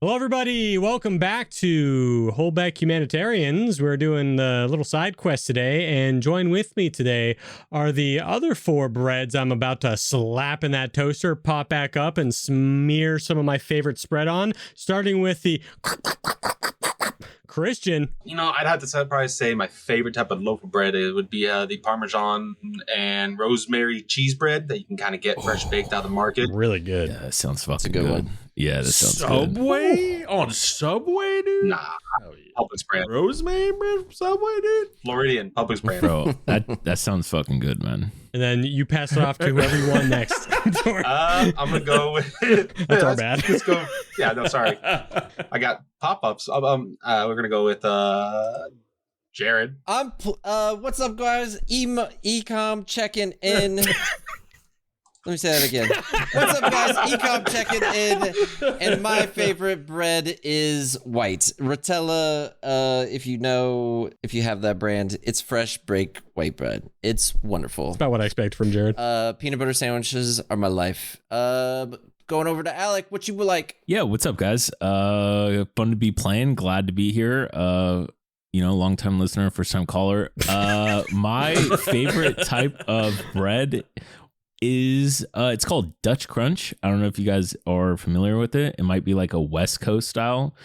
Hello, everybody. Welcome back to Hullbeck Humanitarians. We're doing the little side quest today, and join with me today are the other 4 breads I'm about to slap in that toaster, pop back up, and smear some of my favorite spread on, starting with the Christian. You know, I'd have to probably say my favorite type of loaf of bread would be the Parmesan and rosemary cheese bread that you can kind of get fresh baked out of the market. Really good. Yeah, that sounds fucking good. Yeah, that sounds Subway? good. On Subway, dude? Nah, Publix brand. Rosemary bread from Subway, dude? Floridian Publix brand. Bro, that sounds fucking good, man. And then you pass it off to whoever you want next. I'm going to go with... That's our bad. Let's go. Yeah, no, sorry. I got pop-ups. We're going to go with Jared. What's up, guys? Eekhom checking in. Let me say that again. What's up, guys? Eekhom checking in. And my favorite bread is white. Rotella, if you have that brand, it's fresh break white bread. It's wonderful. That's about what I expect from Jared. Peanut butter sandwiches are my life. Going over to Alec, what you would like? Yeah, what's up, guys? Fun to be playing. Glad to be here. Long time listener, first time caller. My favorite type of bread is it's called Dutch Crunch. I don't know if you guys are familiar with it. It might be like a West Coast style.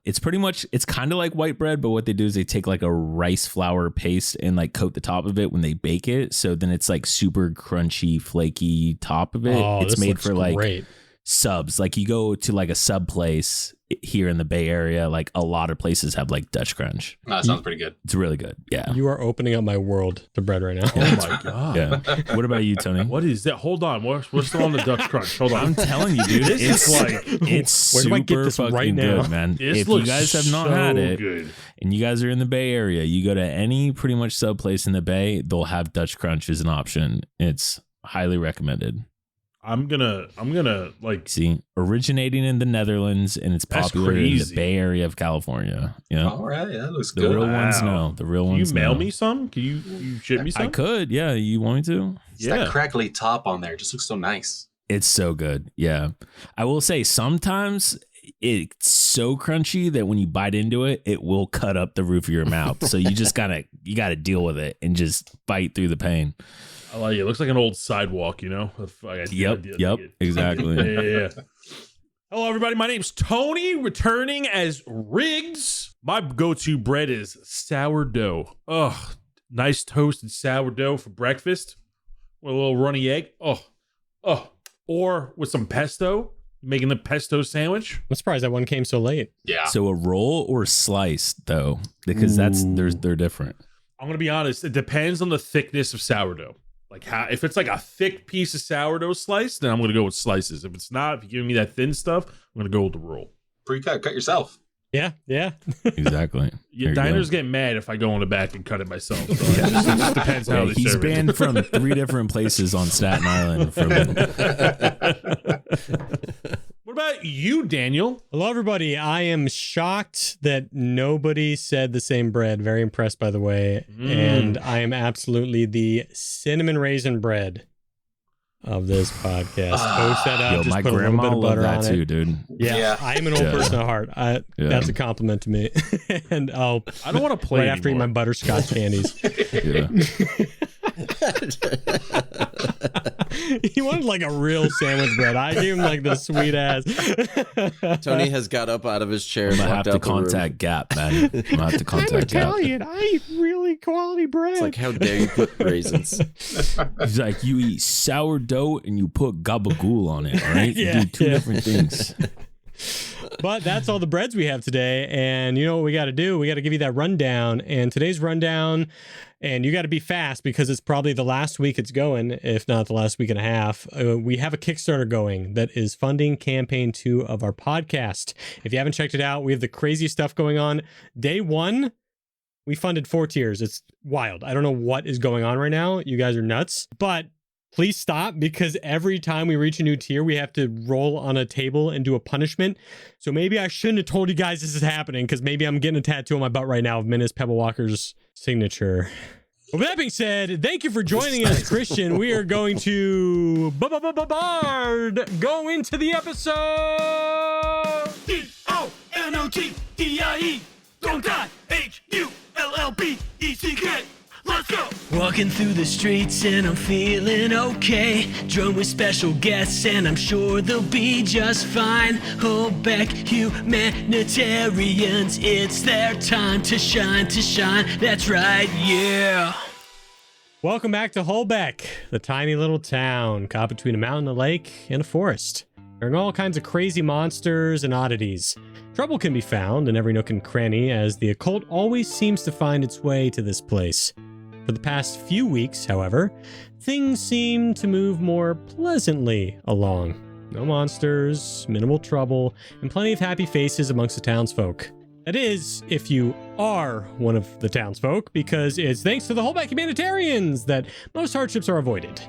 It's kind of like white bread, but what they do is they take like a rice flour paste and like coat the top of it when they bake it. So then it's like super crunchy, flaky top of it. It's made for like subs. Like you go to like a sub place here in the Bay Area, like a lot of places have like Dutch Crunch. That sounds pretty good. It's really good. Yeah. You are opening up my world to bread right now. Oh my God. Yeah. What about you, Tony? What is that? Hold on. We're still on the Dutch Crunch. Hold on. I'm telling you, dude. It's Where do I get super this fucking right now? good, man. This If you looks guys have not so had it, good. and you guys are in the Bay Area, you go to any pretty much sub place in the Bay, they'll have Dutch Crunch as an option. It's highly recommended. I'm gonna like see originating in the Netherlands, and it's popular in the Bay Area of California. Yeah. All right, that looks The good. real ones know. The real ones. Can you mail know. me some? Can you ship me some? I could. Yeah. You want me to? It's that crackly top on there. It just looks so nice. It's so good. Yeah. I will say sometimes it's so crunchy that when you bite into it, it will cut up the roof of your mouth. So you just gotta deal with it and just bite through the pain. I like it. It looks like an old sidewalk, you know? Yep. Exactly. Yeah. Hello, everybody. My name's Tony, returning as Riggs. My go-to bread is sourdough. Ugh. Nice toasted sourdough for breakfast with a little runny egg. Or with some pesto, making the pesto sandwich. I'm surprised that one came so late. Yeah. So a roll or slice, though, because they're different. I'm going to be honest. It depends on the thickness of sourdough. Like if it's like a thick piece of sourdough slice, then I'm going to go with slices. If it's not, if you're giving me that thin stuff, I'm going to go with the roll. Pre-cut, cut yourself. Yeah. Exactly. Diners get mad if I go in the back and cut it myself. So it just depends how they he's serve banned it. from 3 different places on Staten Island. What about you, Daniel? Hello, everybody. I am shocked that nobody said the same bread. Very impressed, by the way. And I am absolutely the cinnamon raisin bread of this podcast. Toast that up. Yo, just my put a little grandma bit of butter loved on that it. too, dude. Yeah, I am an old person at heart. That's a compliment to me. And I don't want to play right after eating my butterscotch candies. Yeah. He wanted like a real sandwich bread. I gave him like the sweet ass. Tony has got up out of his chair I'm and gonna walked have to out the room. contact Gap, man. I'm gonna have to I'm contact Gap. Italian. I eat really quality bread. It's like, how dare you put raisins? He's like, you eat sourdough and you put gabagool on it, all right? You do two different things. But that's all the breads we have today. And you know what we got to do? We got to give you that rundown. And today's rundown, and you got to be fast because it's probably the last week it's going, if not the last week and a half. We have a Kickstarter going that is funding campaign 2 of our podcast. If you haven't checked it out, we have the craziest stuff going on. Day 1, we funded 4 tiers. It's wild. I don't know what is going on right now. You guys are nuts. But please stop, because every time we reach a new tier, we have to roll on a table and do a punishment. So maybe I shouldn't have told you guys this is happening, because maybe I'm getting a tattoo on my butt right now of Menace Pebble Walker's signature. With that being said, thank you for joining us, Christian. We are going to bard go into the episode. D-I-E, don't die, H-U-L-L-B-E-C-K. Let's go! Walking through the streets and I'm feeling okay. Joined with special guests and I'm sure they'll be just fine. Hullbeck, humanitarians, it's their time to shine, that's right, yeah. Welcome back to Hullbeck, the tiny little town caught between a mountain, a lake, and a forest. There are all kinds of crazy monsters and oddities. Trouble can be found in every nook and cranny, as the occult always seems to find its way to this place. For the past few weeks, however, things seem to move more pleasantly along. No monsters, minimal trouble, and plenty of happy faces amongst the townsfolk. That is, if you are one of the townsfolk, because it's thanks to the Hullbeck Humanitarians that most hardships are avoided.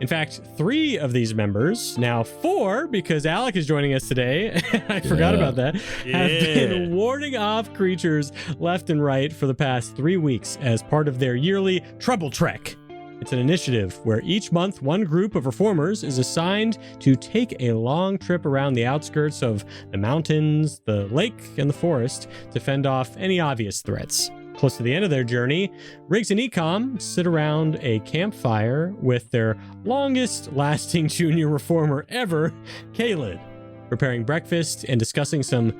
In fact, 3 of these members, now 4, because Alec is joining us today, I forgot about that, have been warding off creatures left and right for the past 3 weeks as part of their yearly Trouble Trek. It's an initiative where each month one group of reformers is assigned to take a long trip around the outskirts of the mountains, the lake, and the forest to fend off any obvious threats. Close to the end of their journey, Riggs and Eekhom sit around a campfire with their longest-lasting junior reformer ever, Calied, preparing breakfast and discussing some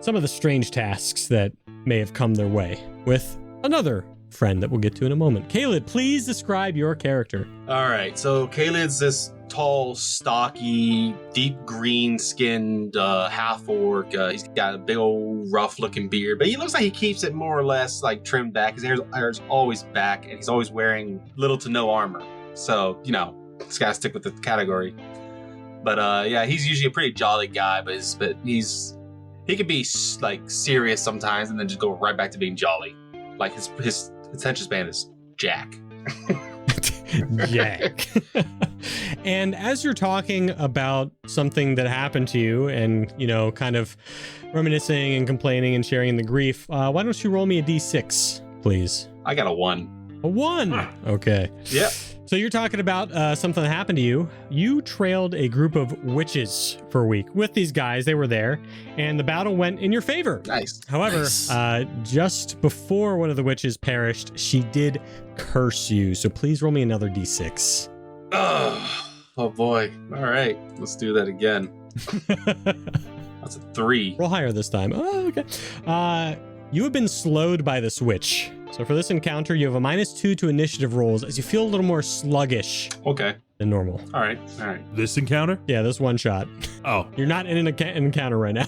of the strange tasks that may have come their way with another friend that we'll get to in a moment. Calied, please describe your character. All right, so Calied's this tall, stocky, deep green skinned half orc. He's got a big old rough looking beard, but he looks like he keeps it more or less like trimmed back. His hair's always back, and he's always wearing little to no armor. So, you know, just gotta stick with the category. But yeah, he's usually a pretty jolly guy, but he could be like serious sometimes and then just go right back to being jolly. Like his attention span is Jack. Jack. And as you're talking about something that happened to you and, you know, kind of reminiscing and complaining and sharing the grief, why don't you roll me a d6, please? I got a 1. A 1? Okay. Yep. So you're talking about something that happened to you. You trailed a group of witches for a week with these guys. They were there, and the battle went in your favor. Nice. However, just before one of the witches perished, she did curse you. So please roll me another d6. Oh boy. All right. Let's do that again. That's a 3. Roll higher this time. Oh, okay. You have been slowed by this witch. So for this encounter, you have a -2 to initiative rolls as you feel a little more sluggish Okay. than normal. All right. This encounter? Yeah, this one shot. Oh. You're not in an encounter right now.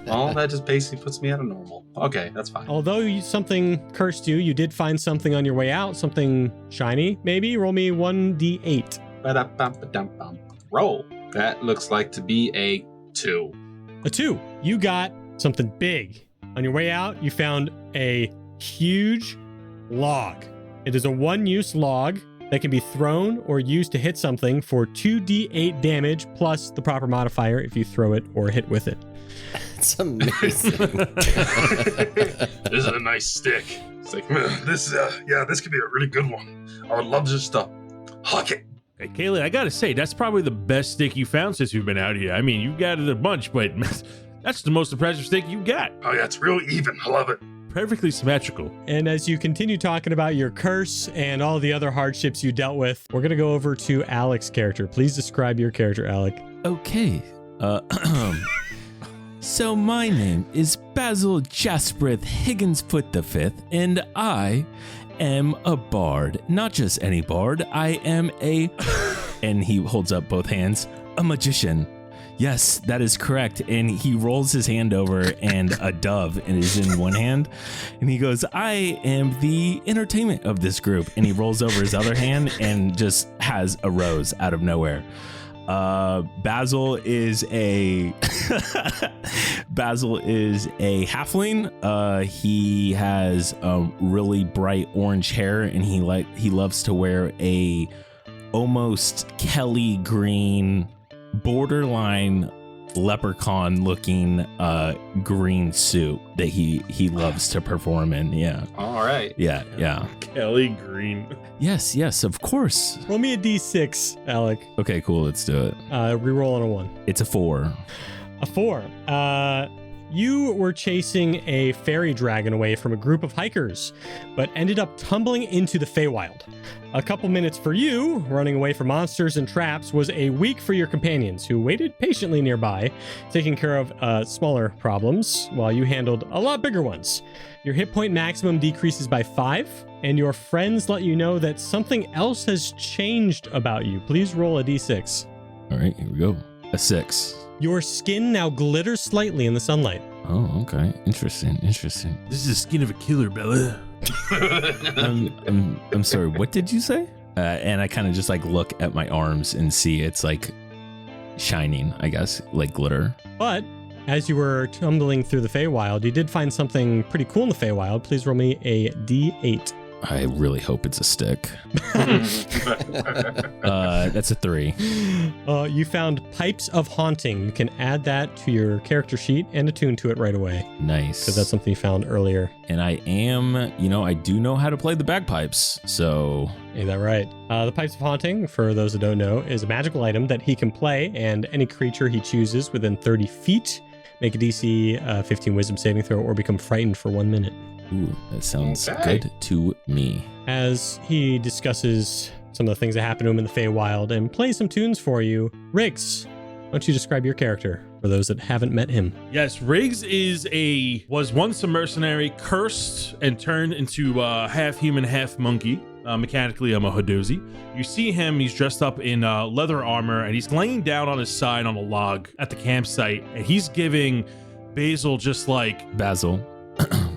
Well, that just basically puts me at a normal. Okay, that's fine. Although something cursed you, you did find something on your way out, something shiny, maybe. Roll me 1d8. Ba-da-bum-ba-dum-bum. Roll. That looks like to be a 2. A 2. You got something big. On your way out, you found a huge log. It is a one-use log that can be thrown or used to hit something for 2d8 damage plus the proper modifier if you throw it or hit with it. It's amazing. This is a nice stick. It's like, this could be a really good one. I would love just to huck it. Hey, Calied, I gotta say, that's probably the best stick you found since you've been out here. I mean, you got it a bunch, but that's the most impressive stick you got. Oh yeah, it's real even. I love it. Perfectly symmetrical. And as you continue talking about your curse and all the other hardships you dealt with, we're going to go over to Alec's character. Please describe your character, Alec. Okay. So my name is Basil Jasperith Higginsfoot V, and I am a bard. Not just any bard. I am and he holds up both hands, a magician. Yes, that is correct. And he rolls his hand over and a dove is in one hand. And he goes, I am the entertainment of this group. And he rolls over his other hand and just has a rose out of nowhere. Basil is a halfling. He has really bright orange hair and he loves to wear a almost Kelly green, borderline leprechaun looking green suit that he loves to perform in. Yeah. All right. Yeah. Kelly Green. Yes, of course. Roll me a d6, Alec. Okay, cool. Let's do it. Reroll on a 1. It's a 4. A 4. You were chasing a fairy dragon away from a group of hikers, but ended up tumbling into the Feywild. A couple minutes for you, running away from monsters and traps, was a week for your companions, who waited patiently nearby, taking care of smaller problems, while you handled a lot bigger ones. Your hit point maximum decreases by 5, and your friends let you know that something else has changed about you. Please roll a d6. All right, here we go. A 6. Your skin now glitters slightly in the sunlight. Oh, okay. Interesting. This is the skin of a killer, Bella. I'm sorry. What did you say? And I kind of just like look at my arms and see it's like shining, I guess, like glitter. But as you were tumbling through the Feywild, you did find something pretty cool in the Feywild. Please roll me a d8. I really hope it's a stick. That's a 3. You found Pipes of Haunting. You can add that to your character sheet and attune to it right away. Nice. Because that's something you found earlier. And I do know how to play the bagpipes, so... Is that right? The Pipes of Haunting, for those that don't know, is a magical item that he can play, and any creature he chooses within 30 feet make a DC 15 Wisdom saving throw or become frightened for 1 minute. Ooh, that sounds good to me. As he discusses some of the things that happened to him in the Feywild and plays some tunes for you, Riggs, why don't you describe your character for those that haven't met him? Yes, Riggs was once a mercenary, cursed and turned into half human, half monkey. Mechanically, I'm a Hadozi. You see him, he's dressed up in leather armor, and he's laying down on his side on a log at the campsite, and he's giving Basil just like... Basil.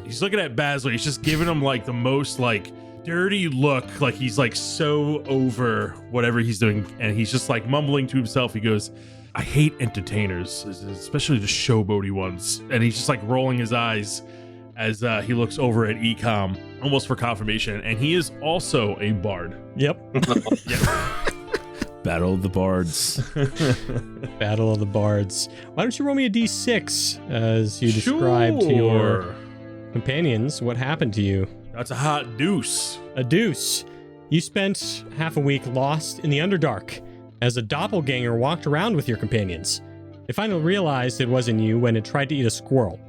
He's looking at Basil, he's just giving him like the most like dirty look, like he's like so over whatever he's doing, and he's just like mumbling to himself. He goes, I hate entertainers, especially the showboaty ones. And he's just like rolling his eyes as he looks over at Eekhom, almost for confirmation. And he is also a bard. Yep. Battle of the Bards. Battle of the Bards. Why don't you roll me a d6 as you describe to your companions what happened to you? That's a hot deuce. A deuce. You spent half a week lost in the Underdark as a doppelganger walked around with your companions. They finally realized it wasn't you when it tried to eat a squirrel.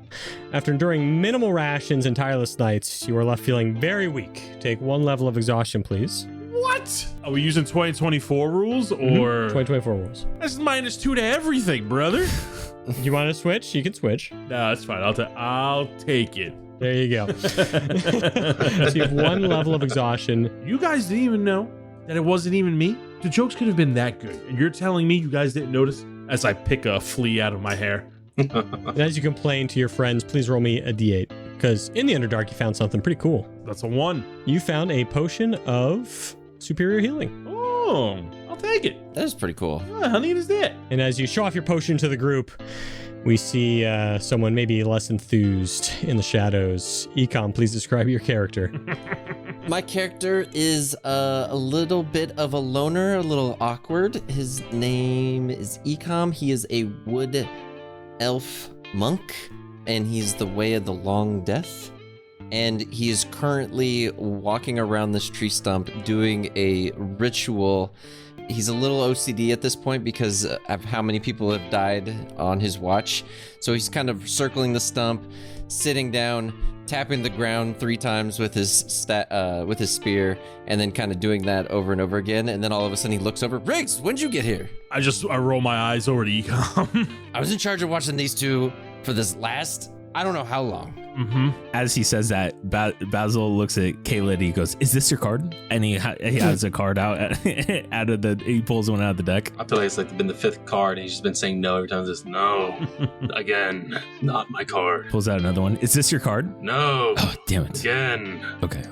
After enduring minimal rations and tireless nights, you are left feeling very weak. Take 1 level of exhaustion, please. What? Are we using 2024 rules or 2024 rules? That's -2 to everything, brother. You want to switch? You can switch. No, that's fine. I'll take it. There you go. So you have 1 level of exhaustion. You guys didn't even know that it wasn't even me? The jokes could have been that good. And you're telling me you guys didn't notice as I pick a flea out of my hair? And as you complain to your friends, please roll me a d8. Because in the Underdark, you found something pretty cool. That's a 1. You found a potion of superior healing. Oh, I'll take it. That is pretty cool. How neat is that? And as you show off your potion to the group, we see someone maybe less enthused in the shadows. Eekhom, please describe your character. My character is a little bit of a loner, a little awkward. His name is Eekhom. He is a wood elf monk, and he's the way of the long death. And he is currently walking around this tree stump doing a ritual. He's a little OCD at this point because of how many people have died on his watch. So he's kind of circling the stump, sitting down, tapping the ground 3 times with his spear, and then kind of doing that over and over again. And then all of a sudden he looks over. Riggs, when'd you get here? I roll my eyes over to Eekhom. I was in charge of watching these two for this last, I don't know how long. Mm-hmm. As he says that, Basil looks at Calied. He goes, "Is this your card?" And he has a card out he pulls one out of the deck. I feel like it's like been the 5th card, and he's just been saying no every time. Just no, again, not my card. Pulls out another one. Is this your card? No. Oh, damn it. Again. Okay.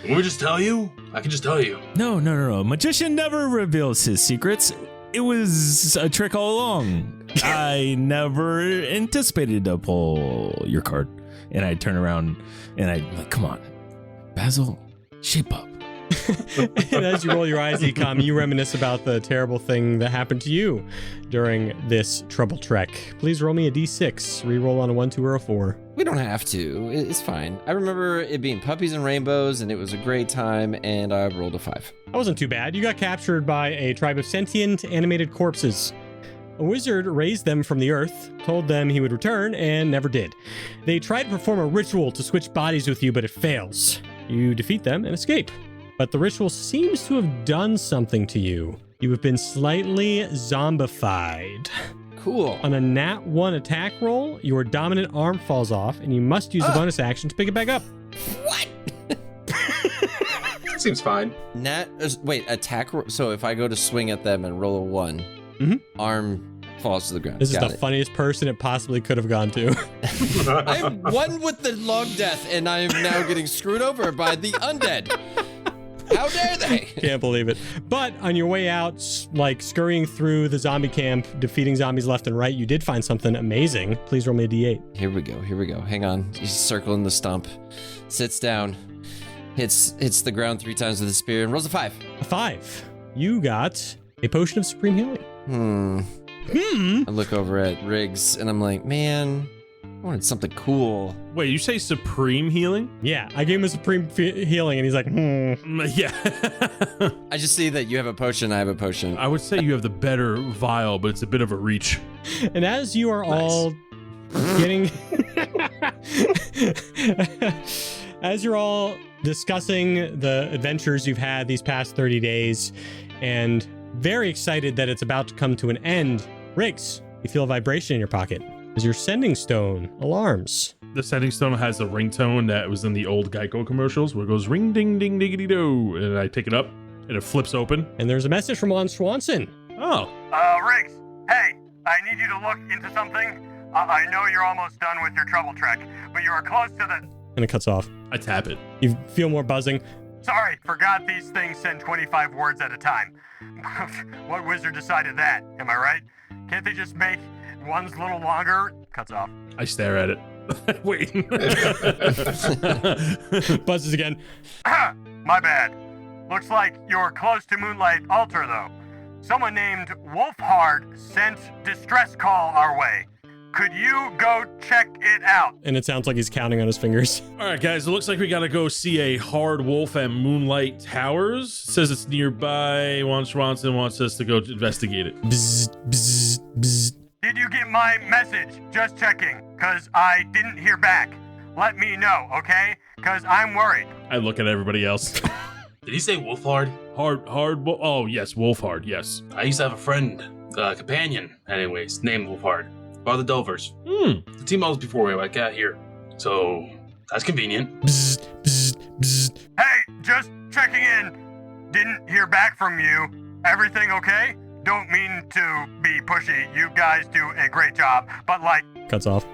Can we just tell you? I can just tell you. No. Magician never reveals his secrets. It was a trick all along. I never anticipated to pull your card. And I turn around and I'm like, come on, Basil, shape up. And as you roll your eyes, Eekhom, you reminisce about the terrible thing that happened to you during this trouble trek. Please roll me a d6. Reroll on a 1, 2, or a 4. We don't have to. It's fine. I remember it being puppies and rainbows, and it was a great time, and I rolled a 5. That wasn't too bad. You got captured by a tribe of sentient animated corpses. A wizard raised them from the earth, told them he would return, and never did. They tried to perform a ritual to switch bodies with you, but it fails. You defeat them and escape. But the ritual seems to have done something to you. You have been slightly zombified. Cool. On a nat 1 attack roll, your dominant arm falls off, and you must use a bonus action to pick it back up. What? Seems fine. Wait, attack. So if I go to swing at them and roll a 1, arm falls to the ground. This is the funniest person it possibly could have gone to. I'm one with the long death, and I am now getting screwed over by the undead. How dare they? Can't believe it. But on your way out, like scurrying through the zombie camp, defeating zombies left and right, you did find something amazing. Please roll me a d8. Here we go. Hang on. He's circling the stump. Sits down. Hits the ground 3 times with the spear and rolls a 5. A 5. You got a potion of supreme healing. I look over at Riggs and I'm like, man, I wanted something cool. Wait, you say supreme healing? Yeah, I gave him a supreme healing and he's like, Yeah. I just see that you have a potion, I have a potion. I would say you have the better vial, but it's a bit of a reach. And as you are all getting... as you're all discussing the adventures you've had these past 30 days and very excited that it's about to come to an end, Riggs, you feel a vibration in your pocket as your sending stone alarms. The sending stone has a ringtone that was in the old Geico commercials where it goes ring ding ding diggity do, and I take it up and it flips open. And there's a message from Lon Swanson. Oh. Riggs, hey, I need you to look into something. I know you're almost done with your trouble trek, but you are close to the... And it cuts off. I tap it. You feel more buzzing. Sorry, forgot these things send 25 words at a time. What wizard decided that? Am I right? Can't they just make ones a little longer? Cuts off. I stare at it. Wait. Buzzes again. My bad. Looks like you're close to Moonlight Altar, though. Someone named Wolfhard sent distress call our way. Could you go check it out? And it sounds like he's counting on his fingers. All right, guys, it looks like we got to go see a hard wolf at Moonlight Towers. It says it's nearby. Juan Swanson wants us to go investigate it. Bzz, bzz, bzz. Did you get my message? Just checking, because I didn't hear back. Let me know, okay? Because I'm worried. I look at everybody else. Did he say Wolfhard? Oh, yes, Wolfhard, yes. I used to have a friend, companion, anyways, named Wolfhard. Father Dovers. The team I was before I got here. So, that's convenient. Bzz, bzz, bzz. Hey, just checking in. Didn't hear back from you. Everything okay? Don't mean to be pushy. You guys do a great job, but like... Cuts off.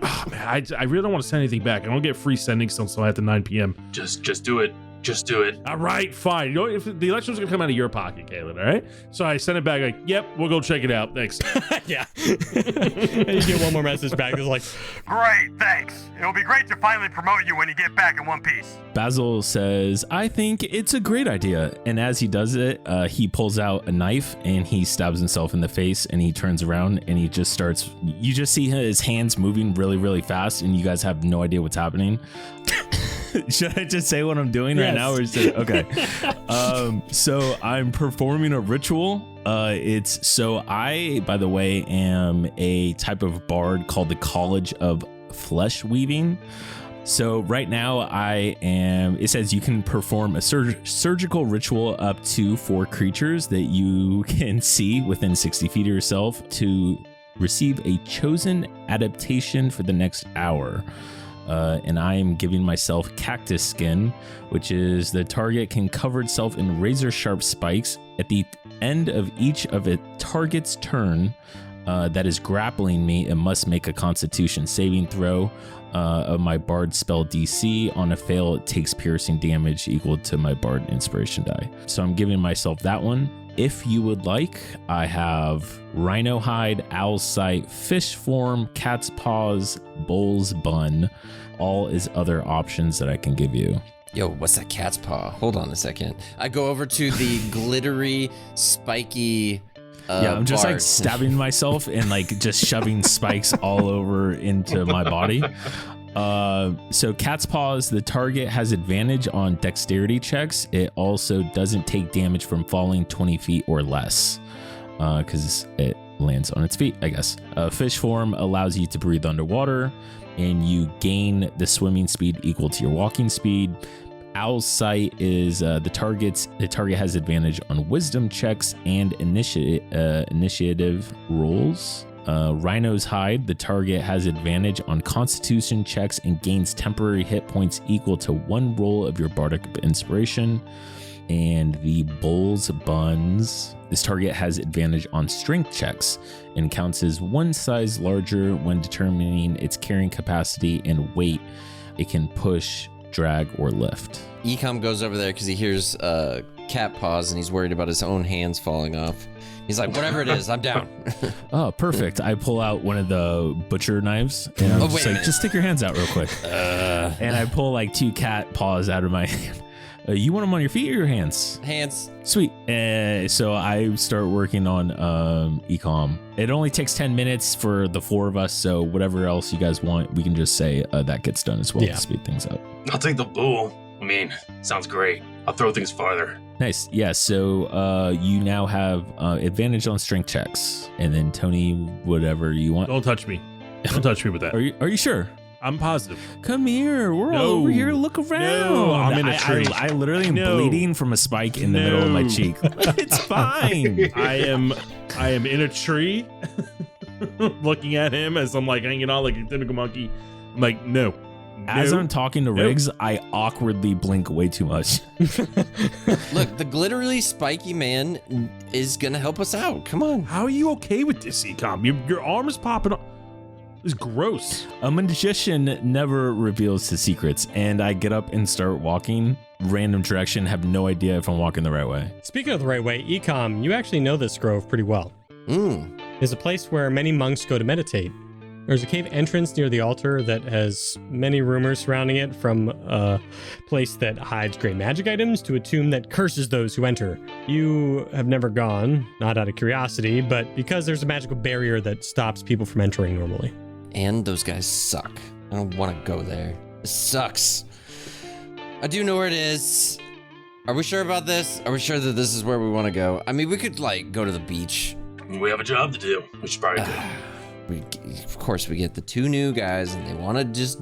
Oh, man, I really don't want to send anything back. I don't get free sending still until after 9 p.m. Just do it. Just do it. All right, fine. You know, if the election's gonna come out of your pocket, Calied, all right? So I sent it back like, yep, we'll go check it out. Thanks. Yeah. And you get one more message back. It's like, Great, thanks. It'll be great to finally promote you when you get back in one piece. Basil says, I think it's a great idea. And as he does it, he pulls out a knife and he stabs himself in the face and he turns around and he just starts, you just see his hands moving really, really fast and you guys have no idea what's happening. Should I just say what I'm doing right now? Or okay. So I'm performing a ritual. I, by the way, am a type of bard called the College of Flesh Weaving. So right now it says you can perform a surgical ritual up to 4 creatures that you can see within 60 feet of yourself to receive a chosen adaptation for the next hour. And I am giving myself cactus skin, which is the target can cover itself in razor sharp spikes. At the end of each of a target's turn that is grappling me, it must make a constitution saving throw of my bard spell DC. On a fail, it takes piercing damage equal to my bard inspiration die. So I'm giving myself that one. If you would like, I have rhino hide, owl's sight, fish form, cat's paws, bull's bun, all is other options that I can give you. Yo, what's that cat's paw? Hold on a second. I go over to the glittery, spiky yeah, I'm just bard. like stabbing myself and like just shoving spikes all over into my body. So cat's paws, the target has advantage on dexterity checks. It also doesn't take damage from falling 20 feet or less, because lands on its feet, I guess. Fish form allows you to breathe underwater, and you gain the swimming speed equal to your walking speed. Owl's sight is the target has advantage on wisdom checks and initiative rolls. Rhino's hide, the target has advantage on constitution checks and gains temporary hit points equal to 1 roll of your bardic inspiration. And the bull's buns, this target has advantage on strength checks and counts as 1 size larger when determining its carrying capacity and weight. It can push, drag, or lift. Eekhom goes over there because he hears cat paws and he's worried about his own hands falling off. He's like, whatever it is, I'm down. Oh, perfect. I pull out one of the butcher knives and I'm just like, just stick your hands out real quick. And I pull like 2 cat paws out of my hand. You want them on your feet or your hands? Hands. Sweet. So I start working on Eekhom. It only takes 10 minutes for the 4 of us, so whatever else you guys want, we can just say that gets done as well to speed things up. I'll take the bull. I mean, sounds great. I'll throw things farther. Nice. Yeah, so you now have advantage on strength checks. And then Tony, whatever you want. Don't touch me. Don't touch me with that. Are you sure? I'm positive. Come here. We're all over here. Look around. No, I'm in a tree. I literally am bleeding from a spike in the middle of my cheek. It's fine. I am in a tree looking at him as I'm like hanging out like a typical monkey. I'm like, no. As I'm talking to Riggs, I awkwardly blink way too much. Look, the glittery spiky man is going to help us out. Come on. How are you okay with this, Eekhom? Your arm is popping up. It's gross. A magician never reveals his secrets, and I get up and start walking random direction, have no idea if I'm walking the right way. Speaking of the right way, Eekhom, you actually know this grove pretty well. There's a place where many monks go to meditate. There's a cave entrance near the altar that has many rumors surrounding it, from a place that hides great magic items to a tomb that curses those who enter. You have never gone, not out of curiosity, but because there's a magical barrier that stops people from entering normally. And those guys suck. I don't want to go there. It sucks. I do know where it is. Are we sure about this? Are we sure that this is where we want to go? I mean, we could like go to the beach. We have a job to do. We should probably do. Of course, we get the 2 new guys, and they want to just,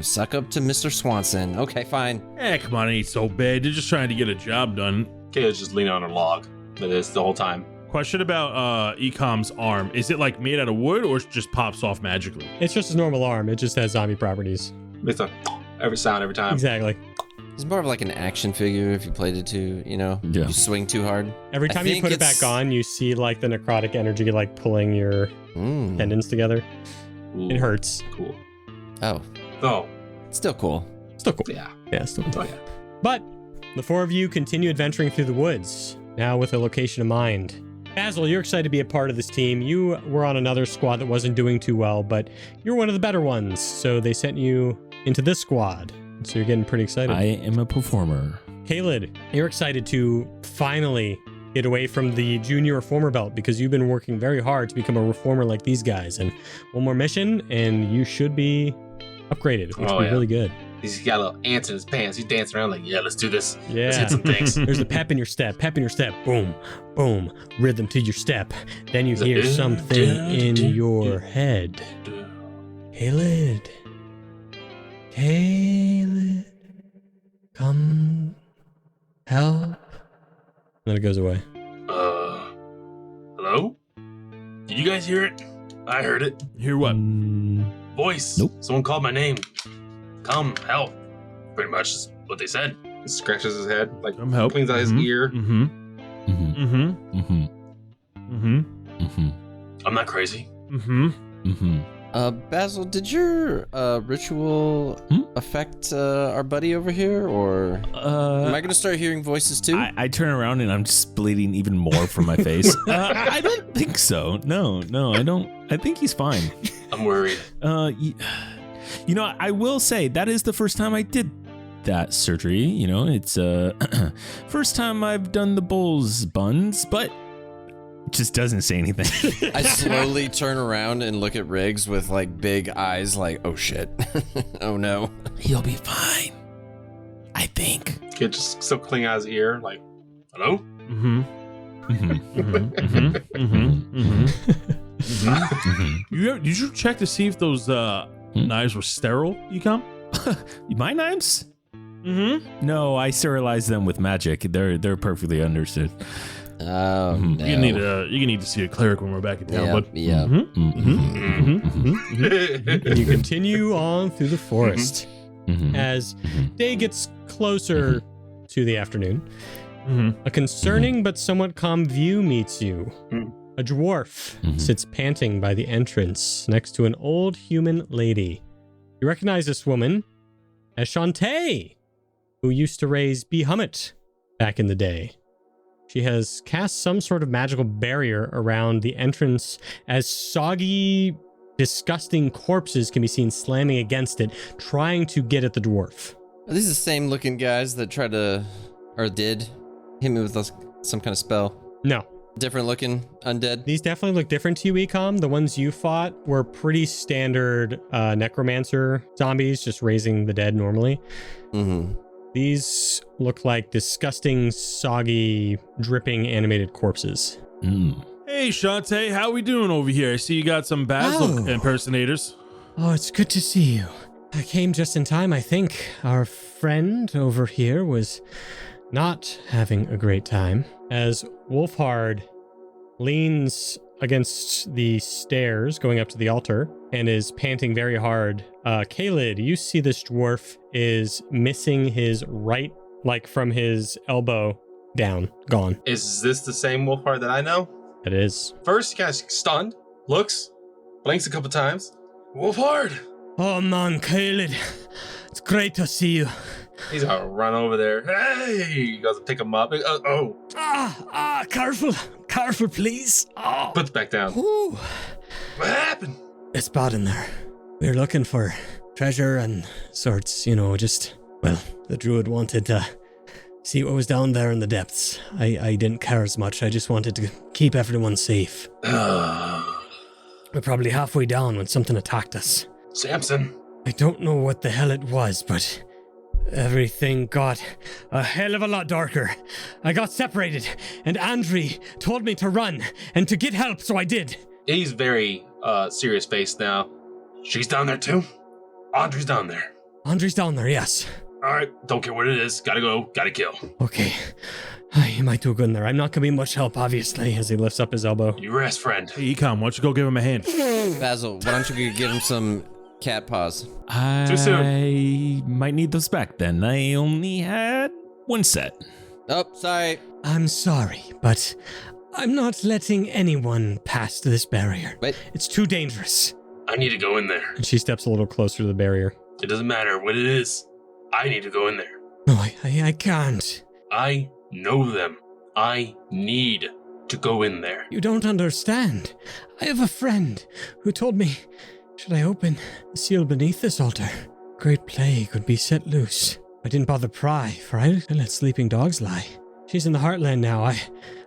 suck up to Mr. Swanson. Okay, fine. Come on, it ain't so bad. They're just trying to get a job done. Kayla's just leaning on her log. That is the whole time. Question about Eekhom's arm. Is it like made out of wood or it just pops off magically? It's just a normal arm. It just has zombie properties. It's a every sound every time. Exactly. It's more of like an action figure if you played it too, Yeah. You swing too hard. Every time you put it back on, you see like the necrotic energy like pulling your tendons together. Ooh, it hurts. Cool. Oh. Still cool. Still cool. Yeah, still cool. Oh, yeah. But the 4 of you continue adventuring through the woods, now with a location in mind. Basil, you're excited to be a part of this team. You were on another squad that wasn't doing too well, but you're one of the better ones, so they sent you into this squad. So you're getting pretty excited. I am a performer. Calied, you're excited to finally get away from the junior reformer belt because you've been working very hard to become a reformer like these guys. And one more mission, and you should be upgraded, which would be really good. He's got little ants in his pants. He's dancing around like, yeah, let's do this. Yeah. Let's hit some things. There's a pep in your step. Boom, boom. Rhythm to your step. Then you hear something in your head. Calied. Come help. Then it goes away. Hello? Did you guys hear it? I heard it. Hear what? Voice. Nope. Someone called my name. Come help. Pretty much is what they said. He scratches his head, like Come help. cleans out his ear. I'm not crazy. Basil, did your ritual affect our buddy over here, or am I gonna start hearing voices too? I turn around and I'm just bleeding even more from my face. I don't think so. No, I don't. I think he's fine. I'm worried. I will say that is the first time I did that surgery. It's first time I've done the bull's buns, but it just doesn't say anything. I slowly turn around and look at Riggs with like big eyes, like, oh shit, oh no. He'll be fine, I think. Kid just still cleaning out his ear, like, hello? Did you check to see if those knives were sterile, Eekhom? My knives? No, I sterilized them with magic. They're perfectly understood. Oh, no. You need to see a cleric when we're back in town. And you continue on through the forest as day gets closer to the afternoon. A concerning but somewhat calm view meets you. A dwarf sits panting by the entrance next to an old human lady. You recognize this woman as Shantae, who used to raise Behummit back in the day. She has cast some sort of magical barrier around the entrance as soggy, disgusting corpses can be seen slamming against it, trying to get at the dwarf. Are these the same looking guys that tried to, or did, hit me with some kind of spell? No. Different looking undead? These definitely look different to you, Eekhom. The ones you fought were pretty standard necromancer zombies, just raising the dead normally. These look like disgusting, soggy, dripping animated corpses. Hey, Shantae, how we doing over here? I see you got some Basil impersonators. Oh, it's good to see you. I came just in time, I think. Our friend over here was not having a great time. As Wolfhard leans against the stairs going up to the altar and is panting very hard. Calied, you see this dwarf is missing his right, like from his elbow down, gone. Is this the same Wolfhard that I know? It is. First, he kind of stunned, looks, blinks a couple times. Wolfhard! Oh man, Calied, it's great to see you. He's gonna run over there. Hey! He goes to pick him up. Careful, please. Oh. Puts back down. Ooh. What happened? It's bad in there. We're looking for treasure and sorts, well, the druid wanted to see what was down there in the depths. I didn't care as much. I just wanted to keep everyone safe. We're probably halfway down when something attacked us. Samson. I don't know what the hell it was, but everything got a hell of a lot darker. I got separated, and Andri told me to run and to get help, so I did. He's very serious faced now. She's down there too? Andri's down there. Andri's down there, yes. Alright, don't care what it is. Gotta go, gotta kill. Okay. You might do good in there. I'm not gonna be much help, obviously, As he lifts up his elbow. You rest, friend. Hey, Eekhom, why don't you go give him a hand? Basil, why don't you give him some cat paws? Too soon. I might need those back then. I only had one set. Oh, sorry. I'm sorry, but I'm not letting anyone past this barrier. Wait. It's too dangerous. I need to go in there. And she steps a little closer to the barrier. It doesn't matter what it is. I need to go in there. No, I can't. I know them. I need to go in there. You don't understand. I have a friend who told me, should I open the seal beneath this altar, great plague would be set loose. I didn't bother pry, for I let sleeping dogs lie. She's in the Heartland now.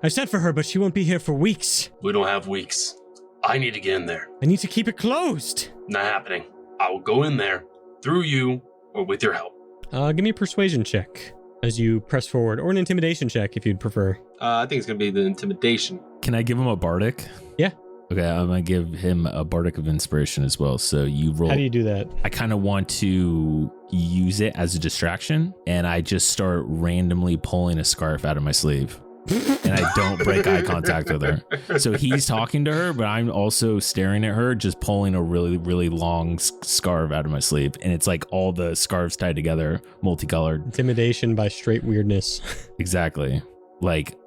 I've sent for her, but she won't be here for weeks. We don't have weeks. I need to get in there. I need to keep it closed. Not happening. I will go in there through you or with your help. Give me a persuasion check as you press forward, or an intimidation check if you'd prefer. I think it's going to be the intimidation. Can I give him a bardic? Yeah. Okay, I'm going to give him a bardic of inspiration as well. So you roll. How do you do that? I kind of want to use it as a distraction, and I just start randomly pulling a scarf out of my sleeve. And I don't break eye contact with her. So he's talking to her, but I'm also staring at her, just pulling a really, really long scarf out of my sleeve. And it's like all the scarves tied together, multicolored. Intimidation by straight weirdness. Exactly. Like,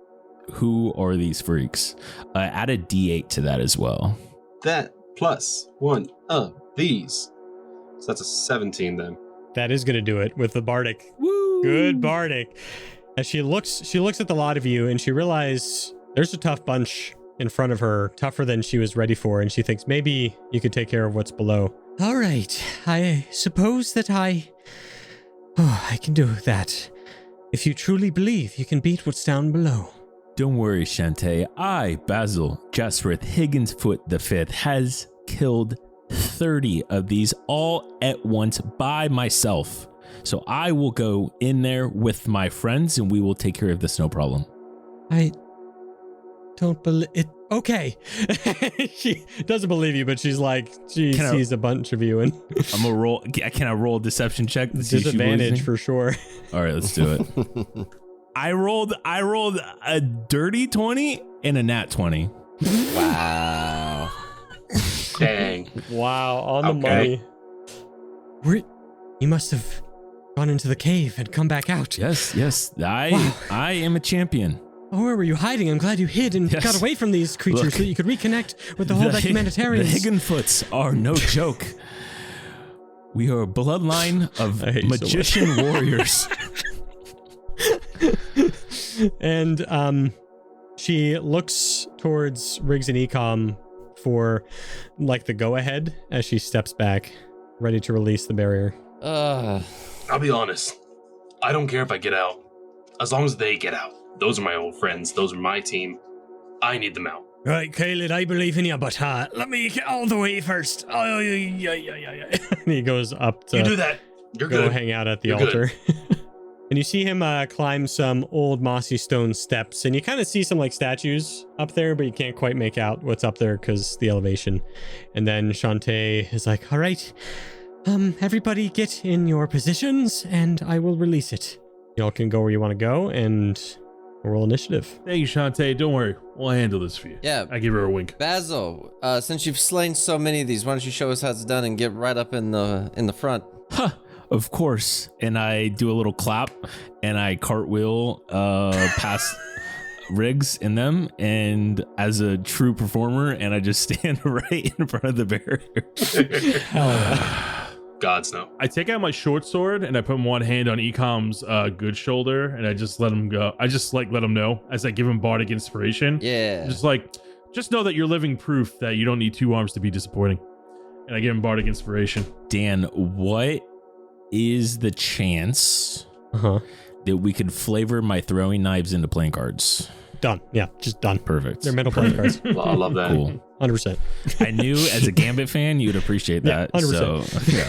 who are these freaks? Add a D8 to that as well. That plus one of these. So that's a 17 then. That is going to do it with the bardic. Woo! Good bardic. As she looks at the lot of you, and she realizes there's a tough bunch in front of her, tougher than she was ready for, and she thinks maybe you could take care of what's below. All right. I suppose that I can do that. If you truly believe you can beat what's down below. Don't worry, Shantae. I, Basil Jasrith Higginsfoot V, has killed 30 of these all at once by myself. So I will go in there with my friends and we will take care of this, no problem. don't believe it. Okay. She doesn't believe you, but she's like, she sees a bunch of you and I'm a roll. Can I roll a deception check? To see if she believes me? Disadvantage for sure. All right, let's do it. I rolled a dirty 20 and a nat 20. Wow. Dang. Wow, on the Okay. money. You must have gone into the cave and come back out. Yes. I am a champion. Oh, where were you hiding? I'm glad you hid and Yes. got away from these creatures Look, so that you could reconnect with the Hullbeck The Humanitarians. Higginfoots are no joke. We are a bloodline of I hate you so magician warriors. And she looks towards Riggs and Eekhom for like the go ahead as she steps back, ready to release the barrier. I'll be honest. I don't care if I get out. As long as they get out. Those are my old friends. Those are my team. I need them out. Right, Calied, I believe in you, but let me get all the way first. Oh, yeah. And he goes up to You do that. You're go good. hang out at the You're altar. And you see him climb some old mossy stone steps, and you kind of see some like statues up there, but you can't quite make out what's up there because the elevation. And then Shantae is like, all right, everybody get in your positions and I will release it. Y'all can go where you want to go and roll initiative. Thank you, Shantae. Don't worry. We'll handle this for you. Yeah. I give her a wink. Basil, since you've slain so many of these, why don't you show us how it's done and get right up in the front? Huh. Of course. And I do a little clap and I cartwheel past Riggs and them, and as a true performer, and I just stand right in front of the barrier. Gods no. I take out my short sword and I put one hand on Eekhom's good shoulder, and I just let him go. I just like let him know as I give him bardic inspiration. Yeah. Just know that you're living proof that you don't need two arms to be disappointing. And I give him bardic inspiration. Dan, what is the chance Uh-huh. that we could flavor my throwing knives into playing cards? Done. Yeah, just done. Perfect. They're metal playing cards. I love that. Cool. 100%. I knew as a Gambit fan you'd appreciate Yeah, that. 100%. So yeah.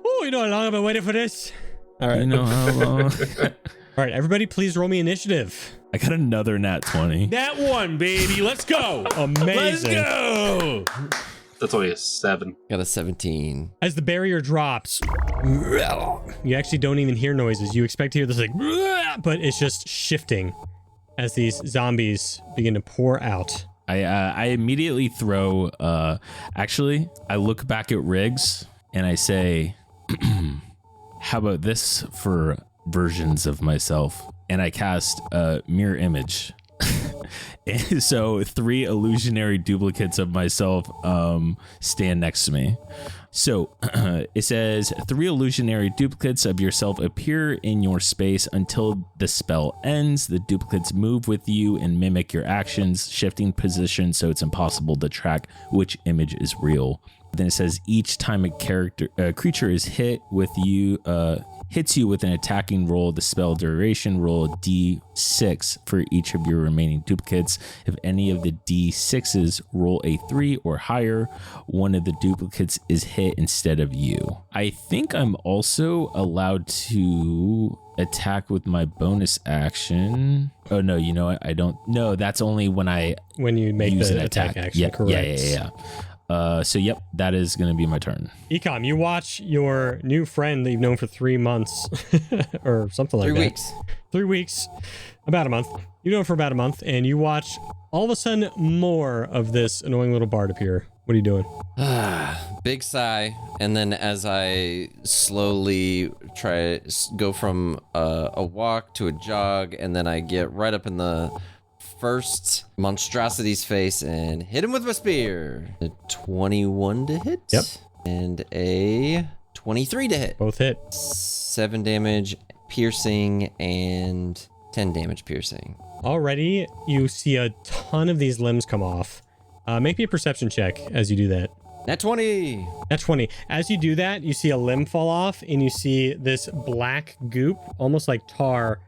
Oh, you know how long I've been waiting for this? All right. You know how long? All right, everybody please roll me initiative. I got another nat 20. That one, baby. Let's go. Amazing. Let's go. That's only a 7. Got a 17. As the barrier drops, you actually don't even hear noises. You expect to hear this like, but it's just shifting as these zombies begin to pour out. I immediately throw, actually, I look back at Riggs and I say, how about this for versions of myself? And I cast a mirror image. And so 3 illusionary duplicates of myself stand next to me. So it says 3 illusionary duplicates of yourself appear in your space until the spell ends. The duplicates move with you and mimic your actions, shifting position so it's impossible to track which image is real. Then it says each time a creature is hits you with an attacking roll, the spell duration, roll a d6 for each of your remaining duplicates. If any of the d6s roll a 3 or higher, one of the duplicates is hit instead of you. I think I'm also allowed to attack with my bonus action. Oh no, you know what? I don't. No, that's only when When you make use the an attack action, Yeah, correct. yeah. So yep, that is going to be my turn. Eekhom, you watch your new friend that you've known for 3 months or something like 3 that. weeks. 3 weeks, about a month. You know him for about a month, and you watch all of a sudden more of this annoying little bard appear. What are you doing? Big sigh, and then as I slowly go from a walk to a jog, and then I get right up in the first monstrosity's face and hit him with my spear. A 21 to hit. Yep. And a 23 to hit. Both hit. 7 damage piercing and 10 damage piercing. Already, you see a ton of these limbs come off. Make me a perception check as you do that. Nat 20. That's 20. As you do that, you see a limb fall off, and you see this black goop, almost like tar.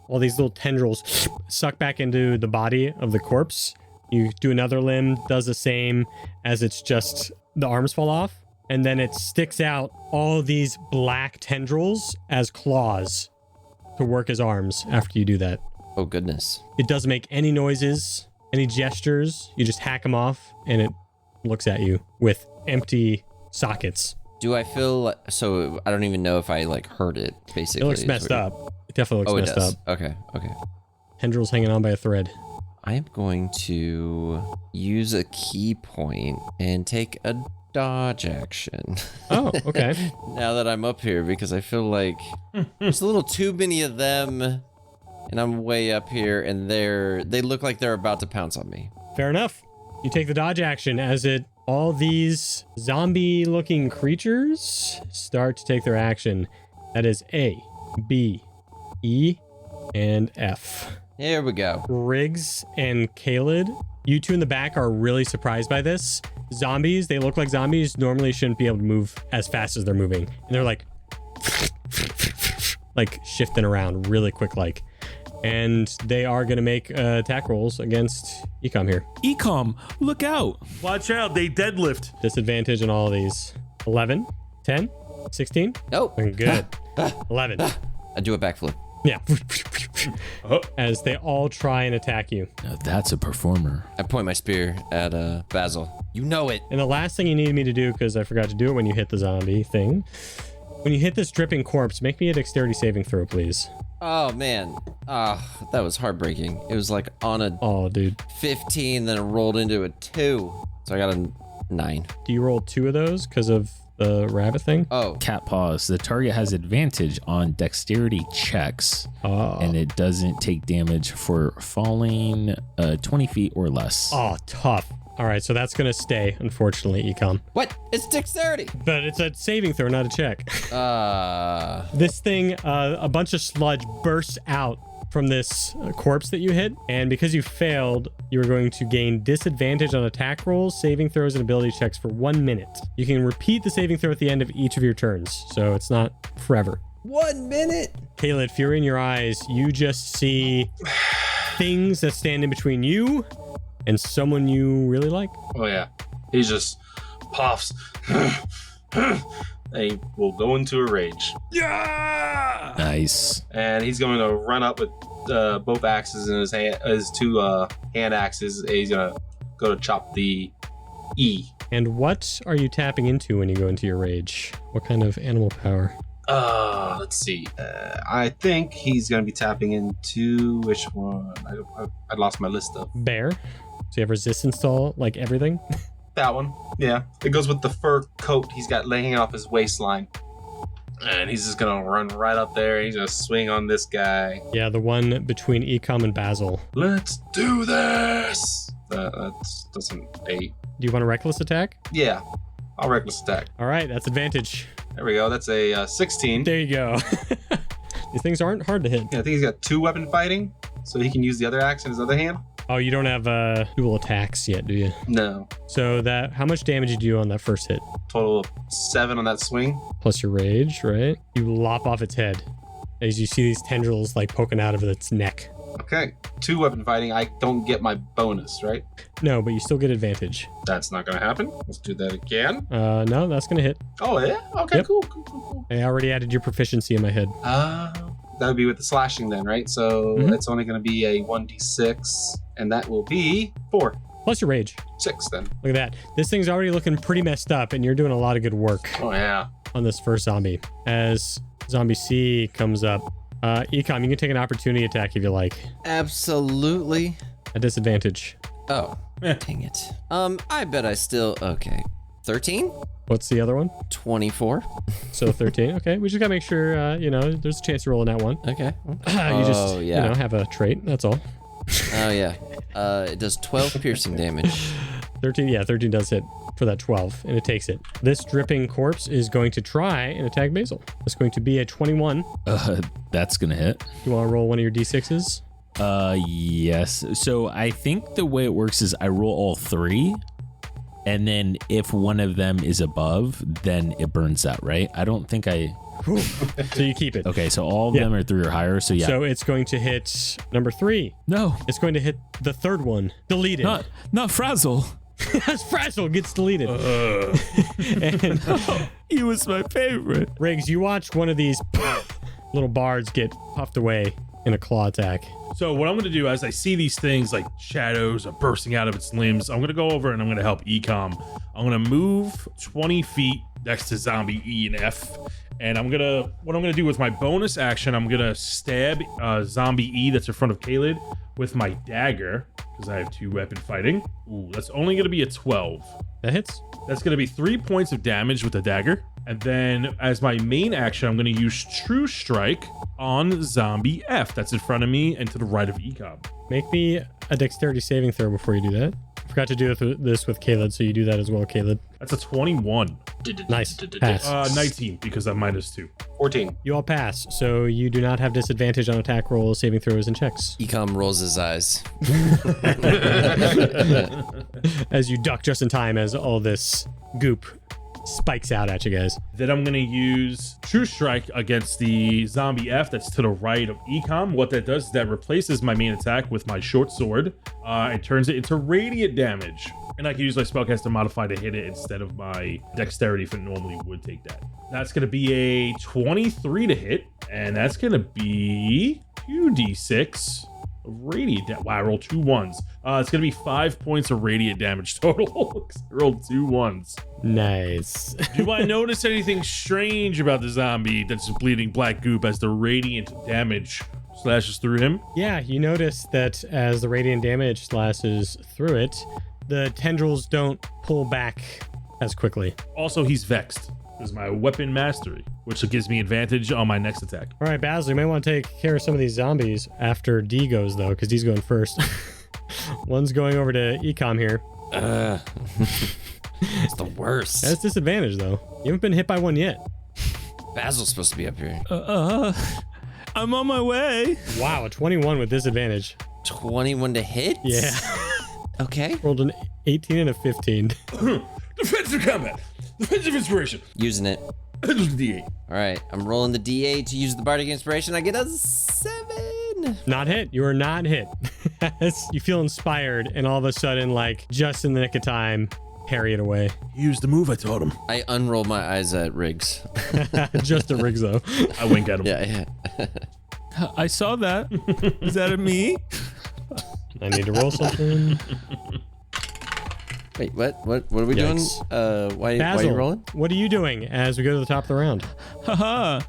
All these little tendrils suck back into the body of the corpse. You do another limb, does the same as it's just the arms fall off. And then it sticks out all these black tendrils as claws to work as arms after you do that. Oh, goodness. It doesn't make any noises, any gestures. You just hack him off, and it looks at you with empty sockets. Do I feel so? I don't even know if I like hurt it. Basically, It looks messed up. It definitely looks messed up. Okay. Tendrils hanging on by a thread. I am going to use a key point and take a dodge action. Oh, okay. Now that I'm up here, because I feel like there's a little too many of them, and I'm way up here, and they look like they're about to pounce on me. Fair enough. You take the dodge action as all these zombie-looking creatures start to take their action. That is A, B, E, and F. Here we go. Riggs and Calied, you two in the back are really surprised by this. Zombies, they look like zombies, normally shouldn't be able to move as fast as they're moving. And they're like shifting around really quick like. And they are going to make attack rolls against Eekhom here. Eekhom, look out. Watch out, they deadlift. Disadvantage on all of these. 11, 10, 16. Nope. Good. 11. I do a backflip. Yeah. As they all try and attack you. Now that's a performer. I point my spear at Basil. You know it. And the last thing you need me to do, because I forgot to do it when you hit the zombie thing, when you hit this dripping corpse, make me a dexterity saving throw, please. Oh, man. That was heartbreaking. It was like on a dude. 15, then it rolled into a 2. So I got a 9. Do you roll 2 of those because of the rabbit thing? Oh. Cat paws. The target has advantage on dexterity checks, and it doesn't take damage for falling 20 feet or less. Oh, tough. All right, so that's going to stay, unfortunately, Eekhom. What? It's dexterity. But it's a saving throw, not a check. This thing, a bunch of sludge bursts out from this corpse that you hit. And because you failed, you are going to gain disadvantage on attack rolls, saving throws, and ability checks for 1 minute. You can repeat the saving throw at the end of each of your turns, so it's not forever. 1 minute. Calied, fury in your eyes, you just see things that stand in between you and someone you really like. Oh yeah, he just puffs. And he will go into a rage. Yeah! Nice. And he's going to run up with both axes in his hand, his 2 hand axes. And he's gonna go to chop the E. And what are you tapping into when you go into your rage? What kind of animal power? Let's see. I think he's gonna be tapping into which one? I lost my list of. Bear. So you have resistance to all, like everything? That one. Yeah. It goes with the fur coat he's got laying off his waistline. And he's just gonna run right up there. He's gonna swing on this guy. Yeah, the one between Eekhom and Basil. Let's do this! That's an 8. Do you want a reckless attack? Yeah. I'll reckless attack. All right, that's advantage. There we go. That's a 16. There you go. These things aren't hard to hit. I think he's got 2 weapon fighting, so he can use the other axe in his other hand. Oh, you don't have dual attacks yet, do you? No. So how much damage did you do on that first hit? Total of 7 on that swing. Plus your rage, right? You lop off its head as you see these tendrils like poking out of its neck. Okay. 2 weapon fighting. I don't get my bonus, right? No, but you still get advantage. That's not gonna happen. Let's do that again. No, that's gonna hit. Oh yeah? Okay, Yep. cool. I already added your proficiency in my head. That would be with the slashing then, right? So it's only gonna be a 1d6, and that will be 4. Plus your rage. 6 then. Look at that. This thing's already looking pretty messed up, and you're doing a lot of good work Oh yeah. on this first zombie. As zombie C comes up, Eekhom, you can take an opportunity attack if you like. Absolutely. At disadvantage. Oh, dang it. I bet I still... Okay. 13? What's the other one? 24. So 13. Okay, we just gotta make sure, there's a chance you're rolling that one. Okay. You just, have a trait. That's all. Oh, yeah. It does 12 piercing damage. 13 does hit for that 12, and it takes it. This dripping corpse is going to try and attack Basil. It's going to be a 21. That's gonna hit. You want to roll one of your d6s? Yes. So I think the way it works is I roll all 3, and then if one of them is above, then it burns out, right? I don't think I... So you keep it. Okay, so all of them are 3 or higher, so yeah. So it's going to hit number 3. No. It's going to hit the third one. Deleted. Not Frazzle. Frazzle gets deleted. And He was my favorite. Riggs, you watch one of these little bards get puffed away in a claw attack. So what I'm going to do as I see these things like shadows are bursting out of its limbs, I'm going to go over and I'm going to help Eekhom. I'm going to move 20 feet next to zombie E and F. And what I'm going to do with my bonus action, I'm going to stab zombie E that's in front of Calied with my dagger because I have 2 weapon fighting. Ooh, that's only going to be a 12. That hits. That's going to be 3 points of damage with the dagger. And then as my main action, I'm going to use True Strike on zombie F that's in front of me and to the right of Eekhom. Make me a dexterity saving throw before you do that. Forgot to do this with Calied, so you do that as well, Calied. That's a 21. Nice. Pass. 19 because I'm -2. 14. You all pass, so you do not have disadvantage on attack rolls, saving throws, and checks. Eekhom rolls his eyes. As you duck just in time as all this goop spikes out at you guys. Then I'm going to use True Strike against the zombie F that's to the right of Eekhom. What that does is that replaces my main attack with my short sword and turns it into radiant damage. And I can use my spellcaster modifier to hit it instead of my dexterity if it normally would take that. That's going to be a 23 to hit, and that's going to be 2d6 of radiant damage. Wow, I rolled 2 1s. It's going to be 5 points of radiant damage total. I rolled 2 1s. Nice. Do I notice anything strange about the zombie that's bleeding black goop as the radiant damage slashes through him? Yeah, you notice that as the radiant damage slashes through it, the tendrils don't pull back as quickly. Also, he's vexed. This is my weapon mastery, which gives me advantage on my next attack. All right, Basil, you may want to take care of some of these zombies after D goes, though, because D's going first. One's going over to Eekhom here. It's the worst. That's disadvantage, though. You haven't been hit by one yet. Basil's supposed to be up here. I'm on my way. Wow, a 21 with disadvantage. 21 to hit? Yeah. Okay. Rolled an 18 and a 15. Defensive combat. Defensive inspiration. Using it. D8. All right. I'm rolling the D8 to use the Bardic Inspiration. I get a 7. Not hit. You are not hit. You feel inspired, and all of a sudden, like, just in the nick of time, parry it away. Use the move I taught him. I unroll my eyes at Riggs. Just a Riggs, though. I wink at him. Yeah. I saw that. Is that at me? I need to roll something. Wait, what are we Yikes. doing? Why are Basil, you rolling? what are you doing as we go to the top of the round? Haha.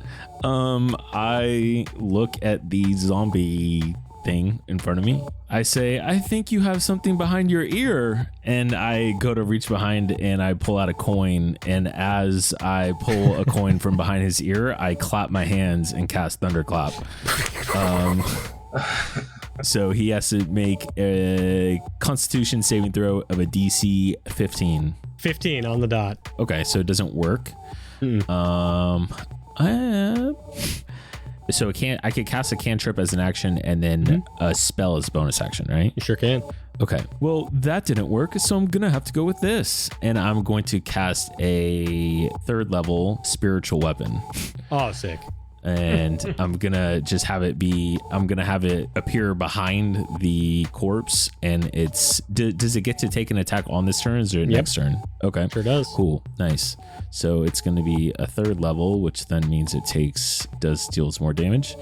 I look at the zombie thing in front of me. I say, I think you have something behind your ear. And I go to reach behind and I pull out a coin. And as I pull a coin from behind his ear, I clap my hands and cast Thunderclap. So he has to make a Constitution saving throw of a DC 15. 15 on the dot. Okay, so it doesn't work. So I could cast a cantrip as an action and then a spell as a bonus action, right? You sure can. Okay. Well, that didn't work, so I'm gonna have to go with this, and I'm going to cast a 3rd level spiritual weapon. Oh, sick. And I'm gonna just have it appear behind the corpse, and does it get to take an attack on this turn, or is it next turn? Okay, Sure does. cool, nice. So it's gonna be a 3rd level, which then means it deals more damage.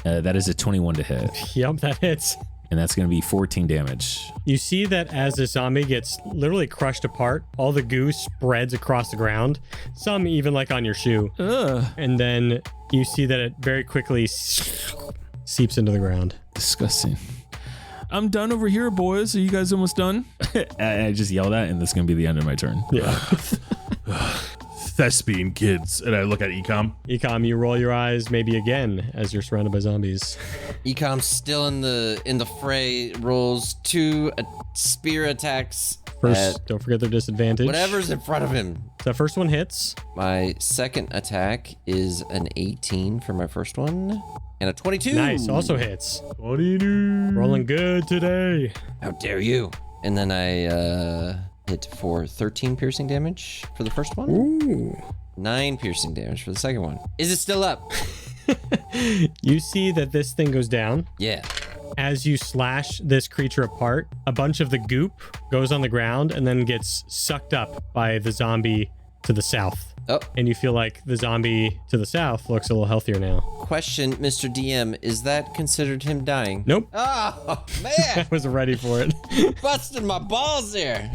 That is a 21 to hit, Yep, that hits. and that's gonna be 14 damage. You see that as the zombie gets literally crushed apart, all the goo spreads across the ground, some even like on your shoe. Ugh, And then you see that it very quickly seeps into the ground. disgusting. I'm done over here, boys. Are you guys almost done? And I just yell that, and that's gonna be the end of my turn. Yeah. Thespian kids. And I look at Eekhom. Eekhom, you roll your eyes maybe again as you're surrounded by zombies. Eekhom's still in the fray. Rolls 2 spear attacks. First, don't forget their disadvantage. Whatever's in front of him. So that first one hits. My second attack is an 18 for my first one. And a 22. Nice, also hits. 22. Rolling good today. How dare you? And then I hit for 13 piercing damage for the first one. Ooh. 9 piercing damage for the second one. Is it still up? You see that this thing goes down. Yeah. As you slash this creature apart, a bunch of the goop goes on the ground and then gets sucked up by the zombie to the south. Oh. And you feel like the zombie to the south looks a little healthier now. Question, Mr. DM, is that considered him dying? Nope. Oh, I man. wasn't ready for it. Busted my balls there.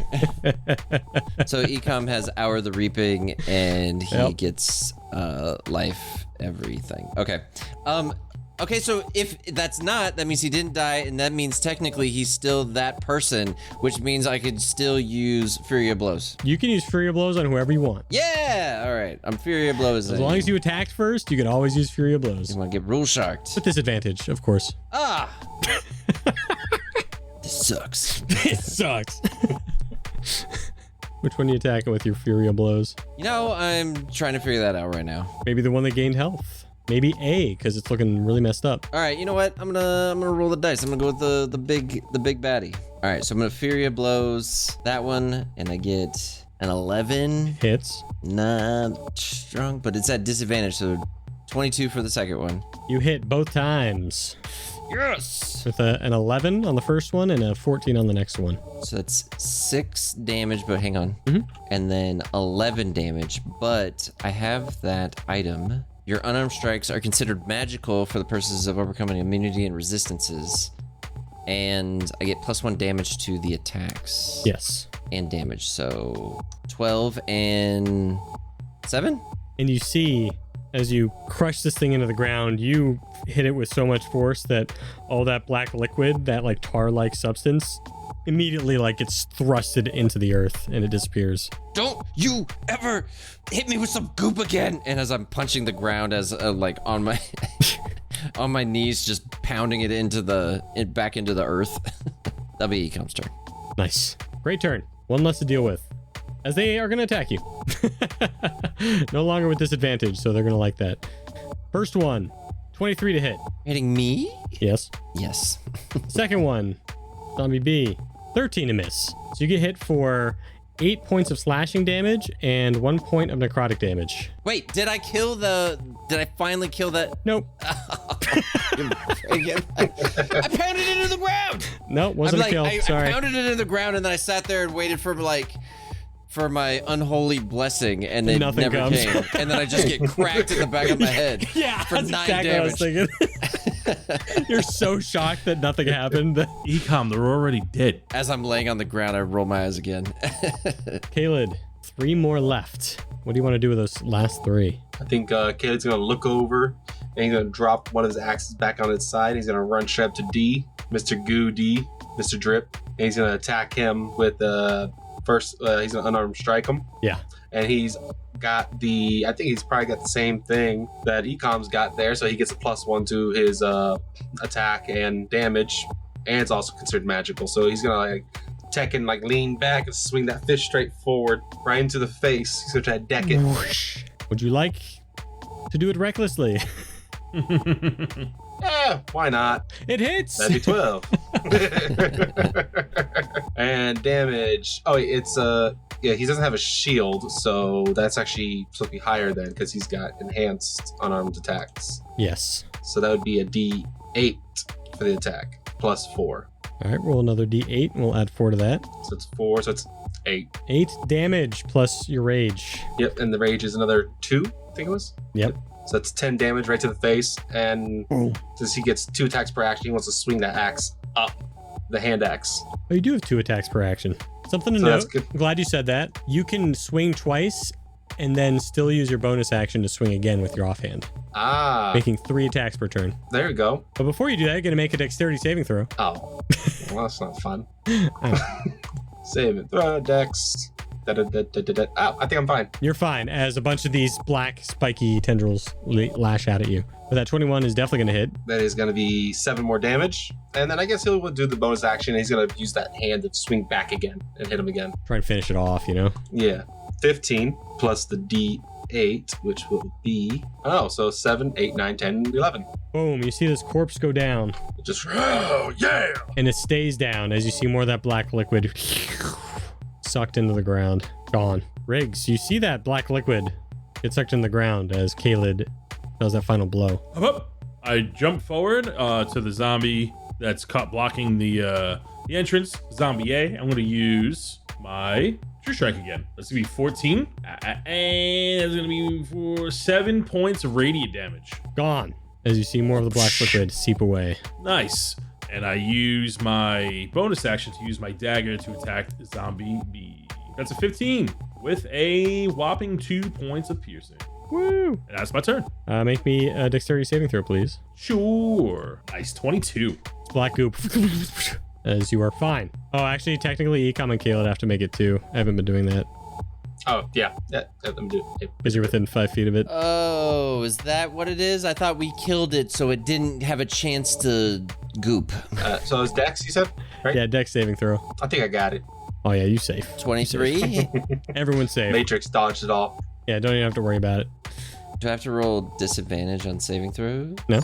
So Eekhom has Hour of the Reaping, and he gets life, everything. Okay. Okay, so if that's not, that means he didn't die, and that means technically he's still that person, which means I could still use Fury of Blows. You can use Fury of Blows on whoever you want. Yeah! All right, I'm Fury of Blows. As long as you attacked first, you can always use Fury of Blows. You want to get rule sharked. With disadvantage, of course. Ah! This sucks. It sucks. Which one are you attacking with your Fury of Blows? You know, I'm trying to figure that out right now. Maybe the one that gained health. Maybe A, because it's looking really messed up. All right, you know what? I'm gonna roll the dice. I'm gonna go with the big baddie. All right, so I'm gonna Fury of Blows that one, and I get an 11. Hits. Not strong, but it's at disadvantage, so 22 for the second one. You hit both times. Yes. With an 11 on the first one and a 14 on the next one. So that's 6 damage, but hang on. Mhm. And then 11 damage, but I have that item. Your unarmed strikes are considered magical for the purposes of overcoming immunity and resistances. And I get +1 damage to the attacks. Yes. And damage, so 12 and 7? And you see, as you crush this thing into the ground, you hit it with so much force that all that black liquid, that like tar-like substance, immediately like gets thrusted into the earth and it disappears. Don't you ever hit me with some goop again! And as I'm punching the ground, as like on my on my knees, just pounding it back into the earth. That'll be Eekhom's turn. Nice. Great turn. One less to deal with. As they are going to attack you. No longer with disadvantage, so they're going to like that. First one, 23 to hit. Hitting me? Yes. Yes. Second one, Zombie B, 13 to miss. So you get hit for 8 points of slashing damage and 1 point of necrotic damage. Wait, did I finally kill that? Nope. I pounded it into the ground! No, wasn't a kill. I Sorry. pounded it into the ground, and then I sat there and waited for my unholy blessing, and it Nothing never comes. came. And then I just get cracked in the back of my head. Yeah, for that's 9 exactly damage. what I was thinking. You're so shocked that nothing happened. Ecom, they're already dead. As I'm laying on the ground, I roll my eyes again. Calied, 3 more left. What do you want to do with those last 3? I think Calied's gonna look over and he's gonna drop one of his axes back on its side. He's gonna run straight up to D, Mr. Goo D, Mr. Drip, and he's gonna attack him with first. He's gonna unarmed strike him. Yeah. And he's got I think he's probably got the same thing that Eecom's got there, so he gets a +1 to his attack and damage, and it's also considered magical. So he's gonna like Tekken like lean back and swing that fist straight forward, right into the face. He's gonna try to deck it. Whoosh. Would you like to do it recklessly? Yeah, why not? It hits. That'd be 12. And damage. Oh, it's yeah, he doesn't have a shield, so that's actually supposed to be higher then because he's got enhanced unarmed attacks. Yes. So that would be a D8 for the attack, +4. All right, roll another D8 and we'll add 4 to that. So it's 4, so it's 8. 8 damage plus your rage. Yep, and the rage is another 2, I think it was. Yep. So that's 10 damage right to the face, and since he gets 2 attacks per action, he wants to swing that axe up, the hand axe. Oh, you do have 2 attacks per action. Something to So that's note. good. I'm glad you said that. You can swing twice and then still use your bonus action to swing again with your offhand, making 3 attacks per turn. There you go. But before you do that, you're going to make a dexterity saving throw. Oh, well, that's not fun. Oh. Save it. Throw dex. Oh, I think I'm fine. You're fine, as a bunch of these black spiky tendrils lash out at you. But that 21 is definitely going to hit. That is going to be 7 more damage. And then I guess he'll do the bonus action. He's going to use that hand to swing back again and hit him again. Try and finish it off, you know? Yeah. 15 plus the D8, which will be... Oh, so 7, 8, 9, 10, 11. Boom, you see this corpse go down. Just, oh, yeah! And it stays down as you see more of that black liquid sucked into the ground. Gone. Riggs, you see that black liquid get sucked in the ground as Calied does that final blow. Up. I jump forward to the zombie that's caught blocking the entrance. Zombie A. I'm going to use my True strike again. That's gonna be 14, and that's gonna be for 7 points of radiant damage. Gone. As you see more of the black liquid seep away. Nice. And I use my bonus action to use my dagger to attack Zombie B. That's a 15 with a whopping 2 points of piercing. Woo! And that's my turn. Make me a dexterity saving throw, please. Sure. Nice. 22. It's black goop. As you are fine. Oh, actually, technically, Eekhom and Calied have to make it too. I haven't been doing that. Oh, yeah. Let me do it. Because you're within 5 feet of it. Oh, is that what it is? I thought we killed it so it didn't have a chance to goop. So it's Dex, you said? Right? Yeah, dex saving throw. I think I got it. Oh, yeah, you safe. 23? Everyone's safe. Matrix dodged it all. Yeah, don't even have to worry about it. Do I have to roll disadvantage on saving throws? No.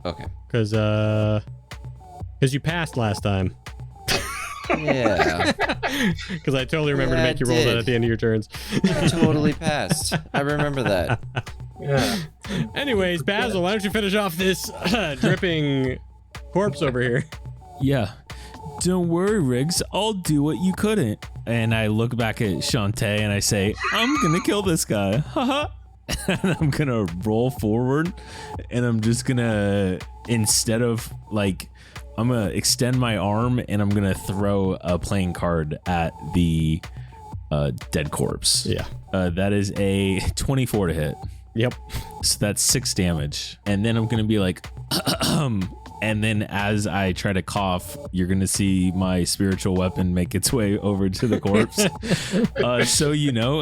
Okay. Because you passed last time. Yeah. Because I totally remember to Yeah, make you I roll that did. at the end of your turns. I totally passed. I remember that. Yeah. Anyways, Basil, why don't you finish off this dripping corpse over here? Yeah. Don't worry, Riggs. I'll do what you couldn't. And I look back at Shantae and I say, I'm gonna kill this guy. Haha. And I'm gonna roll forward and I'm just gonna, instead of like, I'm gonna extend my arm and I'm gonna throw a playing card at the dead corpse. Yeah. That is a 24 to hit. Yep. So that's 6 damage. And then I'm gonna be like, and then as I try to cough, you're gonna see my spiritual weapon make its way over to the corpse. So you know,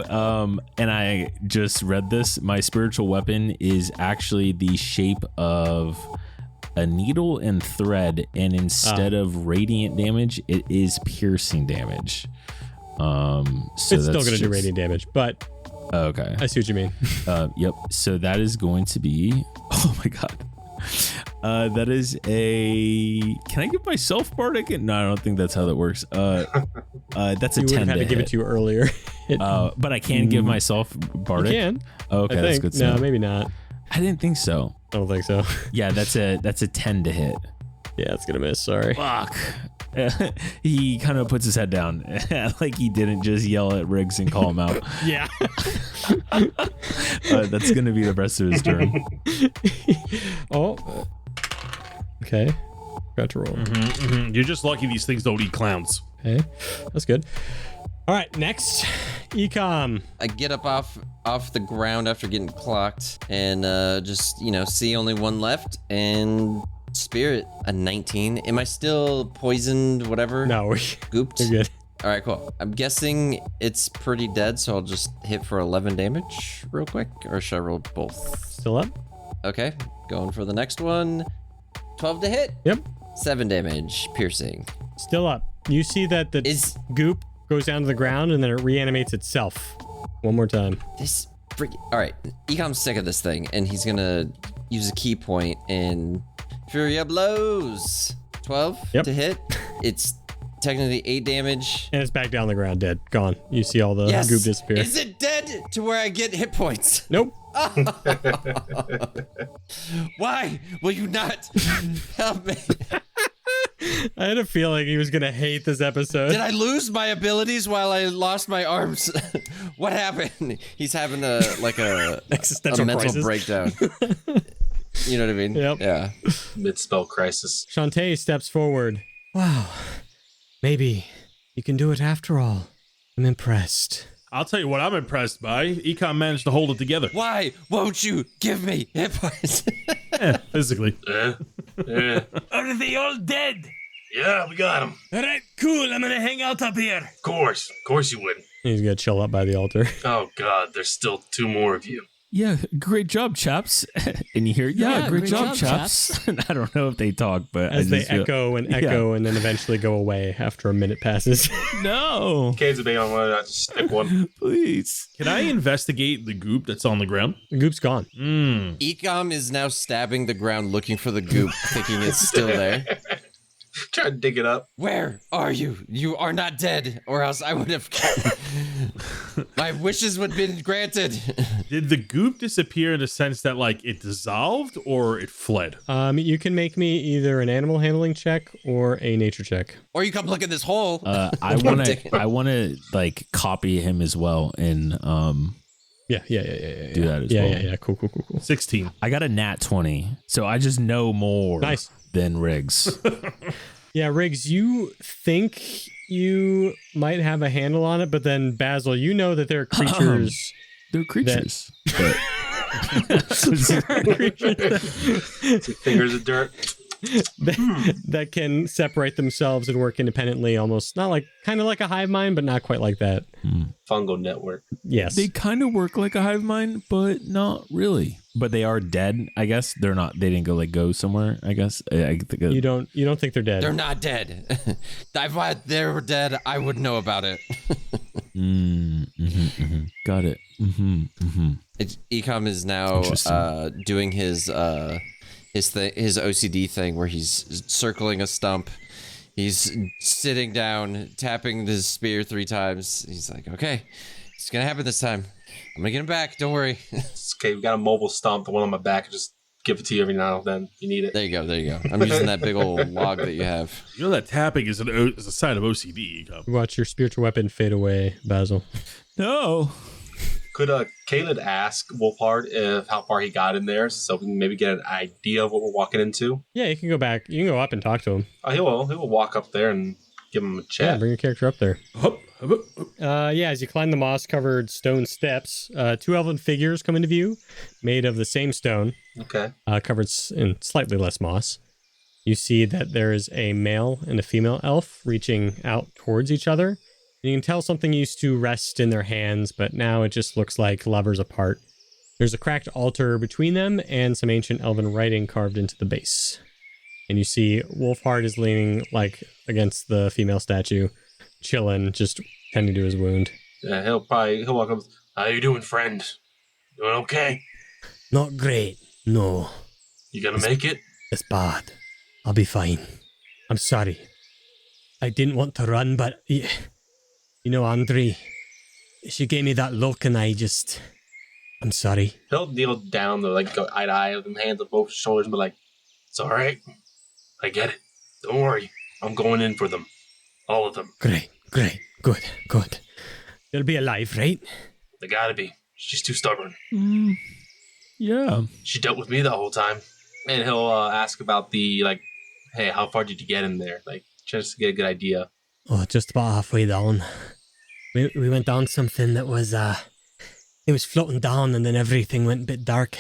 and I just read this. My spiritual weapon is actually the shape of a needle and thread, and instead of radiant damage, it is piercing damage. So It's still that's going to do just- radiant damage, but Okay. I see what you mean. Yep. So that is going to be. Oh my god. That is a. Can I give myself bardic? No, I don't think that's how that works. That's a You would 10 have had to give hit. it to you earlier. But I can give myself bardic. You can. Okay, I that's think. good. to No, know. maybe not. I didn't think so. I don't think so. Yeah, that's a 10 to hit. Yeah, it's going to miss. Sorry. Fuck. He kind of puts his head down, like he didn't just yell at Riggs and call him out. Yeah. That's gonna be the rest of his turn. Oh. Okay. Got to roll. You're just lucky these things don't eat clowns. Okay. That's good. All right. Next. Eekhom. I get up off the ground after getting clocked and just, see only one left and spirit a 19. Am I still poisoned, whatever? No, we're Gooped? good. All right, cool. I'm guessing it's pretty dead, so I'll just hit for 11 damage real quick, or should I roll both? Still up? Okay, going for the next one. 12 to hit. Yep. 7 damage, piercing. Still up. You see that the Is goop goes down to the ground and then it reanimates itself. One more time. this freak? All right, Eekhom's sick of this thing, and he's gonna use a key point and Furia blows. 12 Yep. to hit. It's technically 8 damage. And it's back down the ground, dead. Gone. You see all the Yes. goop disappear. Is it dead to where I get hit points? Nope. Why will you not help me? I had a feeling he was going to hate this episode. Did I lose my abilities while I lost my arms? What happened? He's having a Existential mental crisis. breakdown. You know what I mean? Yep. Yeah. Mid-spell crisis. Shantae steps forward. Wow. Maybe you can do it after all. I'm impressed. I'll tell you what I'm impressed by. Eekhom managed to hold it together. Why won't you give me hit points? Physically. Yeah. Are they all dead? Yeah, we got him. All right, cool. I'm gonna hang out up here. Of course you would. He's going to chill up by the altar. Oh God, there's still 2 more of you. Yeah, great job, chaps. And you hear, yeah, great job, chaps. And I don't know if they talk, but As I they just feel- echo and echo and then eventually go away after a minute passes. No, Cade's a big on one. Just stick one. please. Can I investigate the goop that's on the ground? The goop's gone. Eekhom is now stabbing the ground looking for the goop, thinking it's still there. Try to dig it up. Where are you? You are not dead, or else I would have. My wishes would have been granted. Did the goop disappear in the sense that like it dissolved or it fled? You can make me either an animal handling check or a nature check. Or you come look in this hole. I want to like copy him as well and Yeah. do that as well. Yeah. Cool. 16. I got a nat 20, so I just know more Nice. than Riggs. Yeah, Riggs, you think you might have a handle on it, but then Basil, you know that there are creatures. They're creatures. Fingers of dirt. that can separate themselves and work independently, almost not like kind of like a hive mind, but not quite like that. Fungal network. Yes. They kind of work like a hive mind, but not really. But they are dead, I guess. They're not. They didn't go somewhere, I guess. I think You don't think they're dead? They're not dead. If they were dead, I would know about it. Got it. Eekhom is now doing his OCD thing where he's circling a stump. He's sitting down, tapping his spear 3 times. He's like, okay, it's gonna happen this time. I'm gonna get him back. Don't worry. It's okay, we got a mobile stump, the one on my back. Just give it to you every now and then. If you need it. There you go. I'm using that big old log that you have. You know that tapping is a sign of OCD. Watch your spiritual weapon fade away, Basil. No. Could Calied ask Wolfhard if how far he got in there, so we can maybe get an idea of what we're walking into? Yeah, you can go back. You can go up and talk to him. Oh, he will walk up there and give him a Yeah, chat. bring your character up there. Hup. Yeah, as you climb the moss-covered stone steps, 2 elven figures come into view, made of the same stone, Okay. covered in slightly less moss. You see that there is a male and a female elf reaching out towards each other. You can tell something used to rest in their hands, but now it just looks like lovers apart. There's a cracked altar between them and some ancient elven writing carved into the base. And you see Wolfhard is leaning like against the female statue, chilling, just tending to his wound. Yeah, he'll walk up. How you doing, friend? Doing okay? Not great. No, You gonna make it? it's bad. I'll be fine. I'm sorry. I didn't want to run, but you know, Andre, she gave me that look and I'm sorry. He'll kneel down, like go eye to eye with him, hands on both shoulders, and be like, "It's all right. I get it. Don't worry. I'm going in for them, all of them. Great. Good. They'll be alive, right? They gotta be. She's too stubborn. Yeah. She dealt with me the whole time." And he'll ask about the hey, how far did you get in there? Like, just to get a good idea. Oh, just about halfway down. We went down something that was, it was floating down and then everything went a bit dark.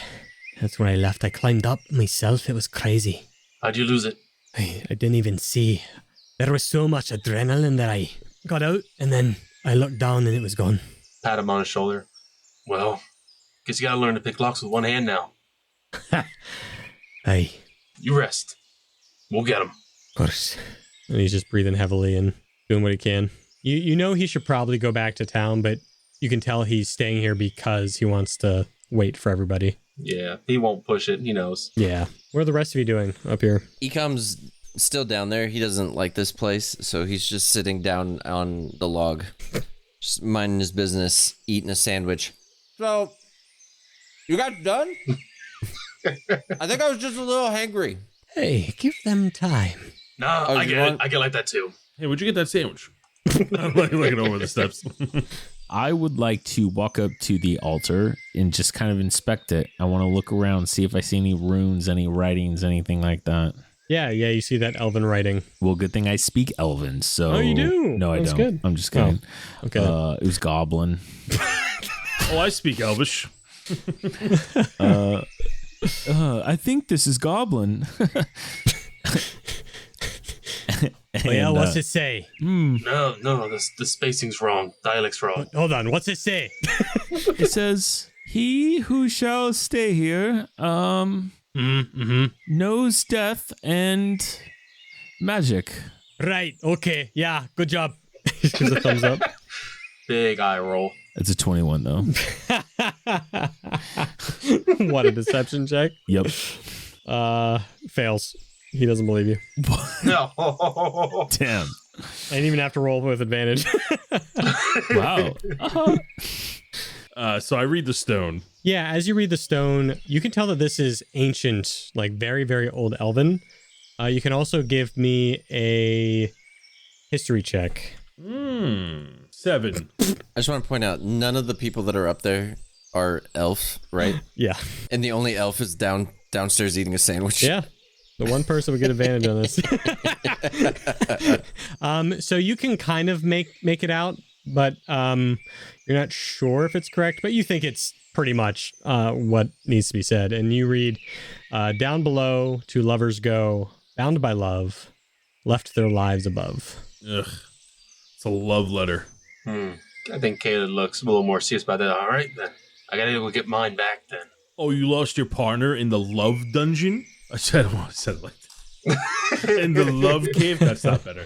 That's where I left. I climbed up myself. It was crazy. How'd you lose it? I didn't even see. There was so much adrenaline that I got out and then I looked down and it was gone. Pat him on his shoulder. Well, guess you gotta learn to pick locks with one hand now. Aye, You rest. We'll get him. of course. And he's just breathing heavily and doing what he can. You know he should probably go back to town, but you can tell he's staying here because he wants to wait for everybody. Yeah, he won't push it. He knows. Yeah. What are the rest of you doing up here? Eekhom's still down there. He doesn't like this place, so he's just sitting down on the log, just minding his business, eating a sandwich. So, you guys done? I think I was just a little hangry. Hey, give them time. No, Oh, I you get want- it. I get like that too. Hey, where'd you get that sandwich? I'm like looking over the steps. I would like to walk up to the altar and just kind of inspect it. I want to look around, see if I see any runes, any writings, anything like that. Yeah, you see that elven writing. Well, good thing I speak Elven, so... Oh, you do? No, I That's don't. good. I'm just kidding. Okay. It was Goblin. Oh, I speak Elvish. I think this is Goblin. Oh, yeah, And, what's it say? No, the spacing's wrong. Dialect's wrong. Hold on, what's it say? It says, "He who shall stay here knows death and magic." Right, okay, yeah, good job. He gives a thumbs up. Big eye roll. It's a 21, though. What a deception check. Yep. Fails. He doesn't believe you. No. Damn. I didn't even have to roll with advantage. Wow. So I read the stone. Yeah, as you read the stone, you can tell that this is ancient, like very, very old Elven. You can also give me a history check. 7. I just want to point out, none of the people that are up there are elf, right? Yeah. And the only elf is downstairs eating a sandwich. Yeah. The one person would get advantage on this. So you can kind of make it out, but you're not sure if it's correct, but you think it's pretty much what needs to be said. And you read, down below to lovers go, bound by love, left their lives above. Ugh. It's a love letter. I think Caled looks a little more serious about that. All right, then. I gotta go get mine back then. Oh, you lost your partner in the love dungeon? I said it like that. In the love cave? That's not better.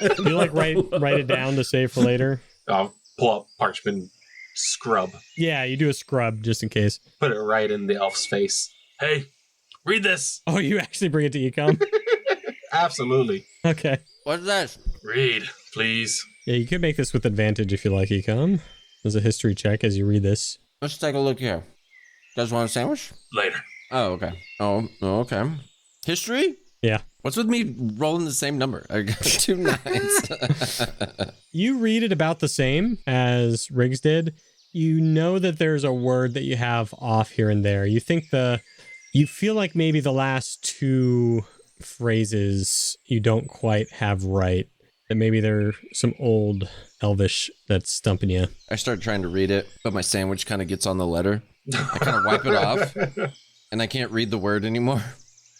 You like write it down to save for later? I'll pull up parchment scrub. Yeah, you do a scrub just in case. Put it right in the elf's face. Hey, read this. Oh, you actually bring it to Eekhom? Absolutely. Okay. What's that? Read, please. Yeah, you could make this with advantage if you like, Eekhom. There's a history check as you read this. Let's take a look here. You guys want a sandwich? Later. Oh, okay. Oh, okay. History? Yeah. What's with me rolling the same number? I got 2 9s. You read it about the same as Riggs did. You know that there's a word that you have off here and there. You feel like maybe the last 2 phrases you don't quite have right. That maybe they're some old Elvish that's stumping you. I start trying to read it, but my sandwich kind of gets on the letter. I kind of wipe it off, and I can't read the word anymore.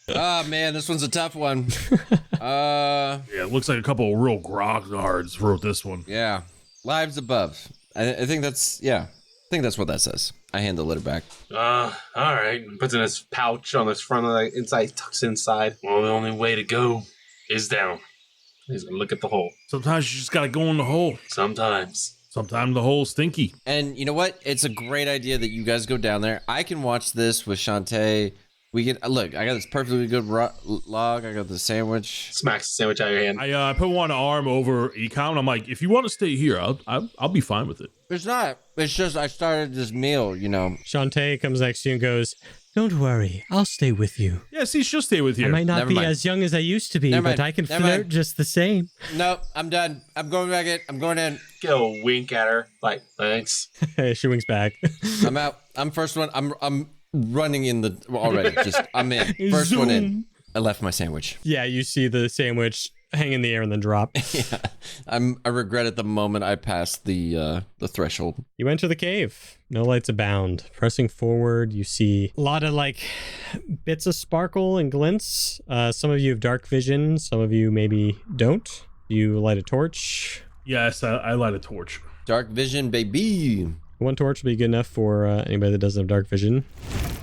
Oh, man, this one's a tough one. Yeah, it looks like a couple of real grognards wrote this one. Yeah. Lives above. I think that's, yeah. I think that's what that says. I hand the letter back. All right. Puts in his pouch on his front of the inside, tucks inside. Well, the only way to go is down. He's gonna look at the hole. Sometimes you just gotta go in the hole. Sometimes the hole's stinky. And you know what? It's a great idea that you guys go down there. I can watch this with Shantae. We can look. I got this perfectly good log. I got the sandwich. smacks the sandwich out of your hand. I put one arm over Eekhom, and I'm like, if you want to stay here, I'll be fine with it. It's not. It's just I started this meal, you know. Shantae comes next to you and goes, Don't worry, I'll stay with you. Yeah, see, she'll stay with you. I might not Never be mind. as young as I used to be, Never but mind. I can Never flirt mind. just the same. Nope, I'm done. I'm going back in. I'm going in. Get a wink at her, like thanks. she winks back. I'm out. I'm first one. I'm running in the already. Just I'm in. First one in. I left my sandwich. Yeah, you see the sandwich hang in the air and then drop. Yeah, I regret it the moment I passed the threshold. You enter the cave. No lights abound. Pressing forward, you see a lot of like bits of sparkle and glints. Some of you have dark vision. Some of you maybe don't. You light a torch. Yes, I light a torch. Dark vision, baby. One torch will be good enough for anybody that doesn't have dark vision.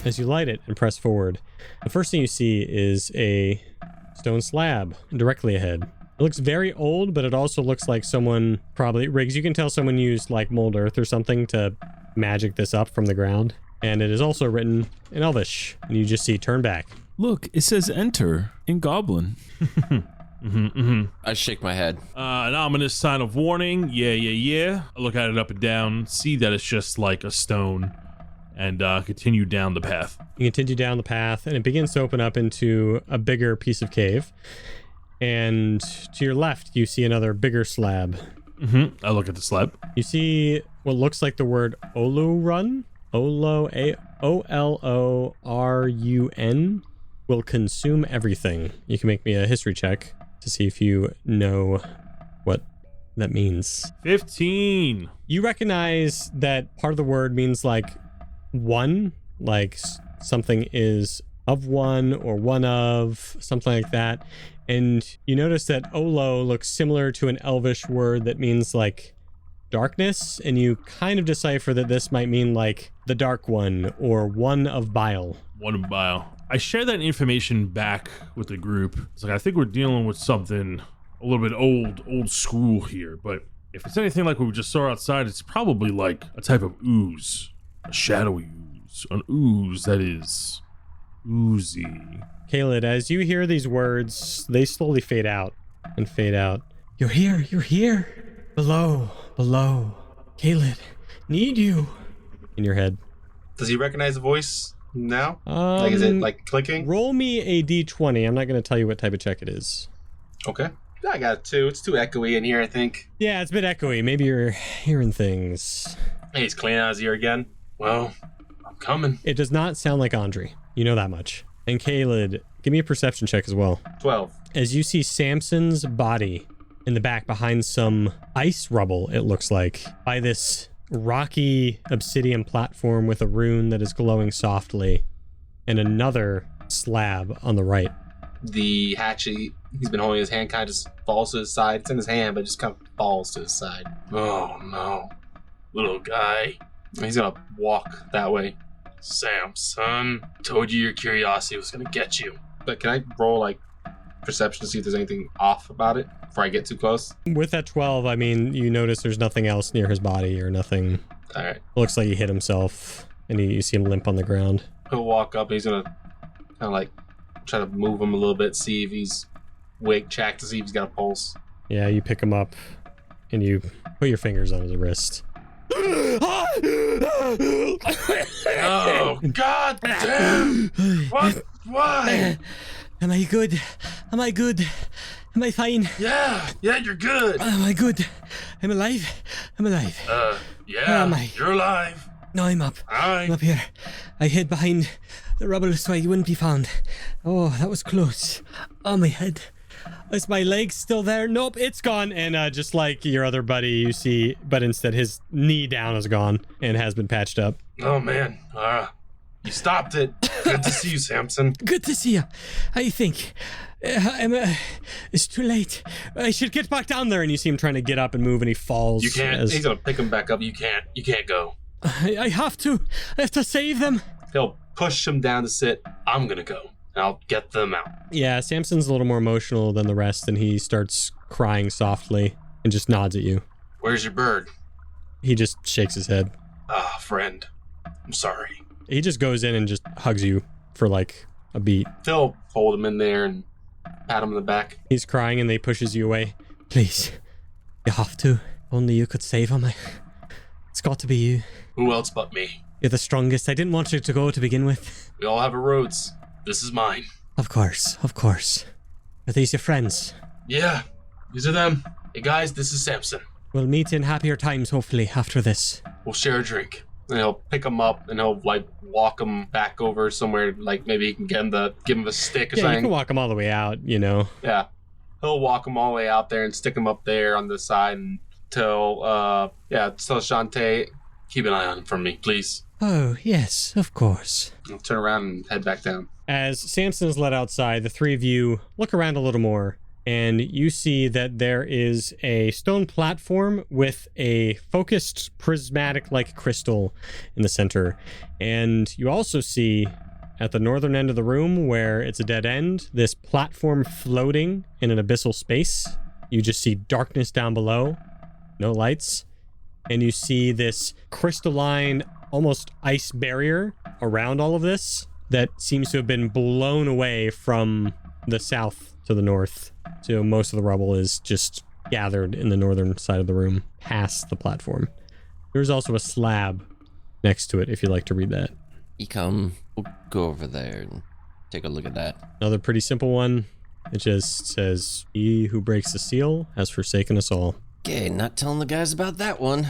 As you light it and press forward, the first thing you see is a stone slab directly ahead. It looks very old, but it also looks like someone probably, Riggs, you can tell someone used like mold earth or something to magic this up from the ground. And it is also written in Elvish. And you just see turn back. Look, it says enter in Goblin. I shake my head. An ominous sign of warning. Yeah. I look at it up and down, see that it's just like a stone, and continue down the path. You continue down the path, and it begins to open up into a bigger piece of cave. And to your left, you see another bigger slab. I look at the slab. You see what looks like the word Olorun. Olorun will consume everything. You can make me a history check to see if you know what that means. 15. You recognize that part of the word means like one, like something is of one or one of, something like that. And you notice that Olo looks similar to an Elvish word that means like darkness, and you kind of decipher that this might mean like the Dark One or one of Bile. One of Bile. I share that information back with the group. It's like, I think we're dealing with something a little bit old school here, but if it's anything like what we just saw outside, it's probably like a type of ooze, a shadowy ooze, an ooze that is oozy. Calied, as you hear these words, they slowly fade out and fade out. You're here. Below. Calied, need you. In your head. Does he recognize the voice now? Like, is it like clicking? Roll me a d20. I'm not going to tell you what type of check it is. Okay. I got 2. It's too echoey in here, I think. Yeah, it's a bit echoey. Maybe you're hearing things. Hey, he's cleaning out his ear again. Well, I'm coming. It does not sound like Andre. You know that much. And Calied, give me a perception check as well. 12. As you see Samson's body in the back behind some ice rubble, it looks like, by this rocky obsidian platform with a rune that is glowing softly, and another slab on the right. The hatchet he's been holding his hand kind of just falls to his side. It's in his hand, but it just kind of falls to his side. Oh no. Little guy. He's gonna walk that way. Samson, told you your curiosity was gonna get you. But can I roll like perception to see if there's anything off about it before I get too close? With that 12, I mean, you notice there's nothing else near his body or nothing. All right. Looks like he hit himself, and you see him limp on the ground. He'll walk up and he's gonna kind of like try to move him a little bit, see if he's awake, check to see if he's got a pulse. Yeah, you pick him up, and you put your fingers on his wrist. Oh, god damn! What? Why? Am I good? Am I good? Am I fine? Yeah, you're good. Am I good? I'm alive? I'm alive. Yeah, am I? You're alive. No, I'm up. I'm Aye. up here. I hid behind the rubble so I wouldn't be found. Oh, that was close. On my head. Is my leg still there? Nope, it's gone. And just like your other buddy, you see, but instead his knee down is gone and has been patched up. Oh man, you stopped it. Good to see you, Samson. Good to see you. I think. It's too late. I should get back down there. And you see him trying to get up and move, and he falls. You can't. He's gonna pick him back up. You can't go. I have to. I have to save them. He'll push him down to sit. I'm gonna go. And I'll get them out. Yeah, Samson's a little more emotional than the rest, and he starts crying softly and just nods at you. Where's your bird? He just shakes his head. Ah, friend. I'm sorry. He just goes in and just hugs you for like a beat. Phil hold him in there and pat him in the back. He's crying and he pushes you away. Please. You have to. Only you could save him. It's got to be you. Who else but me? You're the strongest. I didn't want you to go to begin with. We all have our roads. This is mine. Of course, of course. Are these your friends? Yeah, these are them. Hey guys, this is Samson. We'll meet in happier times, hopefully, after this. We'll share a drink. And he'll pick him up and he'll like walk him back over somewhere. Like maybe he can give him a stick or Yeah, something. you can walk him all the way out, you know. Yeah, he'll walk him all the way out there and stick him up there on the side until tell Shantae, keep an eye on him for me, please. Oh, yes, of course. I'll turn around and head back down. As Samson's led outside, the three of you look around a little more, and you see that there is a stone platform with a focused prismatic-like crystal in the center. And you also see at the northern end of the room, where it's a dead end, this platform floating in an abyssal space. You just see darkness down below, no lights. And you see this crystalline, almost ice barrier around all of this that seems to have been blown away from the south to the north. So most of the rubble is just gathered in the northern side of the room, past the platform. There's also a slab next to it, if you'd like to read that. Eekhom, we'll go over there and take a look at that. Another pretty simple one. It just says, "He who breaks the seal has forsaken us all." Okay, not telling the guys about that one.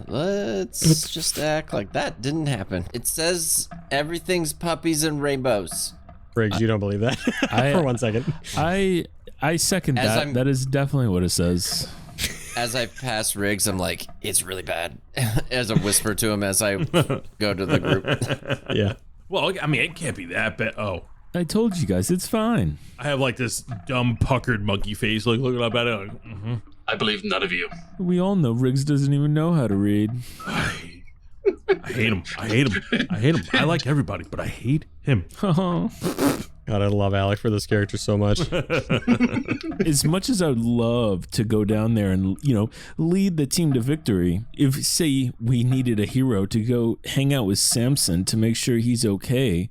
Let's just act like that didn't happen. It says everything's puppies and rainbows. Riggs, you don't believe that for 1 second. I second As that. I'm- That is definitely what it says. As I pass Riggs, I'm like, it's really bad. As I whisper to him as I go to the group. Yeah. Well, I mean, it can't be that bad. Oh, I told you guys, it's fine. I have like this dumb puckered monkey face, like looking up at it. Like, I believe none of you. We all know Riggs doesn't even know how to read. I hate him. I hate him. I hate him. I like everybody, but I hate him. God, I love Alec for this character so much. As much as I would love to go down there and, lead the team to victory, if, say, we needed a hero to go hang out with Samson to make sure he's okay,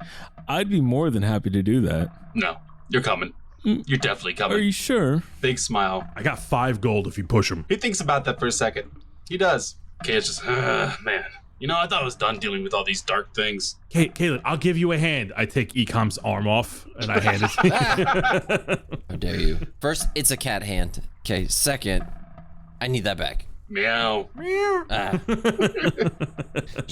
I'd be more than happy to do that. No, you're coming. You're definitely coming. Are you sure? Big smile. I got 5 gold if you push him. He thinks about that for a second. He does. Caleb's just, man. You know, I thought I was done dealing with all these dark things. Caleb, I'll give you a hand. I take Eekhom's arm off and I hand it to you. How dare you? First, it's a cat hand. Okay, second, I need that back. Meow. There's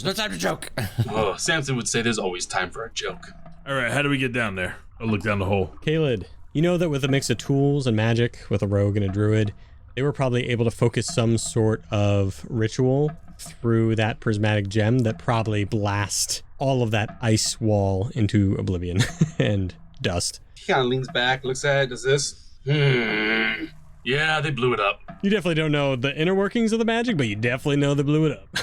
no time to joke. Oh, Samson would say there's always time for a joke. All right, how do we get down there? I'll look down the hole. Calied, you know that with a mix of tools and magic, with a rogue and a druid, they were probably able to focus some sort of ritual through that prismatic gem that probably blast all of that ice wall into oblivion and dust. He kind of leans back, looks at it, does this. Yeah, they blew it up. You definitely don't know the inner workings of the magic, but you definitely know they blew it up.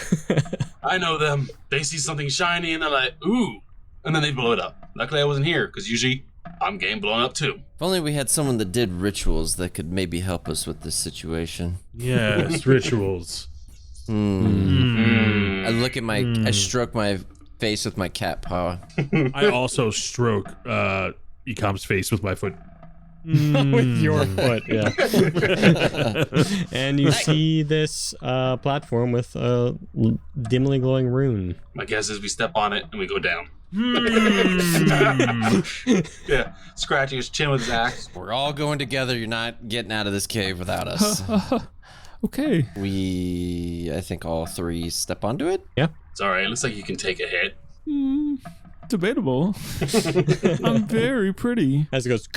I know them. They see something shiny and they're like, ooh, and then they blow it up. Luckily I wasn't here, because usually I'm getting blown up too. If only we had someone that did rituals that could maybe help us with this situation. Yes, rituals. I look at I stroke my face with my cat paw. I also stroke Eekhom's face with my foot. With your foot, yeah. And you see this platform with a dimly glowing rune. My guess is we step on it and we go down. Yeah, scratching his chin with his axe. We're all going together. You're not getting out of this cave without us. Okay. We, I think all three step onto it. Yeah. It's all right. It looks like you can take a hit. Debatable. I'm very pretty. As it goes,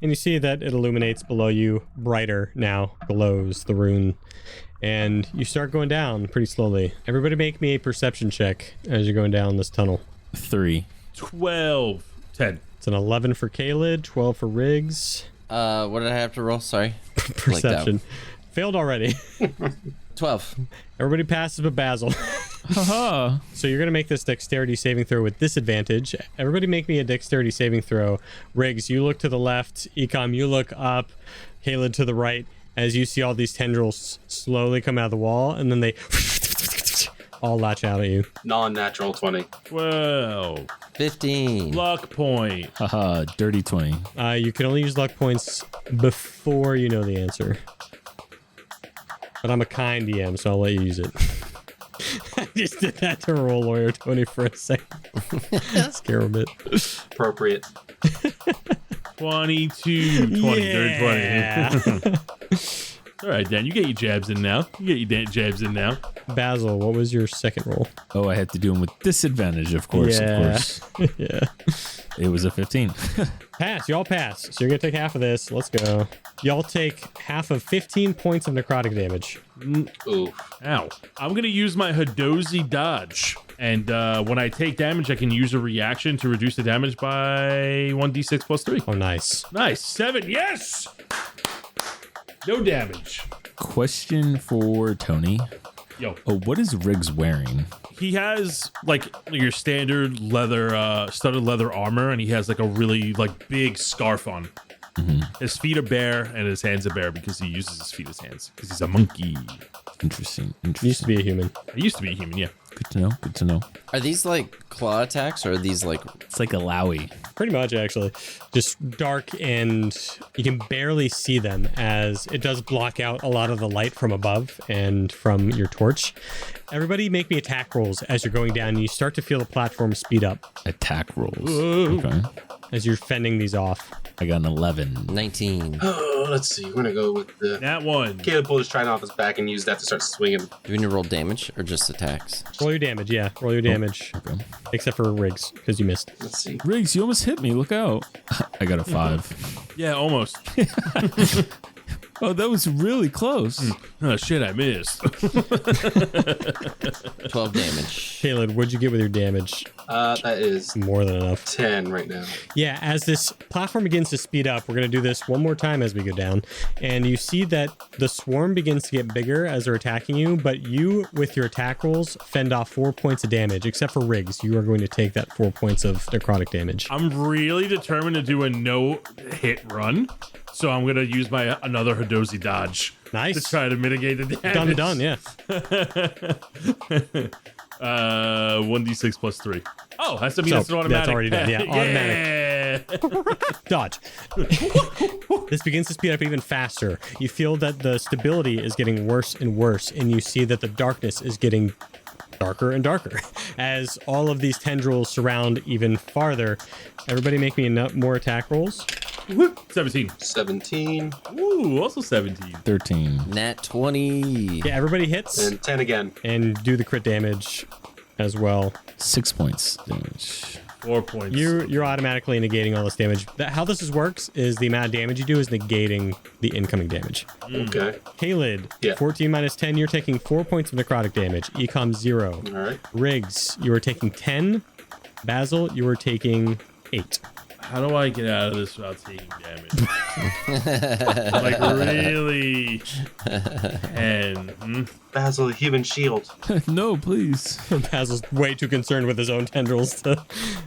and you see that it illuminates below you, brighter now, glows the rune. And you start going down pretty slowly. Everybody make me a perception check as you're going down this tunnel. 3. 12. 10. It's an 11 for Calied, 12 for Riggs. What did I have to roll? Sorry. Perception. Failed already. 12. Everybody passes but Basil. Haha. So you're going to make this dexterity saving throw with disadvantage. Everybody make me a dexterity saving throw. Riggs, you look to the left. Eekhom, you look up. Calied to the right. As you see all these tendrils slowly come out of the wall, and then they all latch out at you. Non-natural 20. 12. 15. Luck point. Haha. Dirty 20. You can only use luck points before you know the answer. But I'm a kind DM, so I'll let you use it. I just did that to roll lawyer Tony for a second. Scare him a bit. Appropriate. 22. 20. Yeah. Dirty 20. All right, Dan, you get your jabs in now. Jabs in now. Basil, what was your second roll? Oh, I had to do them with disadvantage, of course. Yeah. Of course. Yeah. It was a 15. Pass. Y'all pass. So you're going to take half of this. Let's go. Y'all take half of 15 points of necrotic damage. Ooh. Ow. I'm going to use my Hadozi dodge. And when I take damage, I can use a reaction to reduce the damage by 1d6 plus 3. Oh, nice. Nice. 7. Yes! No damage. Question for Tony. Yo. Oh, what is Riggs wearing? He has like your standard leather, studded leather armor, and he has like a really like big scarf on. His feet are bare and his hands are bare because he uses his feet as hands because he's a monkey. Interesting. He used to be a human. I used to be a human, yeah. Good to know. Good to know. Are these like claw attacks or are these like... It's like a Lowy. Pretty much, actually. Just dark, and you can barely see them as it does block out a lot of the light from above and from your torch. Everybody make me attack rolls as you're going down, and you start to feel the platform speed up Attack rolls. Whoa. Okay. as you're fending these off. I got an 11. 19. Oh, let's see. We're going to go with the... That one. Caleb pulled his trident off his back and used that to start swinging. Do we need to roll damage or just attacks? Roll your damage, yeah. Roll your damage. Okay. Except for Riggs, because you missed. Let's see. Riggs, you almost hit me. Look out. I got a 5. Yeah, almost. Oh, that was really close. Oh, shit, I missed. 12 damage. Calied, what'd you get with your damage? That is More than enough. 10 right now. Yeah, as this platform begins to speed up, we're going to do this one more time as we go down. And you see that the swarm begins to get bigger as they're attacking you, but you, with your attack rolls, fend off 4 points of damage, except for Riggs. You are going to take that 4 points of necrotic damage. I'm really determined to do a no-hit run, so I'm going to use my another Hadozi dodge to Nice. try to mitigate the damage. Done, yeah. 1d6 plus 3. Oh, that's, I mean, So, that's an automatic. that's already done, yeah, automatic. Dodge. This begins to speed up even faster. You feel that the stability is getting worse and worse, and you see that the darkness is getting darker and darker as all of these tendrils surround even farther. Everybody make me more attack rolls. 17. 17. Ooh, also 17. 13. Nat 20. Yeah, everybody hits. And 10 again. And do the crit damage as well. 6 points damage. 4 points. You're automatically negating all this damage. How this works is the amount of damage you do is negating the incoming damage. Okay. Calied, Yeah. 14 minus 10, you're taking 4 points of necrotic damage. Eekhom, 0. All right. Riggs, you are taking 10. Basil, you are taking 8. How do I get out of this without taking damage? Like, really? And Basil, the human shield. No, please. Basil's way too concerned with his own tendrils to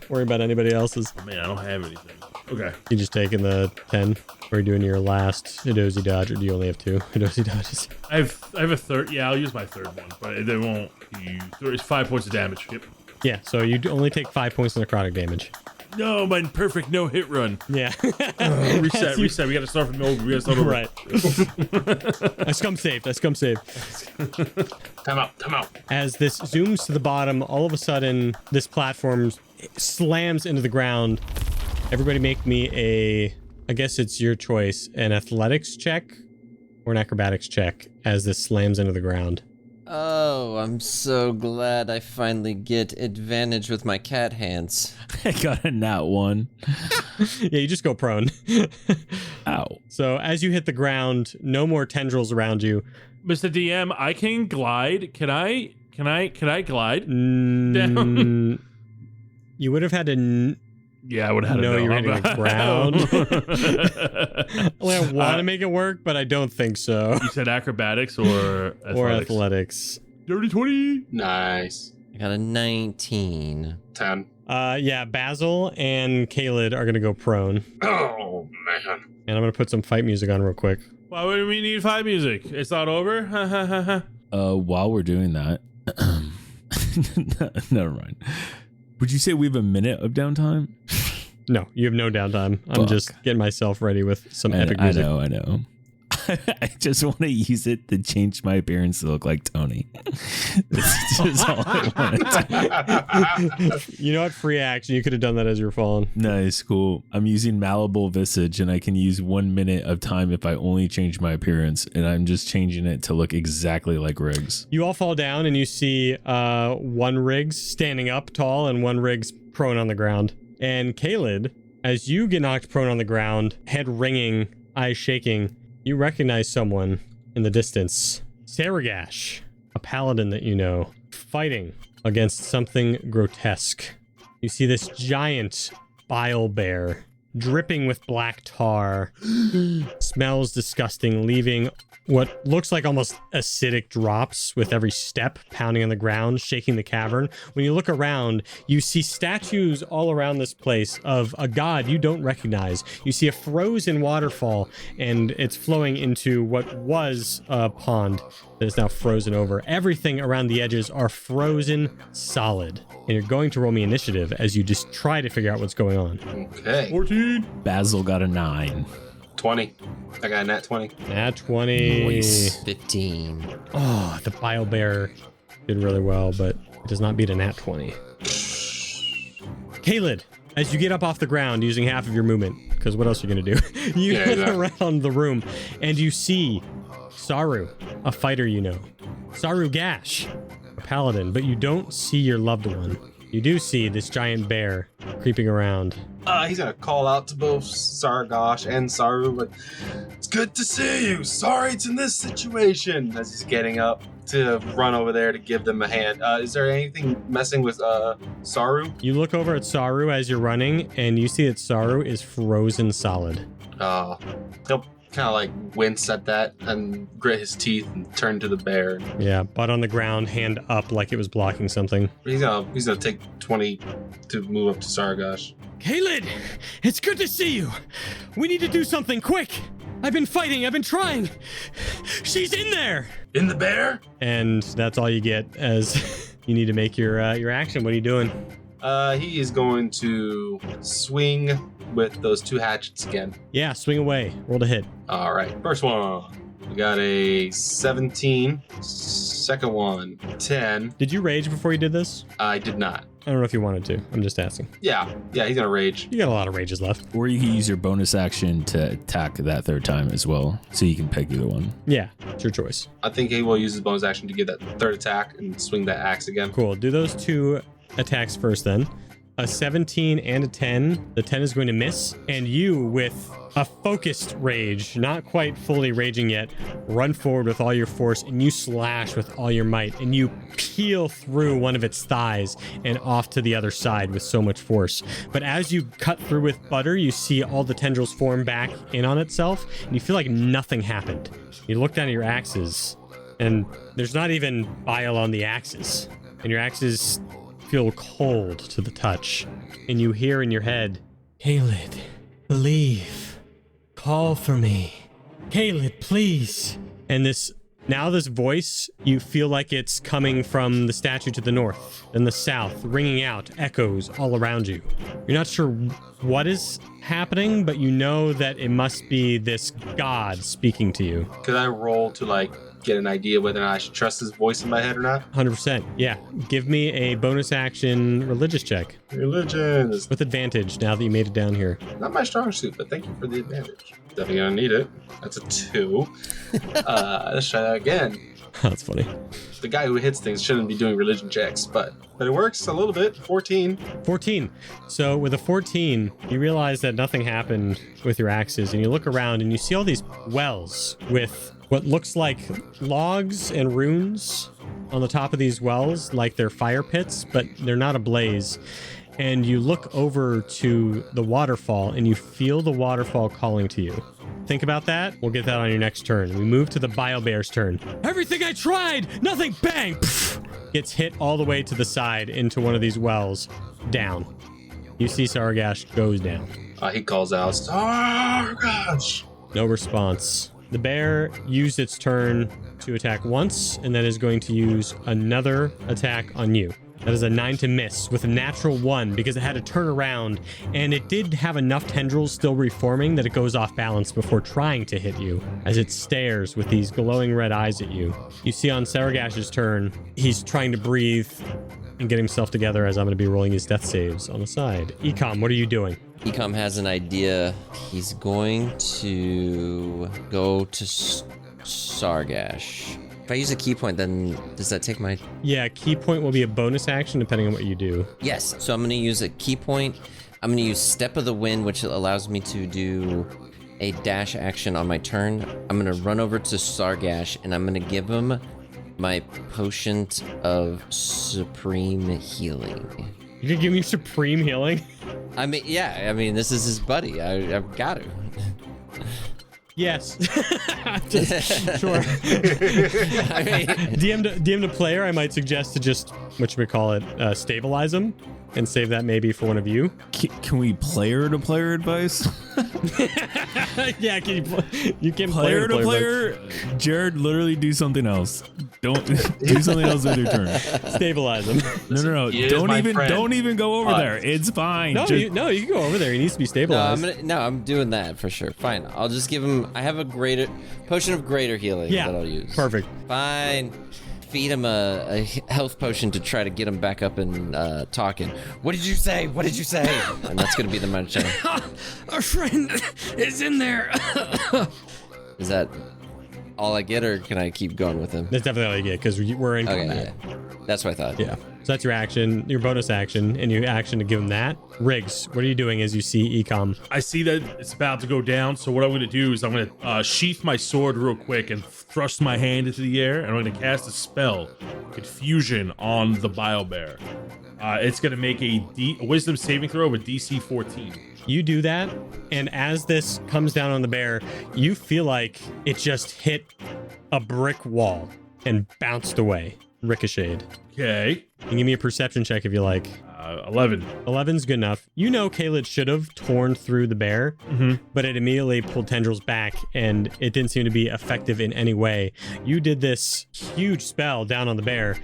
worry about anybody else's. man, I don't have anything. Okay. You just taking the 10? Or are you doing your last Hidozi dodge, or do you only have 2 Hidozi dodges? I have a third. Yeah, I'll use my third one, but it won't be. It's 5 points of damage. Yep. Yeah, so you only take 5 points of necrotic damage. No, my perfect no hit run. Yeah. Reset. We got to start from over. We got to start over. Right. I scum saved. Time out. As this zooms to the bottom, all of a sudden, this platform slams into the ground. Everybody make me I guess it's your choice, an athletics check or an acrobatics check as this slams into the ground. Oh, I'm so glad I finally get advantage with my cat hands. I got a nat 1. Yeah, you just go prone. Ow. So as you hit the ground, no more tendrils around you. Mr. DM, I can glide. Can I glide? Mm, you would have had to Yeah, I would have had know to you're hitting the ground. Well, I want to make it work, but I don't think so. You said acrobatics or athletics? Or athletics. Dirty 20. Nice. I got a 19. 10. Yeah, Basil and Calied are gonna go prone, Oh, man. and I'm gonna put some fight music on real quick. Why would we need fight music? It's not over. While we're doing that, never mind. Would you say we have a minute of downtime? No, you have no downtime. I'm Fuck. just getting myself ready with some epic music. I know. I just want to use it to change my appearance to look like Tony. That's just all I want. You know what? Free action. You could have done that as you were falling. Nice, cool. I'm using malleable visage, and I can use 1 minute of time if I only change my appearance, and I'm just changing it to look exactly like Riggs. You all fall down, and you see one Riggs standing up tall and one Riggs prone on the ground. And Calied, as you get knocked prone on the ground, head ringing, eyes shaking, you recognize someone in the distance. Saragash, a paladin that you know, fighting against something grotesque. You see this giant bile bear, dripping with black tar, smells disgusting, leaving what looks like almost acidic drops with every step, pounding on the ground, shaking the cavern. When you look around, you see statues all around this place of a god you don't recognize. You see a frozen waterfall, and it's flowing into what was a pond that is now frozen over. Everything around the edges are frozen solid. And you're going to roll me initiative as you just try to figure out what's going on. Okay. 14. Basil got a 9. 20. I got a nat 20. Nat 20. 15. Oh, the bile bear did really well, but it does not beat a nat 20. Calied, as you get up off the ground using half of your movement, because what else are you going to do? You look around the room and you see Saru, a fighter you know. Saru Gash, a paladin, but you don't see your loved one. You do see this giant bear creeping around. He's gonna call out to both Sargash and Saru, like, it's good to see you. Sorry it's in this situation. As he's getting up to run over there to give them a hand. Is there anything messing with Saru? You look over at Saru as you're running, and you see that Saru is frozen solid. He'll kind of like wince at that and grit his teeth and turn to the bear. Yeah, butt on the ground, hand up like it was blocking something. He's gonna take 20 to move up to Sargash. Calied, it's good to see you. We need to do something quick. I've been fighting. I've been trying. She's in there. In the bear? And that's all you get as you need to make your action. What are you doing? He is going to swing with those 2 hatchets again. Yeah, swing away. Roll to hit. All right, first one. We got a 17. Second one, 10. Did you rage before you did this? I did not. I don't know if you wanted to. I'm just asking. Yeah, he's gonna rage. You got a lot of rages left. Or you can use your bonus action to attack that 3rd time as well. So you can pick either one. Yeah, it's your choice. I think he will use his bonus action to get that 3rd attack and swing that axe again. Cool. Do those 2 attacks first then. A 17 and a 10. The 10 is going to miss. And you, with a focused rage, not quite fully raging yet, run forward with all your force and you slash with all your might and you peel through one of its thighs and off to the other side with so much force. But as you cut through with butter, you see all the tendrils form back in on itself and you feel like nothing happened. You look down at your axes and there's not even bile on the axes. And your axes feel cold to the touch. And you hear in your head, Calied, believe. Call for me. Calied, please. and this voice, you feel like it's coming from the statue to the north and the south, ringing out echoes all around you. You're not sure what is happening, but you know that it must be this god speaking to you. Could I roll to get an idea whether or not I should trust his voice in my head or not? 100%. Yeah. Give me a bonus action religious check. Religion is With advantage now that you made it down here. not my strong suit, but thank you for the advantage. Definitely gonna need it. That's a 2. Let's try that again. That's funny. The guy who hits things shouldn't be doing religion checks, but it works a little bit. 14. 14. So with a 14, you realize that nothing happened with your axes, and you look around and you see all these wells with what looks like logs and runes on the top of these wells, like they're fire pits, but they're not ablaze. And you look over to the waterfall and you feel the waterfall calling to you. Think about that. We'll get that on your next turn. We move to the Bile Bear's turn. Everything I tried, nothing, bang! Pfft, gets hit all the way to the side into one of these wells. Down. You see Sargash goes down. He calls out, Stargash! No response. The bear used its turn to attack once and then is going to use another attack on you. That is a 9 to miss with a natural 1 because it had to turn around and it did have enough tendrils still reforming that it goes off balance before trying to hit you as it stares with these glowing red eyes at you. You see on Saragash's turn, he's trying to breathe and get himself together as I'm going to be rolling his death saves on the side. Eekhom, what are you doing? Eekhom has an idea. He's going to go to Sargash. If I use a key point, then does that take my... Yeah, key point will be a bonus action depending on what you do. Yes, so I'm going to use a key point. I'm going to use Step of the Wind, which allows me to do a dash action on my turn. I'm going to run over to Sargash, and I'm going to give him my potion of supreme healing. You can give me supreme healing? I mean, yeah, this is his buddy. I've got to. Yes. Sure. I mean, DM to player, I might suggest to just, stabilize him and save that maybe for one of you. Can we player to player advice? Yeah, you can Player to player. Jared, literally do something else. Don't do something else with your turn. Stabilize him. No. He is my friend. Don't even go over there. It's fine. No, you can go over there. He needs to be stabilized. I'm doing that for sure. Fine. I'll just give him. I have a potion of greater healing that I'll use. Perfect. Fine. Feed him a health potion to try to get him back up and talking. What did you say? What did you say? And that's gonna be the match. Our friend is in there. Is that all I get, or can I keep going with him? That's definitely all you get because we're in combat. Yeah. That's what I thought. Yeah. So that's your action, your bonus action, and your action to give him that. Riggs, what are you doing as you see Eekhom? I see that it's about to go down, so what I'm going to do is I'm going to sheath my sword real quick and thrust my hand into the air, and I'm going to cast a spell, Confusion, on the Bile Bear. It's going to make a Wisdom saving throw of a DC 14. You do that, and as this comes down on the bear, you feel like it just hit a brick wall and bounced away, ricocheted. Okay. You can give me a perception check if you like. 11. 11's good enough. You know Calied should have torn through the bear, but it immediately pulled tendrils back, and it didn't seem to be effective in any way. You did this huge spell down on the bear,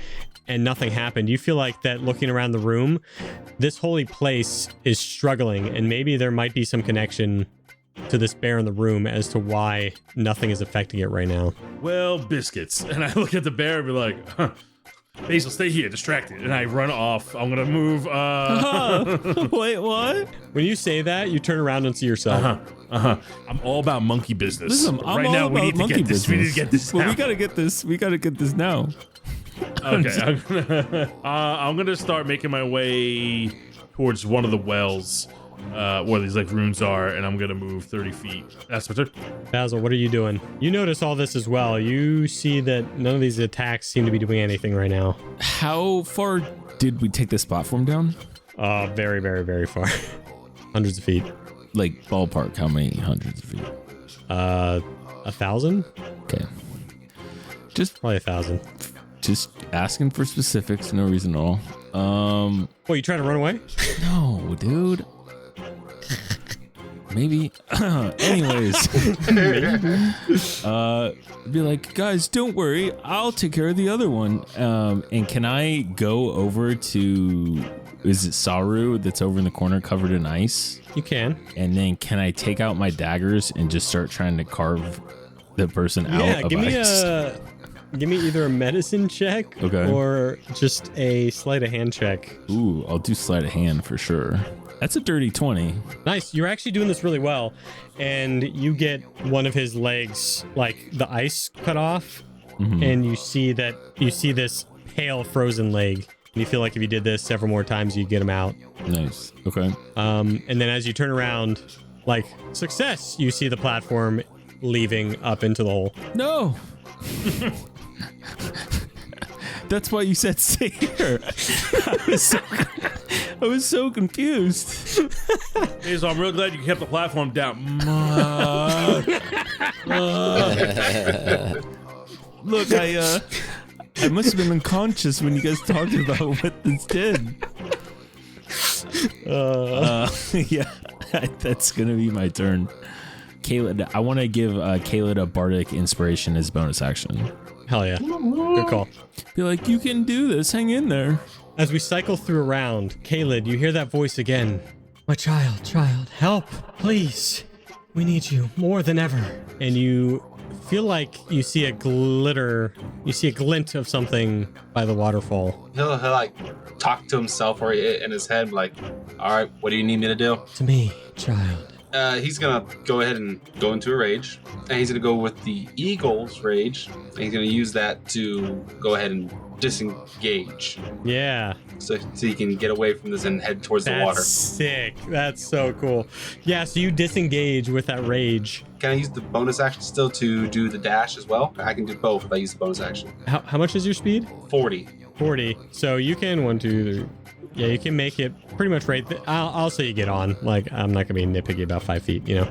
and nothing happened. You feel like that looking around the room, this holy place is struggling, and maybe there might be some connection to this bear in the room as to why nothing is affecting it right now. Well, biscuits. And I look at the bear and be like, Basil, stay here, distracted. And I run off. I'm gonna move. Wait, what? When you say that, you turn around and see yourself. I'm all about monkey business. Listen, But I'm right all now, about we need to monkey get this. We need to business. get this. Well, now. we gotta get this. We gotta get this now. Okay, I'm gonna start making my way towards one of the wells where these like rooms are, and I'm gonna move 30 feet. That's my turn. Basil, what are you doing? You notice all this as well. You see that none of these attacks seem to be doing anything right now. How far did we take this platform down? Very, very, very far. Hundreds of feet. Like ballpark, how many hundreds of feet? 1,000? Okay. Probably 1,000. Just asking for specifics, no reason at all. What, you trying to run away? No, dude. Maybe. Anyways. Be like, guys, don't worry. I'll take care of the other one. And can I go over to, is it Saru that's over in the corner covered in ice? You can. And then can I take out my daggers and just start trying to carve the person out of ice? Give me either a medicine check or just a sleight of hand check. Ooh, I'll do sleight of hand for sure. That's a dirty 20. Nice. You're actually doing this really well. And you get one of his legs, like the ice cut off. Mm-hmm. And you see this pale frozen leg. And you feel like if you did this several more times, you'd get him out. Nice. Okay. And then as you turn around, like, success, you see the platform leaving up into the hole. No. That's why you said stay here. I was so confused. Hey, so I'm real glad you kept the platform down. Look, I must have been unconscious when you guys talked about what this did. Yeah, that's gonna be my turn. Calied, I want to give Calied a bardic inspiration as bonus action. Hell yeah. Good call. Be like, you can do this. Hang in there. As we cycle through around, Calied, you hear that voice again. My child, help, please. We need you more than ever. And you feel like you see a glint of something by the waterfall. He'll like talk to himself or in his head, like, all right, what do you need me to do? To me, child. He's gonna go ahead and go into a rage, and he's gonna go with the eagle's rage, and he's gonna use that to go ahead and disengage. Yeah. So he can get away from this and head towards the water. That's sick. That's so cool. Yeah, so you disengage with that rage. Can I use the bonus action still to do the dash as well? I can do both if I use the bonus action. How much is your speed? 40. 40. So you can 1, 2, 3. Yeah, you can make it pretty much right. I'll say you get on. Like, I'm not going to be nitpicky about 5 feet, you know?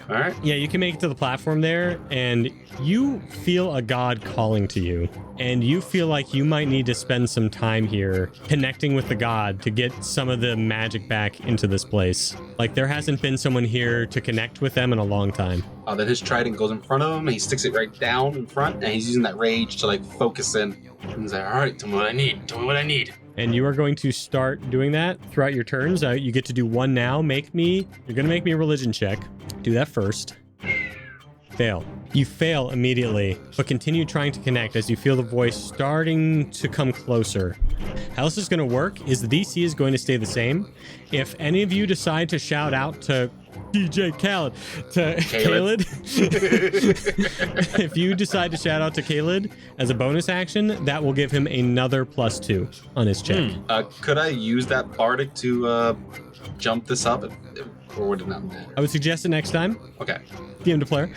All right. Yeah, you can make it to the platform there, and you feel a god calling to you. And you feel like you might need to spend some time here connecting with the god to get some of the magic back into this place. Like, there hasn't been someone here to connect with them in a long time. Then his trident goes in front of him, and he sticks it right down in front, and he's using that rage to, like, focus in. And he's like, all right, tell me what I need. Tell me what I need. And you are going to start doing that throughout your turns. You get to do one now. You're going to make me a religion check. Do that first. Fail. You fail immediately, but continue trying to connect as you feel the voice starting to come closer. How this is going to work is the DC is going to stay the same. If any of you decide to shout out to DJ Calied, to Calied, if you decide to shout out to Calied as a bonus action, that will give him another +2 on his check. Could I use that bardic to jump this up, or would it not matter? I would suggest it next time. Okay. DM to player.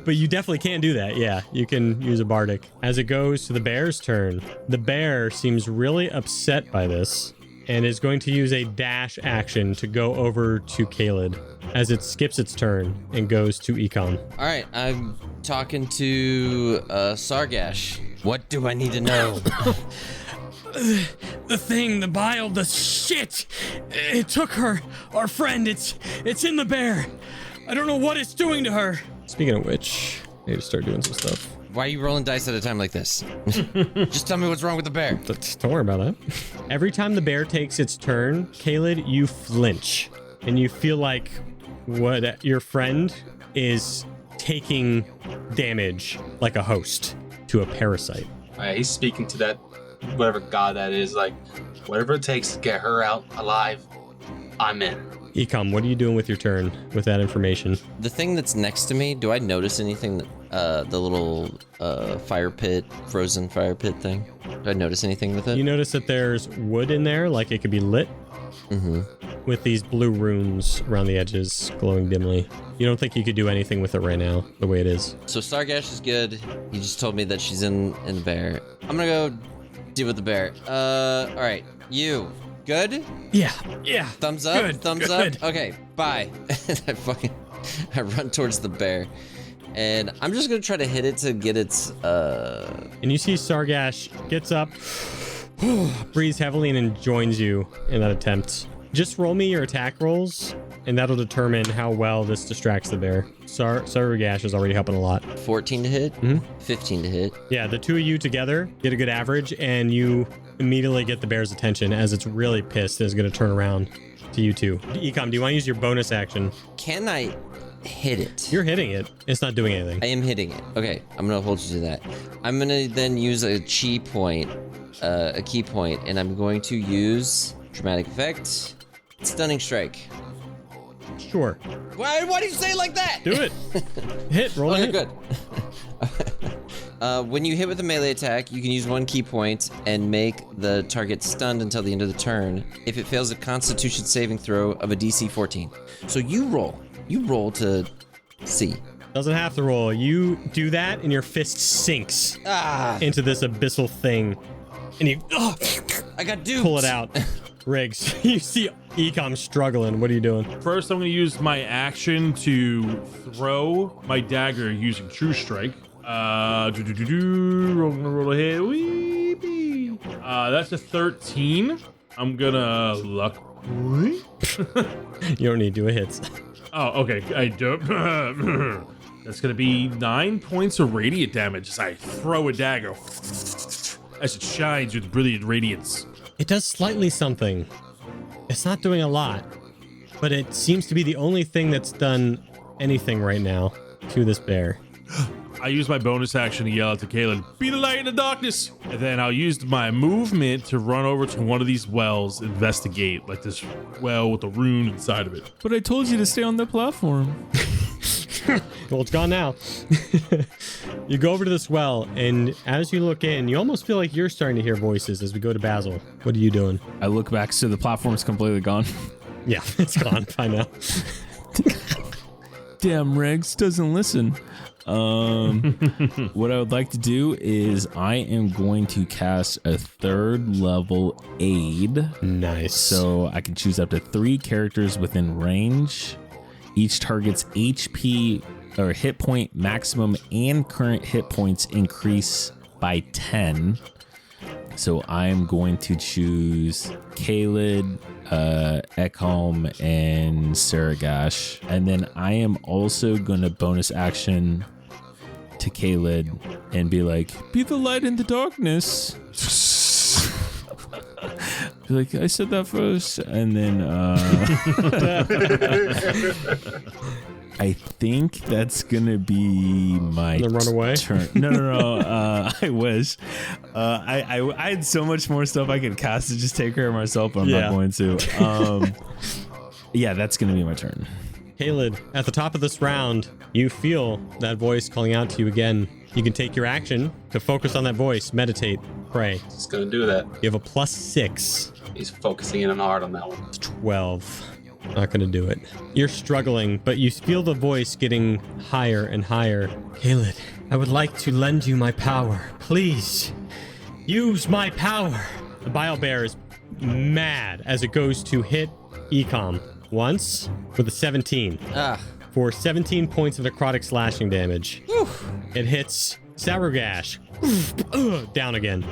But you definitely can do that. Yeah, you can use a bardic. As it goes to the bear's turn, the bear seems really upset by this and is going to use a dash action to go over to Calied as it skips its turn and goes to Eekhom. All right, I'm talking to Sargash. What do I need to know? The thing, the bile, the shit. It took her, our friend. It's in the bear. I don't know what it's doing to her. Speaking of which, I need to start doing some stuff. Why are you rolling dice at a time like this? Just tell me what's wrong with the bear. Don't worry about that. Every time the bear takes its turn, Calied, you flinch and you feel like what your friend is taking damage like a host to a parasite. He's speaking to that, whatever god that is, like, whatever it takes to get her out alive, I'm in. Eekhom, what are you doing with your turn with that information? The thing that's next to me, do I notice anything that, the little fire pit, frozen fire pit thing? Do I notice anything with it? You notice that there's wood in there, like it could be lit, with these blue runes around the edges glowing dimly. You don't think you could do anything with it right now, the way it is. So Stargash is good. He just told me that she's in the bear. I'm gonna go deal with the bear. All right, you good? Yeah. Thumbs up. Good, Thumbs good. up. Okay, bye. I run towards the bear, and I'm just gonna try to hit it to get its. And you see Sargash gets up, breathes heavily, and then joins you in that attempt. Just roll me your attack rolls, and that'll determine how well this distracts the bear. Sargash is already helping a lot. 14 to hit. 15 to hit. Yeah, the two of you together get a good average, and you immediately get the bear's attention as it's really pissed and is going to turn around to you two. Eekhom, do you want to use your bonus action? Can I hit it? You're hitting it. It's not doing anything. I am hitting it. Okay, I'm gonna hold you to that. I'm gonna then use a key point, and I'm going to use dramatic effect, stunning strike. Sure. Why do you say it like that? Do it. Roll a Okay, hit. good. When you hit with a melee attack, you can use one key point and make the target stunned until the end of the turn if it fails a Constitution saving throw of a DC 14. So you roll to see. Doesn't have to roll. You do that, and your fist sinks into this abyssal thing, and you I got duped. pull it out. Riggs, you see Eekhom struggling. What are you doing? First, I'm going to use my action to throw my dagger using True Strike. Roll a hit. Wee-bee. That's a 13. I'm gonna luck. You don't need to do a hit. Oh, okay. I don't. That's gonna be 9 points of radiant damage as I throw a dagger as it shines with brilliant radiance. It does slightly something. It's not doing a lot, but it seems to be the only thing that's done anything right now to this bear. I use my bonus action to yell out to Calied, "Be the light in the darkness!" And then I'll use my movement to run over to one of these wells, investigate, like this well with a rune inside of it. But I told you to stay on the platform. Well, it's gone now. You go over to this well, and as you look in, you almost feel like you're starting to hear voices as we go to Basil. What are you doing? I look back, so the platform's completely gone. Yeah, it's gone. Fine now. Damn, Riggs doesn't listen. What I would like to do is I am going to cast a 3rd level aid. Nice. So I can choose up to 3 characters within range. Each target's HP or hit point maximum and current hit points increase by 10. So I'm going to choose Calied, Eekhom, and Saragash. And then I am also going to bonus action to Calied and be like, "Be the light in the darkness." Be like, I said that first. And then I think that's gonna be my run away turn. No. I wish. I had so much more stuff I could cast to just take care of myself, but I'm not going to. Yeah, that's gonna be my turn. Calied, at the top of this round, you feel that voice calling out to you again. You can take your action to focus on that voice, meditate, pray. He's gonna do that. You have a +6. He's focusing in hard on that one. It's 12. Not gonna do it. You're struggling, but you feel the voice getting higher and higher. Calied, I would like to lend you my power. Please, use my power. The Bile Bear is mad as it goes to hit Eekhom once with a 17 for 17 points of necrotic slashing damage. It hits Saragash. Down again.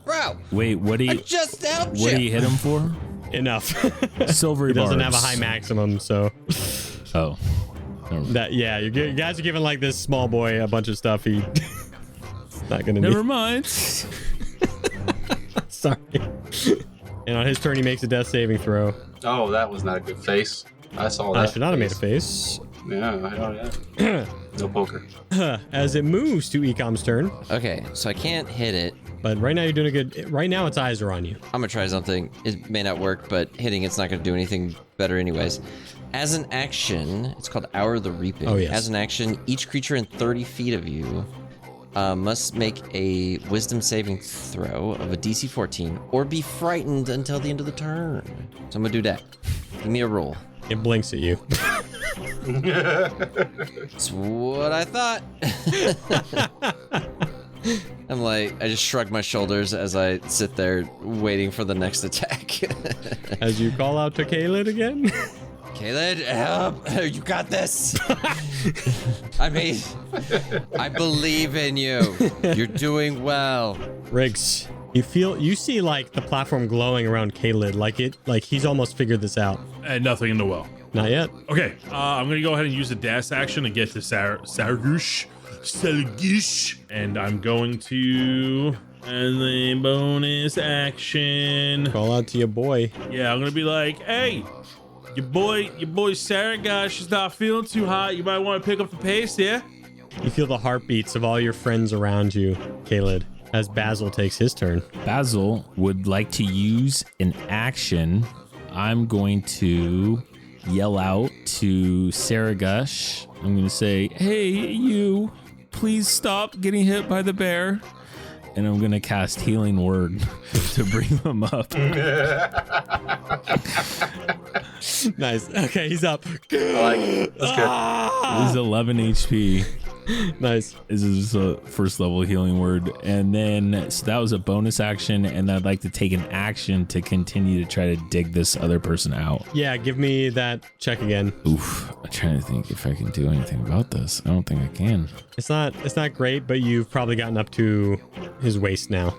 Bro, Wait, what do I you just helped what do you. you hit him for? Enough. Silvery It doesn't have a barbs. high maximum, so Oh. that you guys are giving like this small boy a bunch of stuff. He Not gonna Never need. mind. Sorry. And on his turn, he makes a death saving throw. Oh, that was not a good face. I saw I that. should not have made a face. Yeah, I know, yeah. No poker. As it moves to Eekhom's turn, Okay, so I can't hit it. but right now you're doing a good. Right now its eyes are on you. I'm gonna try something. It may not work, but hitting it's not gonna do anything better anyways. As an action, it's called Hour of the Reaping. Oh, yes. As an action, each creature in 30 feet of you must make a wisdom saving throw of a DC 14 or be frightened until the end of the turn. So I'm gonna do that. Give me a roll. It blinks at you. That's what I thought. I'm like, I just shrug my shoulders as I sit there waiting for the next attack. As you call out to Calied again. Calied, help! You got this. I mean, I believe in you. You're doing well. Riggs, you see like the platform glowing around Calied, like he's almost figured this out. And nothing in the well. Not yet. Okay, I'm gonna go ahead and use the dash action and get to Sargush, and I'm going to, and then bonus action. Call out to your boy. Yeah, I'm gonna be like, hey, your boy Sargash is not feeling too hot. You might want to pick up the pace, yeah? You feel the heartbeats of all your friends around you, Calied, as Basil takes his turn. Basil would like to use an action. I'm going to yell out to Saragash. I'm going to say, hey, you, please stop getting hit by the bear. And I'm going to cast Healing Word to bring him up. Nice. Okay, he's up. I like it. That's good. He's 11 HP. Nice. This is a first level healing word. And then, so that was a bonus action. And I'd like to take an action to continue to try to dig this other person out. Yeah, give me that check again. Oof. I'm trying to think if I can do anything about this. I don't think I can. It's not great, but you've probably gotten up to his waist now.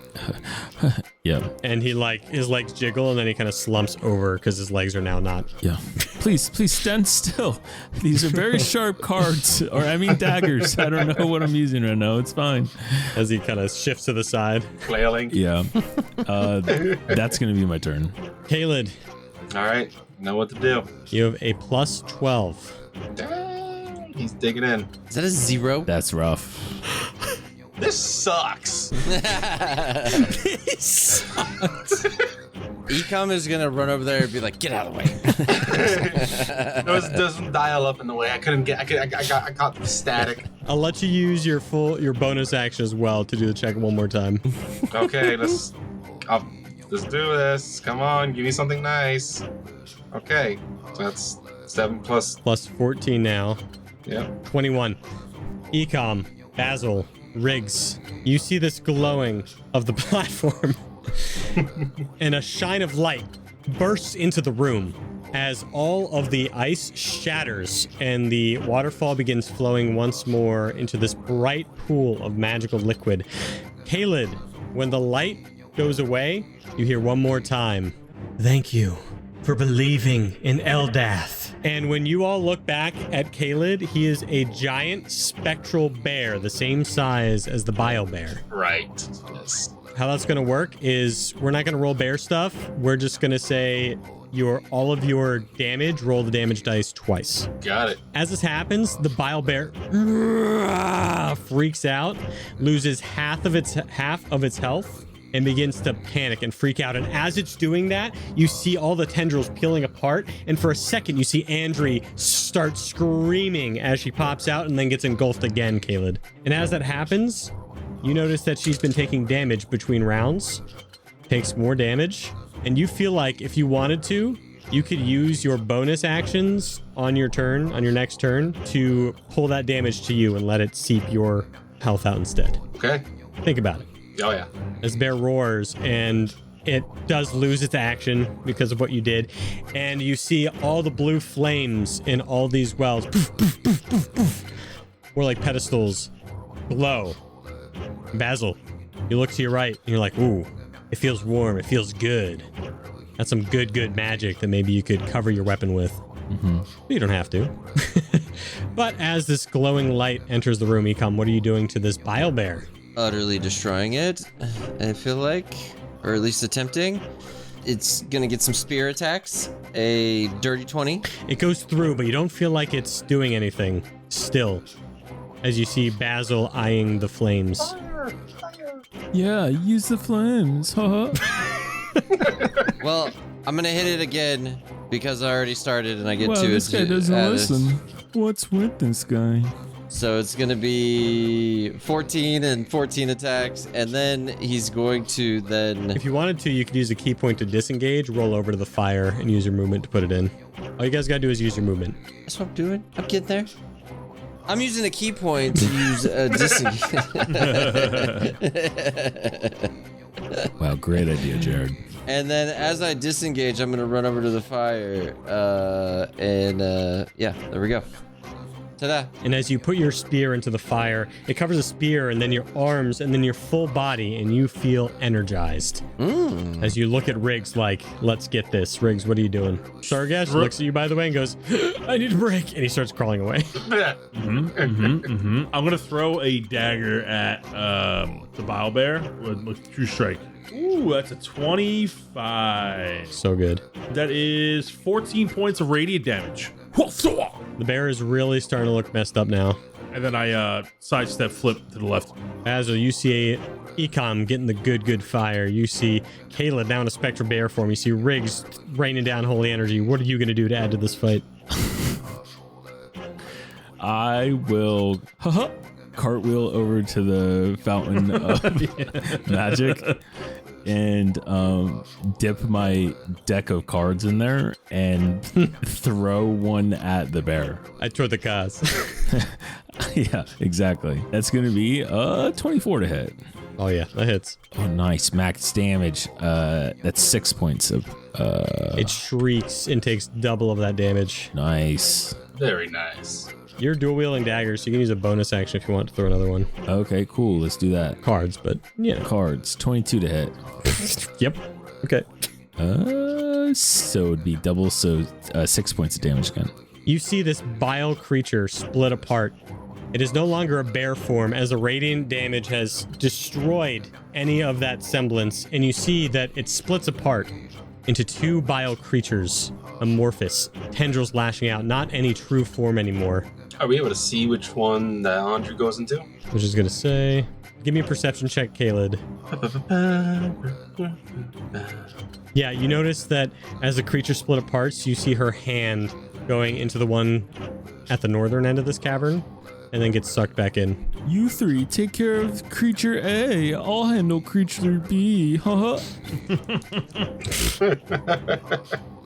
Yeah. And his legs jiggle and then he kind of slumps over because his legs are now not. Yeah. Please stand still. These are very sharp cards, or I mean daggers. I don't know what I'm using right now. It's fine. As he kind of shifts to the side. Flailing. Yeah. That's going to be my turn. Calied, All right, know what to do. you have a plus 12. Damn, he's digging in. Is that a 0? That's rough. This sucks. Eekhom is gonna run over there and be like, "Get out of the way." There's some dial up in the way. I couldn't get. I caught the static. I'll let you use your bonus action as well to do the check one more time. Okay, let's do this. Come on, give me something nice. Okay, so that's 7 plus. Plus 14 now. Yep. 21. Eekhom, Basil, Riggs, you see this glowing of the platform and a shine of light bursts into the room as all of the ice shatters and the waterfall begins flowing once more into this bright pool of magical liquid. Calied, when the light goes away, you hear one more time, "Thank you for believing in Eldath." And when you all look back at Calied, he is a giant spectral bear, the same size as the Bile bear. Right. Yes. How that's going to work is we're not going to roll bear stuff. We're just going to say all of your damage, roll the damage dice twice. Got it. As this happens, the Bile bear freaks out, loses half of its health, and begins to panic and freak out. And as it's doing that, you see all the tendrils peeling apart. And for a second, you see Andri start screaming as she pops out and then gets engulfed again, Calied. And as that happens, you notice that she's been taking damage between rounds, takes more damage. And you feel like if you wanted to, you could use your bonus actions on your next turn, to pull that damage to you and let it seep your health out instead. Okay. Think about it. Oh yeah. As bear roars, and it does lose its action because of what you did, and you see all the blue flames in all these wells, poof, poof, poof, poof, poof, or like pedestals, glow. Basil, you look to your right, and you're like, ooh, it feels warm, it feels good. That's some good magic that maybe you could cover your weapon with. Mm-hmm. You don't have to. But as this glowing light enters the room, Eekhom, what are you doing to this Bile bear? utterly destroying it, I feel like, or at least attempting. It's gonna get some spear attacks. A dirty 20. It goes through, but you don't feel like it's doing anything still, as you see Basil eyeing the flames. Yeah, use the flames. Haha. Well, I'm gonna hit it again because I already started and I get Wow, two. this guy doesn't listen. What's with this guy? So it's gonna be 14 and 14 attacks, and then he's going to then. If you wanted to, you could use a key point to disengage, roll over to the fire, and use your movement to put it in. All you guys gotta do is use your movement. That's what I'm doing. I'm getting there. I'm using a key point to use a disengage. Wow, great idea, Jared. And then as I disengage, I'm gonna run over to the fire. Yeah, there we go. Ta-da. And as you put your spear into the fire, it covers the spear and then your arms and then your full body, and you feel energized. As you look at Riggs like, let's get this. Riggs, what are you doing? Sargash looks at you, by the way, and goes, I need a break. And he starts crawling away. I'm gonna throw a dagger at the Bile Bear with True Strike. Ooh, that's a 25. So good. That is 14 points of radiant damage. The bear is really starting to look messed up now. And then I sidestep flip to the left. Basil, you see Eekhom getting the good fire. You see Calied now in a spectral bear form. You see Riggs raining down holy energy. What are you going to do to add to this fight? I will cartwheel over to the fountain of magic and dip my deck of cards in there and throw one at the bear. I throw the cause. Yeah, exactly. That's going to be 24 to hit. Oh yeah, that hits. Oh, nice. Max damage. That's 6 points of... It shrieks and takes double of that damage. Nice. Very nice. You're dual wielding daggers, so you can use a bonus action if you want to throw another one. Okay, cool. Let's do that. Cards, but yeah. Cards. 22 to hit. Yep. Okay. So it'd be double, so 6 points of damage again. You see this bile creature split apart. It is no longer a bear form, as the radiant damage has destroyed any of that semblance, and you see that it splits apart into two bile creatures, amorphous, tendrils lashing out, not any true form anymore. Are we able to see which one that Andre goes into? Which is gonna say, give me a perception check, Calied. Yeah, you notice that as the creature split apart, so you see her hand going into the one at the northern end of this cavern, and then gets sucked back in. You three take care of creature A. I'll handle creature B. Haha.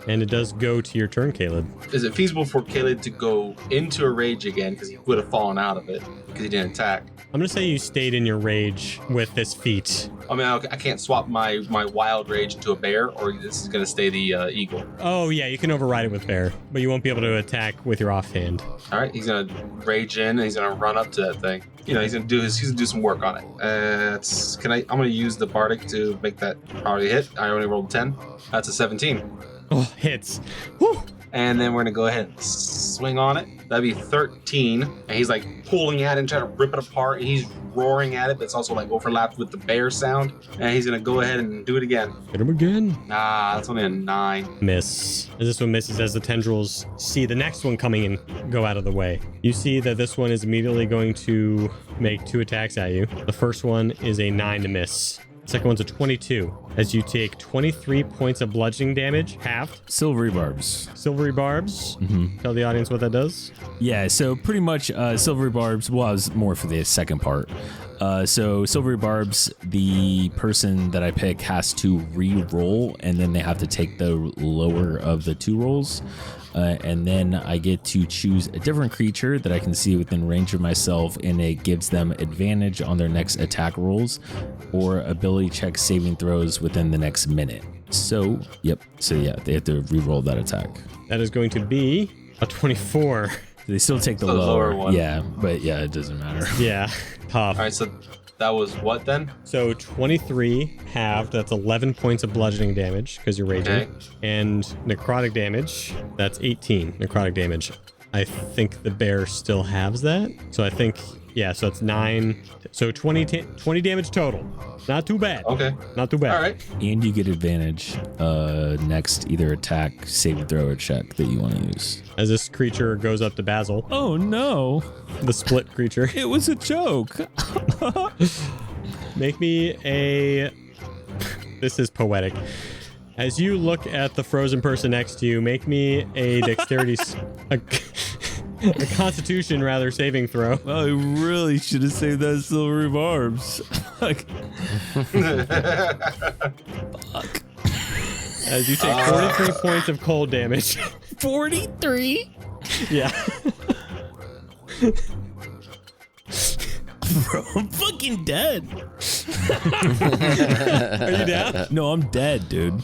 And it does go to your turn, Calied. Is it feasible for Calied to go into a rage again because he would have fallen out of it because he didn't attack? I'm gonna say you stayed in your rage with this feat. I mean, I can't swap my wild rage into a bear, or this is gonna stay the eagle. Oh yeah, you can override it with bear, but you won't be able to attack with your offhand. All right, he's gonna rage in and he's gonna run up to that thing. You know, he's gonna do some work on it. I'm gonna use the bardic to make that already hit. I only rolled 10. That's a 17. Oh, hits. Whew. And then we're gonna go ahead and swing on it. That'd be 13. And he's like pulling at it and trying to rip it apart. And he's roaring at it, but it's also like overlapped with the bear sound. And he's gonna go ahead and do it again. Hit him again. Nah, that's only a 9. Miss. As this one misses, as the tendrils see the next one coming and go out of the way. You see that this one is immediately going to make 2 attacks at you. The first one is a 9 to miss. Second one's a 22, as you take 23 points of bludgeoning damage, halved. Silvery barbs. Silvery barbs. Tell the audience what that does. Yeah, so pretty much silvery barbs was more for the second part. So silvery barbs, the person that I pick has to re-roll, and then they have to take the lower of the 2 rolls. And then I get to choose a different creature that I can see within range of myself, and it gives them advantage on their next attack rolls or ability check saving throws within the next minute. So, yep. So yeah, they have to re-roll that attack. That is going to be a 24. They still take the lower one. Yeah, but yeah, it doesn't matter. Yeah, tough. All right, so that was what then? So 23 halved, that's 11 points of bludgeoning damage because you're raging. Okay. And necrotic damage, that's 18 necrotic damage. I think the bear still halves that. So I think Yeah, so it's 9. So 20 damage total. Not too bad. Okay. Not too bad. All right. And you get advantage next either attack, save, throw, or check that you want to use. As this creature goes up to Basil, Oh no, the split creature. it was a joke. Make me a... This is poetic. As you look at the frozen person next to you, make me a dexterity... a constitution, rather, saving throw. I really should have saved that silvery barbs. Like, fuck. As you take 43 points of cold damage. 43? Yeah. Bro, I'm fucking dead. Are you down? No, I'm dead, dude.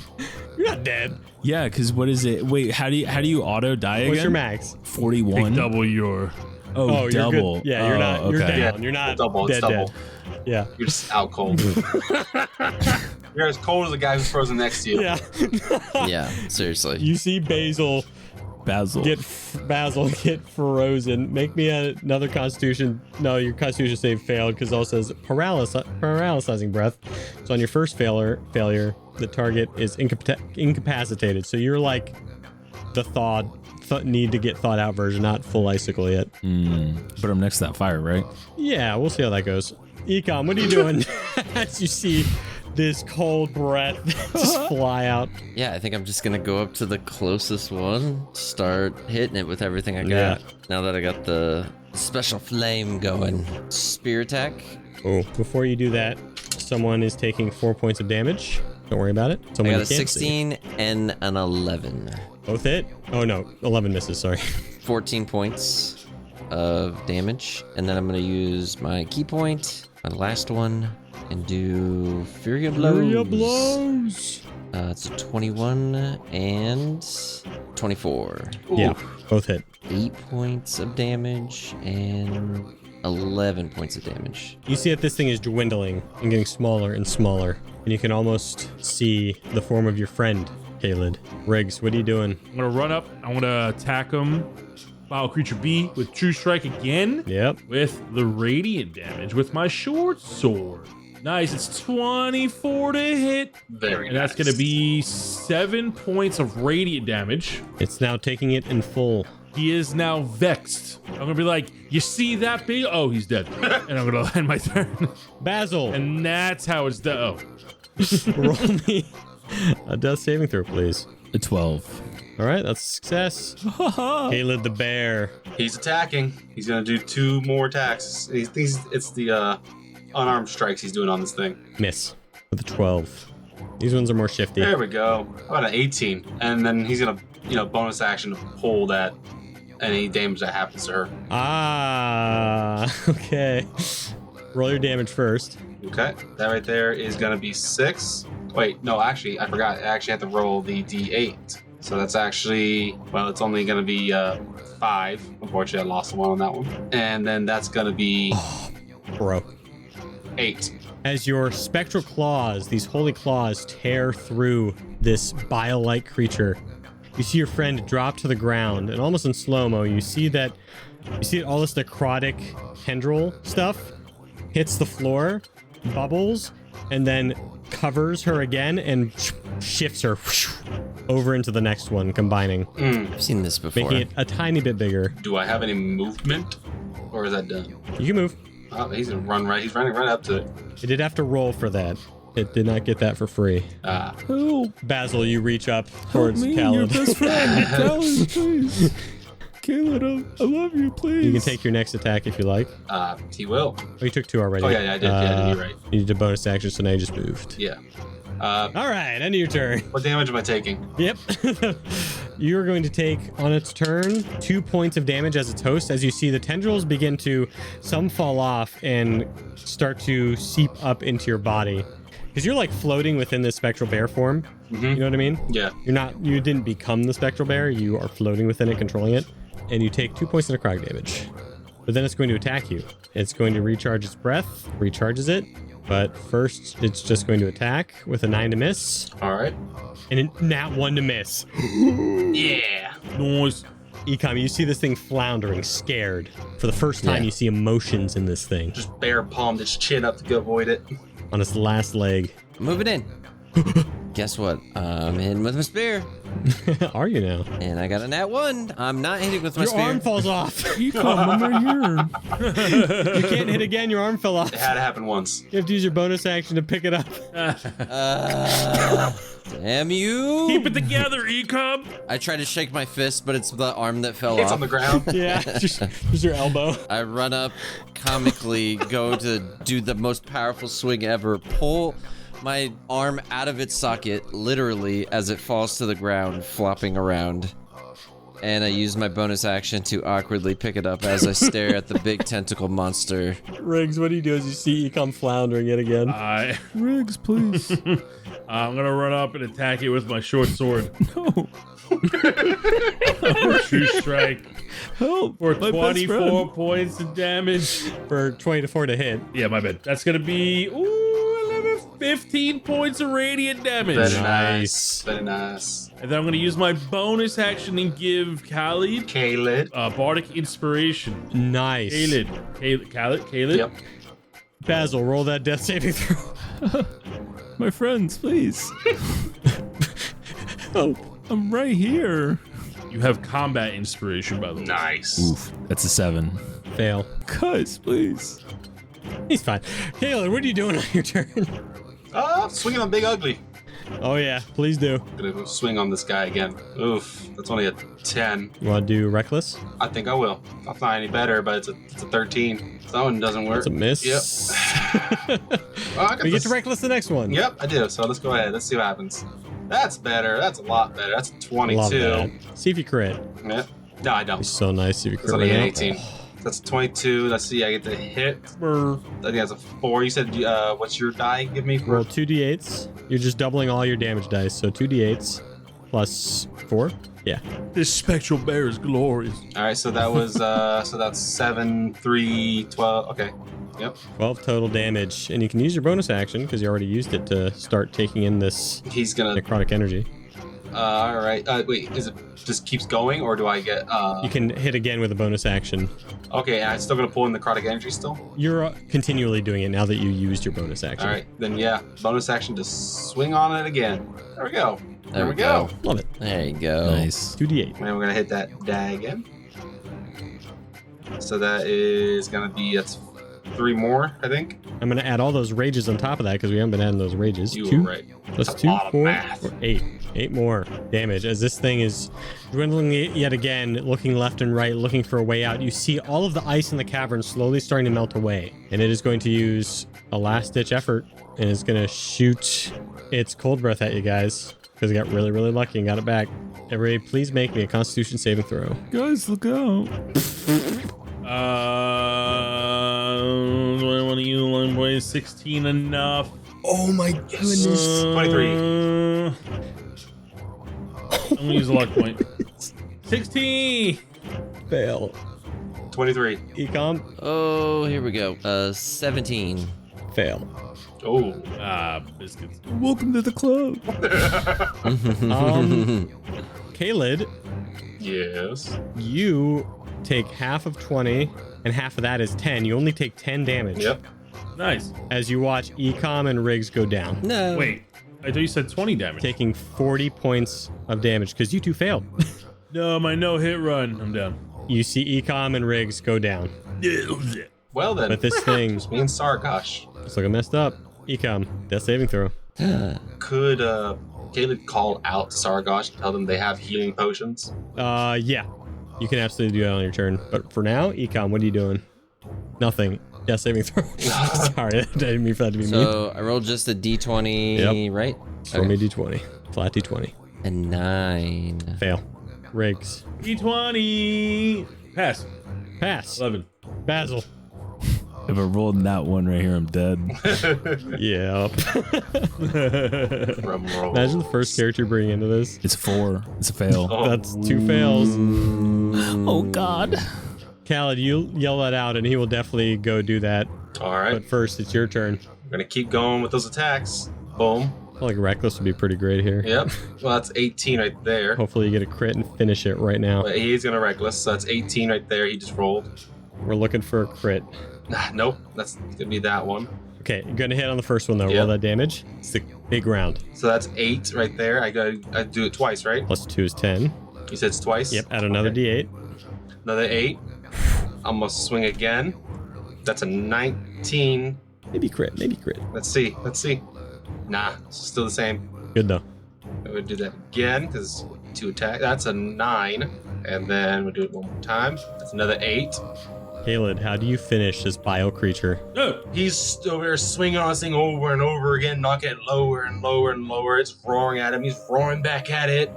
You're not dead. Yeah, because what is it? Wait, how do you auto die again? What's your max? 41. Double your. Oh, you're double. good. Yeah, you're not. You're okay. down. Yeah, You're not double, it's dead. double. Dead. Yeah. You're just out cold. You're as cold as the guy who's frozen next to you. Yeah. Yeah, seriously. You see Basil Basil. get frozen. Make me another Constitution. No, your Constitution save failed because it also says paralyzing breath. So on your first failure, the target is incapacitated. So you're like the need to get thawed out version, not full icicle yet. But I'm next to that fire, right? Yeah, we'll see how that goes. Eekhom, what are you doing as you see this cold breath just fly out? Yeah, I think I'm just gonna go up to the closest one, start hitting it with everything I got. Yeah. Now that I got the special flame going. Spear attack. Oh, before you do that, someone is taking 4 points of damage. Don't worry about it. I Someone got you a can't 16 and an 11. see. Both hit? Oh no, 11 misses, sorry. 14 points of damage. And then I'm gonna use my key point, my last one, and do Fury of Blows. Fury of Blows! It's a 21 and 24. Yeah, both hit. 8 points of damage and 11 points of damage. You see that this thing is dwindling and getting smaller and smaller. And you can almost see the form of your friend, Calied. Riggs, what are you doing? I'm gonna run up. I'm gonna attack him. Bile creature B with True Strike again. Yep. With the radiant damage with my short sword. Nice. It's 24 to hit. Very And that's nice. gonna be 7 points of radiant damage. It's now taking it in full. He is now vexed. I'm gonna be like, you see that big? Oh, he's dead. And I'm gonna end my turn. Basil, And that's how it's done. Oh. roll me a death saving throw, please. A 12. All right, that's a success. Calied the bear. He's attacking. He's gonna do 2 more attacks. It's the unarmed strikes he's doing on this thing. Miss with a 12. These ones are more shifty. There we go. How about an 18? And then he's gonna, bonus action to pull that any damage that happens to her. Ah, okay. Roll your damage first. Okay, that right there is gonna be 6. Wait, no, actually, I forgot. I actually have to roll the D8. So that's actually, it's only gonna be 5. Unfortunately, I lost the 1 on that one. And then that's gonna be Bro. 8. As your spectral claws, these holy claws, tear through this bile-like creature, you see your friend drop to the ground, and almost in slow-mo, you see all this necrotic tendril stuff hits the floor, bubbles, and then covers her again and shifts her over into the next one, combining, I've seen this before. making it a tiny bit bigger. Do I have any movement? Or is that done? You can move. Oh, he's gonna run right. He's running right up to it. It did have to roll for that. It did not get that for free. Help Basil, you reach up towards me, your Calied. best friend. Calied, please. Calied, I love you, please. You can take your next attack if you like. He will. Oh, you took 2 already. Oh, yeah, I did. Yeah, you're right. You did a bonus action, so now you just moved. Yeah. All right, end of your turn. What damage am I taking? Yep. You're going to take, on its turn, 2 points of damage as its host, as you see the tendrils begin to, some fall off and start to seep up into your body. Because you're like floating within this spectral bear form. Mm-hmm. You know what I mean? Yeah. You didn't become the spectral bear, you are floating within it, controlling it. And you take 2 points of necrotic damage. But then it's going to attack you. It's going to recharge its breath, recharges it. But first, it's just going to attack with a 9 to miss. All right. And a nat 1 to miss. Yeah. Noise. Eekhom, you see this thing floundering, scared. For the first time, Yeah. you see emotions in this thing Just bare palmed its chin up to avoid it. on its last leg. Move it in. Guess what? I'm hitting with my spear. Are you now? And I got a nat 1. I'm not hitting with my Your spear. arm falls off. Eekhom, I'm right here. You can't hit again. Your arm fell off. It had to happen once. You have to use your bonus action to pick it up. Damn you. Keep it together, Eekhom. I tried to shake my fist, but it's the arm that fell It's off. on the ground. Yeah, just your elbow. I run up, comically go to do the most powerful swing ever, pull my arm out of its socket, literally, as it falls to the ground, flopping around. And I use my bonus action to awkwardly pick it up as I stare at the big tentacle monster. Riggs, what do you do as you see Eekhom floundering yet again? Riggs, please. I'm gonna run up and attack it with my short sword. No. True strike Help. for My best 24 friend. points of damage. For 20-4 to hit. Yeah, my bad. That's gonna be 15 points of radiant damage. Very Nice. nice. Very nice. And then I'm gonna use my bonus action and give Calied Calied. Bardic Inspiration. Nice. Calied. Yep. Basil, roll that death saving throw. My friends, please. Oh, I'm right here. You have combat inspiration, by the way. Nice. Oof, that's a 7. fail. Guys, please. He's fine. Caleb, what are you doing on your turn? Swinging on Big Ugly. Oh yeah, please do. Gonna swing on this guy again. Oof, that's only a 10. You want to do reckless? I think I will. That's not any better, but it's a 13. That one doesn't work. It's a miss. Yep. Well, I got We get this. to reckless the next one. Yep, I do. So let's go ahead. Let's see what happens. That's better. That's a lot better. That's a 22. Love that. See if you crit. Yep. No, I don't. It's so nice. See if you It's crit only right an now. 18. That's 22. Let's see. I get to hit. I think that's a 4. You said, what's your die? Give me for Roll 2d8s. You're just doubling all your damage dice. So 2d8s plus 4. Yeah. This spectral bear is glorious. All right, so that was so that's 7, 3, 12. Okay. Yep. 12 total damage. And you can use your bonus action because you already used it to start taking in this He's gonna. necrotic energy. All right. Wait. Is it just keeps going, or do I get? You can hit again with a bonus action. Okay, and I'm still gonna pull in necrotic energy still. You're continually doing it now that you used your bonus action. All right. Then yeah, bonus action to swing on it again. There we go. There we go. Love it. There you go. Nice. 2d8. And we're gonna hit that die again. So that is gonna be that's 3 more, I think. I'm going to add all those rages on top of that because we haven't been adding those rages. You 2 were right. plus That's a 2, lot of 4, math. or 8. 8 more damage as this thing is dwindling yet again, looking left and right, looking for a way out. You see all of the ice in the cavern slowly starting to melt away, and it is going to use a last-ditch effort and is going to shoot its cold breath at you guys because it got really, really lucky and got it back. Everybody, please make me a Constitution saving throw. Guys, look out. I want to use one way 16 enough. Oh my goodness! 23. I'm gonna use a luck point. 16. Fail. 23. Eekhom, Oh, here we go. 17. fail. Oh. Biscuits. Welcome to the club. Calied, Yes. you take half of 20 and half of that is 10. You only take 10 damage. Yep. Nice. As you watch Eekhom and Riggs go down, No. Wait, I thought you said 20 damage. taking 40 points of damage because you two failed. No, my no-hit run. I'm down. You see Eekhom and Riggs go down, Well then. but this thing Just me and Sargosh. is looking messed up. Eekhom, death saving throw. Could Caleb call out to Sargosh and tell them they have healing potions? Yeah, you can absolutely do that on your turn. But for now, Eekhom, what are you doing? Nothing. Death saving throw. Sorry, I didn't mean for that to be mean. So I rolled just a d20, Yep. right? Throw me a d20. Flat d20. A 9. Fail. Riggs. D20. Pass. Pass. 11. Basil. If I rolled that one right here, I'm dead. Yep. Drum roll. Imagine the first character you bring into this. It's a 4. It's a fail. Oh. That's 2 fails. Oh, God. Calied, you yell that out and he will definitely go do that. All right. But first, it's your turn. We're gonna keep going with those attacks. Boom. feel like reckless would be pretty great here. Yep. Well, that's 18 right there. Hopefully you get a crit and finish it right now. But he's gonna reckless, so that's 18 right there. He just rolled. We're looking for a crit. Nope, that's gonna be that one. Okay, you're gonna hit on the first one though. Yep. Roll that damage. It's the big round. So that's 8 right there. I do it twice, right? Plus 2 is 10. You said it's twice? Yep, add another Okay. D8. Another 8. I'm gonna swing again. That's a 19. Maybe crit, maybe crit. Let's see. Nah, it's still the same. Good though. I'm gonna do that again because 2 attack. That's a 9. And then we'll do it one more time. That's another 8. Calied, how do you finish this bile creature? Oh, He's over there swinging on this thing over and over again, knocking it lower and lower and lower. It's roaring at him. He's roaring back at it.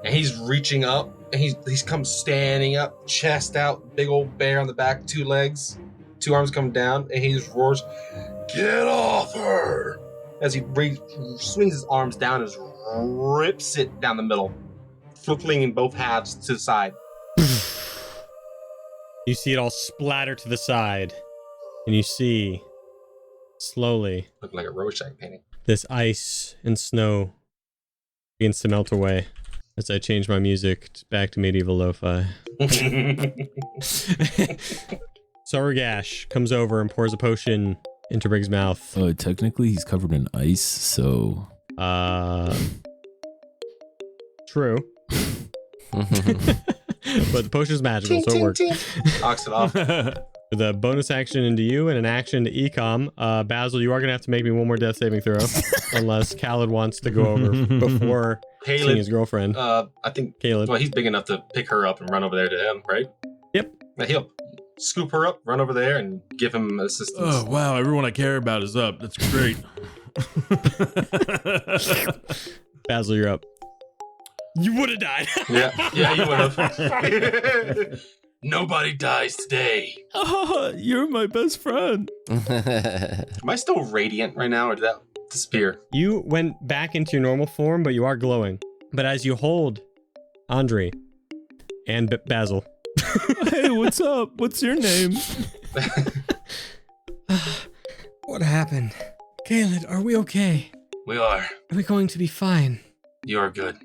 And he's reaching up. And he's come standing up, chest out, big old bear on the back, 2 legs. 2 arms come down. And he just roars, "Get off her!" As he swings his arms down and just rips it down the middle, flinging both halves to the side. You see it all splatter to the side. And you see, slowly, Looking like a Rorschach painting. this ice and snow begins to melt away as I change my music back to medieval lo-fi. Sargash comes over and pours a potion into Riggs' mouth. Technically, he's covered in ice, so. True. But the potion is magical, so it works. Knocks it off. With a bonus action into you and an action to Eekhom, Basil, you are going to have to make me one more death saving throw. Unless Calied wants to go over before seeing his girlfriend. I think Calied. Well, he's big enough to pick her up and run over there to him, right? Yep. Now he'll scoop her up, run over there, and give him assistance. oh wow! Everyone I care about is up. That's great. Basil, you're up. You would have died. Yeah, you would have. Nobody dies today. Oh, you're my best friend. Am I still radiant right now, or did that disappear? You went back into your normal form, but you are glowing. But as you hold Andre and Basil. Hey, what's up? What's your name? What happened? Calied, are we okay? We are. Are we going to be fine? You are good.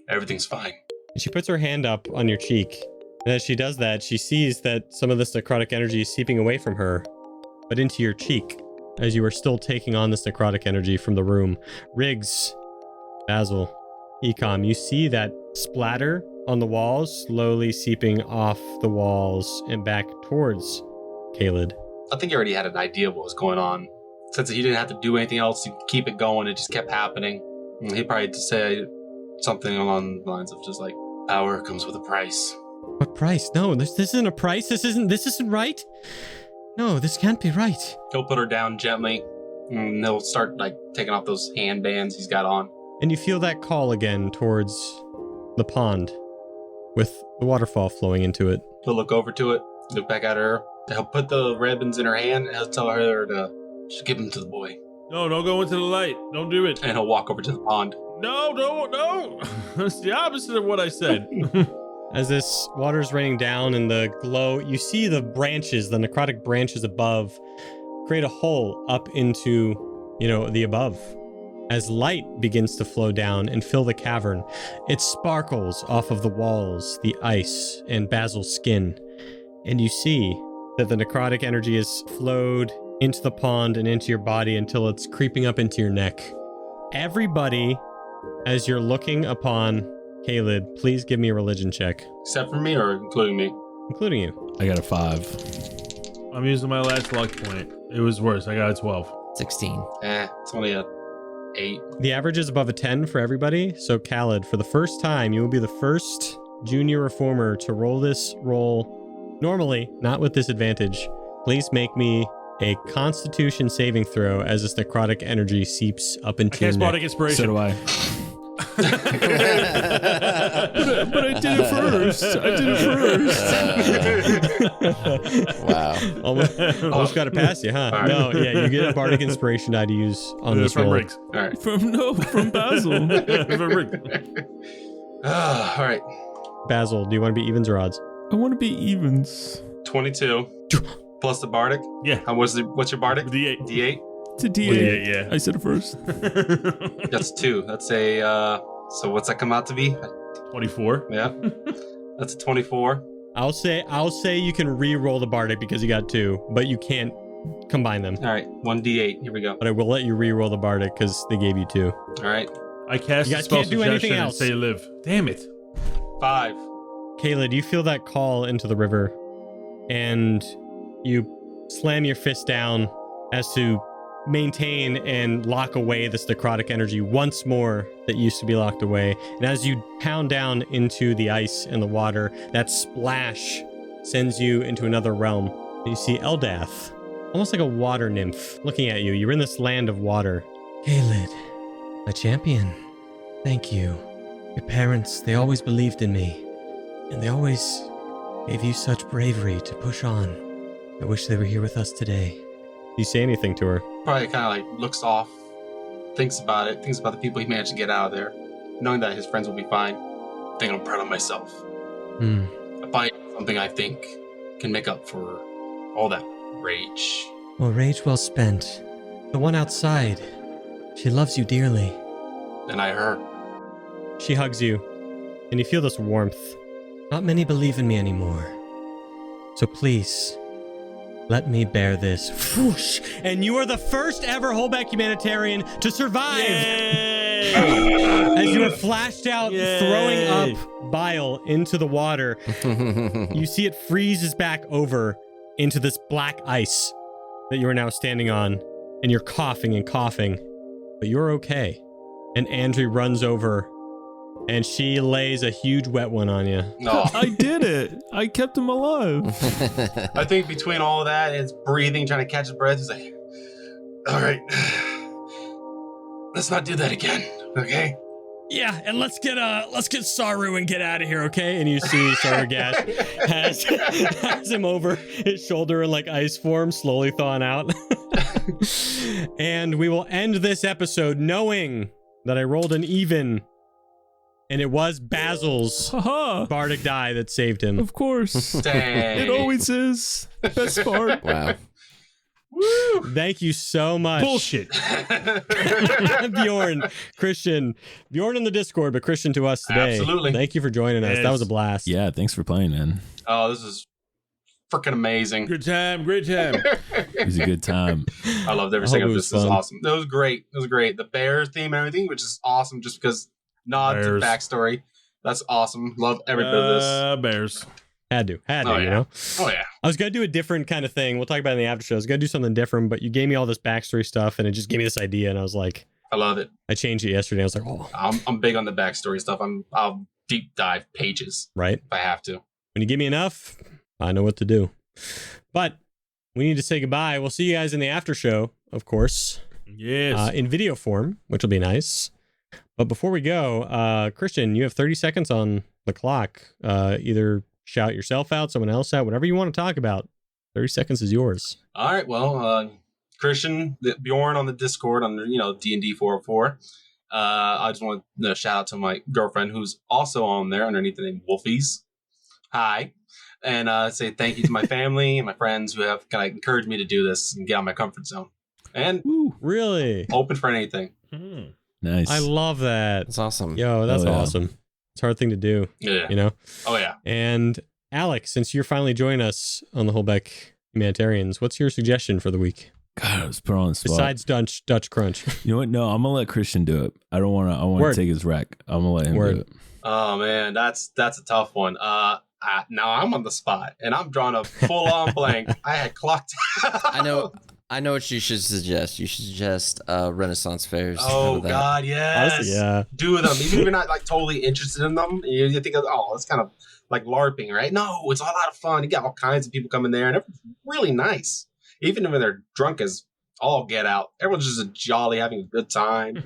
Everything's fine. And she puts her hand up on your cheek. And as she does that, she sees that some of this necrotic energy is seeping away from her, but into your cheek, as you are still taking on this necrotic energy from the room. Riggs, Basil, Eekhom, you see that splatter on the walls slowly seeping off the walls and back towards Calied. I think he already had an idea of what was going on. Since he didn't have to do anything else to keep it going, it just kept happening. And he probably just say something along the lines of just like, power comes with a price. What price? No, this isn't a price. This isn't right. No, this can't be right. He'll put her down gently, and he'll start like taking off those hand bands he's got on. And you feel that call again towards the pond with the waterfall flowing into it. He'll look over to it, look back at her. He'll put the ribbons in her hand, and he'll tell her to just give them to the boy. No, don't go into the light. Don't do it. And he'll walk over to the pond. No, no. That's the opposite of what I said. As this water's raining down in the glow, you see the branches, the necrotic branches above, create a hole up into, the above. As light begins to flow down and fill the cavern, it sparkles off of the walls, the ice, and Basil's skin. And you see that the necrotic energy has flowed into the pond and into your body until it's creeping up into your neck. Everybody, as you're looking upon Calied, please give me a religion check. Except for me or including me? Including you. I got a 5. I'm using my last luck point. It was worse. I got a 12. 16. It's only a 8. The average is above a 10 for everybody. So Calied, for the first time, you will be the first junior reformer to roll this roll normally, not with disadvantage. Please make me a Constitution saving throw as this necrotic energy seeps up into your Cast neck. Bardic Inspiration. So do I. but I did it first. Wow. Almost got to pass you, huh? All right. No, yeah, you get a Bardic Inspiration die to use on this from roll. Riggs. All right. From Basil. From Riggs. All right. Basil, do you want to be evens or odds? I want to be evens. 22 plus the bardic. Yeah. What's your bardic? D8. D8. It's a D8. Yeah. I said it first. That's 2. That's a so what's that come out to be? 24. Yeah. That's a 24. I'll say you can re-roll the bardic because you got 2, but you can't combine them. All right, 1d8. Here we go. But I will let you re-roll the bardic because they gave you 2. All right, I cast You a guys spell can't do anything suggestion and else. say live. Damn it. 5. Caled, you feel that call into the river, and you slam your fist down as to maintain and lock away this necrotic energy once more that used to be locked away. And as you pound down into the ice and the water, that splash sends you into another realm. You see Eldath, almost like a water nymph, looking at you. You're in this land of water. Calied, my champion, thank you. Your parents, they always believed in me, and they always gave you such bravery to push on. I wish they were here with us today. Do you say anything to her? Probably kind of like looks off, thinks about it, thinks about the people he managed to get out of there, knowing that his friends will be fine. I think I'm proud of myself. I find something I think can make up for all that rage. Well, rage well spent. The one outside, she loves you dearly. And I her. She hugs you, and you feel this warmth. Not many believe in me anymore. So please, let me bear this. Whoosh! And you are the first ever Hullbeck Humanitarian to survive! As you are flashed out, throwing up Bile into the water, you see it freezes back over into this black ice that you are now standing on, and you're coughing and coughing, but you're okay. And Andrew runs over, and she lays a huge wet one on you. No. I did it. I kept him alive. I think between all that and his breathing, trying to catch his breath, he's like, all right, let's not do that again, okay? Yeah, and let's get Saru and get out of here, okay? And you see Saragash has him over his shoulder in like ice form, slowly thawing out. And we will end this episode knowing that I rolled an even, and it was Basil's Haha. bardic die that saved him. Of course. Dang. It always is. Best part. Wow. Woo! Thank you so much. Bullshit. Bjorn, Christian. Bjorn in the Discord, but Christian to us today. Absolutely. Thank you for joining us. Yes. That was a blast. Yeah, thanks for playing, man. Oh, this is freaking amazing. Good time. Great time. It was a good time. I loved every I second hope of it this. was This is fun. awesome. It was great. It was great. The bears theme, everything, which is awesome just because nod to Bears. the backstory. That's awesome. Love every bit of this. Bears. Had to, Oh, you yeah. know? Oh, yeah. I was going to do a different kind of thing. We'll talk about it in the after show. I was going to do something different, but you gave me all this backstory stuff and it just gave me this idea. And I was like, I love it. I changed it yesterday. I was like, oh, I'm big on the backstory stuff. I'll deep dive pages right. if I have to. When you give me enough, I know what to do. But we need to say goodbye. We'll see you guys in the after show, of course, Yes. in video form, which will be nice. But before we go, Christian, you have 30 seconds on the clock. Either shout yourself out, someone else out, whatever you want to talk about. 30 seconds is yours. All right. Well, Christian, Bjorn on the Discord on DND404. I just want to shout out to my girlfriend who's also on there underneath the name Wolfies. Hi. And say thank you to my family and my friends who have kind of encouraged me to do this and get out of my comfort zone. And Woo. Really? open for anything. Nice. I love that. That's awesome. Yo, that's Oh, yeah. awesome. It's a hard thing to do, Yeah. you know? Oh, yeah. And Alec, since you're finally joining us on the Hullbeck Humanitarians, what's your suggestion for the week? God, I was put on the spot. Besides Dutch Crunch. You know what? No, I'm gonna let Christian do it. I don't want to. I want Word. to take his wreck. I'm gonna let him Word. do it. Oh, man. That's a tough one. Now I'm on the spot and I'm drawing a full-on blank. I had clocked I know what you should suggest. You should suggest Renaissance fairs. How Oh, about that? God, yes. Honestly, yeah. Do them. Even if you're not like totally interested in them, you think, it's kind of like LARPing, right? No, it's a lot of fun. You got all kinds of people coming there, and everyone's really nice. Even when they're drunk as all get out, everyone's just a jolly, having a good time.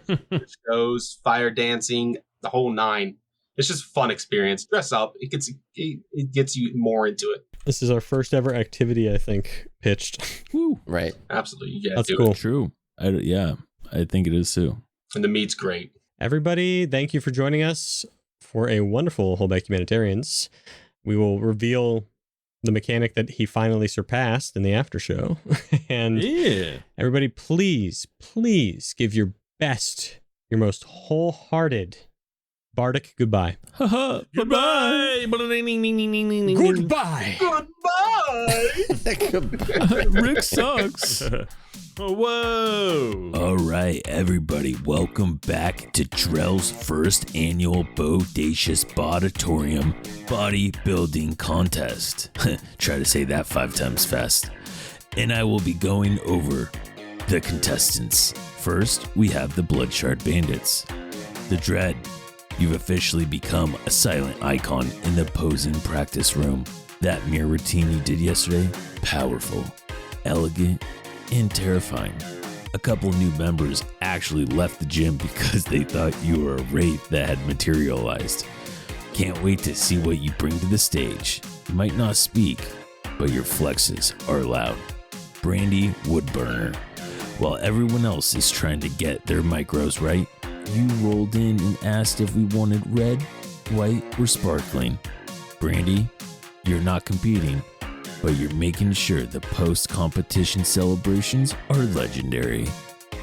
Shows, fire dancing, the whole nine. It's just a fun experience. Dress up. It gets you more into it. This is our first ever activity, I think, pitched. Woo. Right. Absolutely. You gotta That's do cool. it. True. Yeah, I think it is too. And the meat's great. Everybody, thank you for joining us for a wonderful Hullbeck Humanitarians. We will reveal the mechanic that he finally surpassed in the after show. And Yeah. everybody, please give your best, your most wholehearted bardic goodbye. Goodbye. Goodbye. Rick sucks. Whoa. All right, everybody, welcome back to Drell's first annual Bodacious Bodatorium bodybuilding contest. Try to say that 5 times fast. And I will be going over the contestants. First, we have the Bloodshard Bandits. The Dread. You've officially become a silent icon in the posing practice room. That mirror routine you did yesterday, powerful, elegant, and terrifying. A couple new members actually left the gym because they thought you were a wraith that had materialized. Can't wait to see what you bring to the stage. You might not speak, but your flexes are loud. Brandy Woodburner. While everyone else is trying to get their micros right, you rolled in and asked if we wanted red, white, or sparkling. Brandy, you're not competing, but you're making sure the post-competition celebrations are legendary.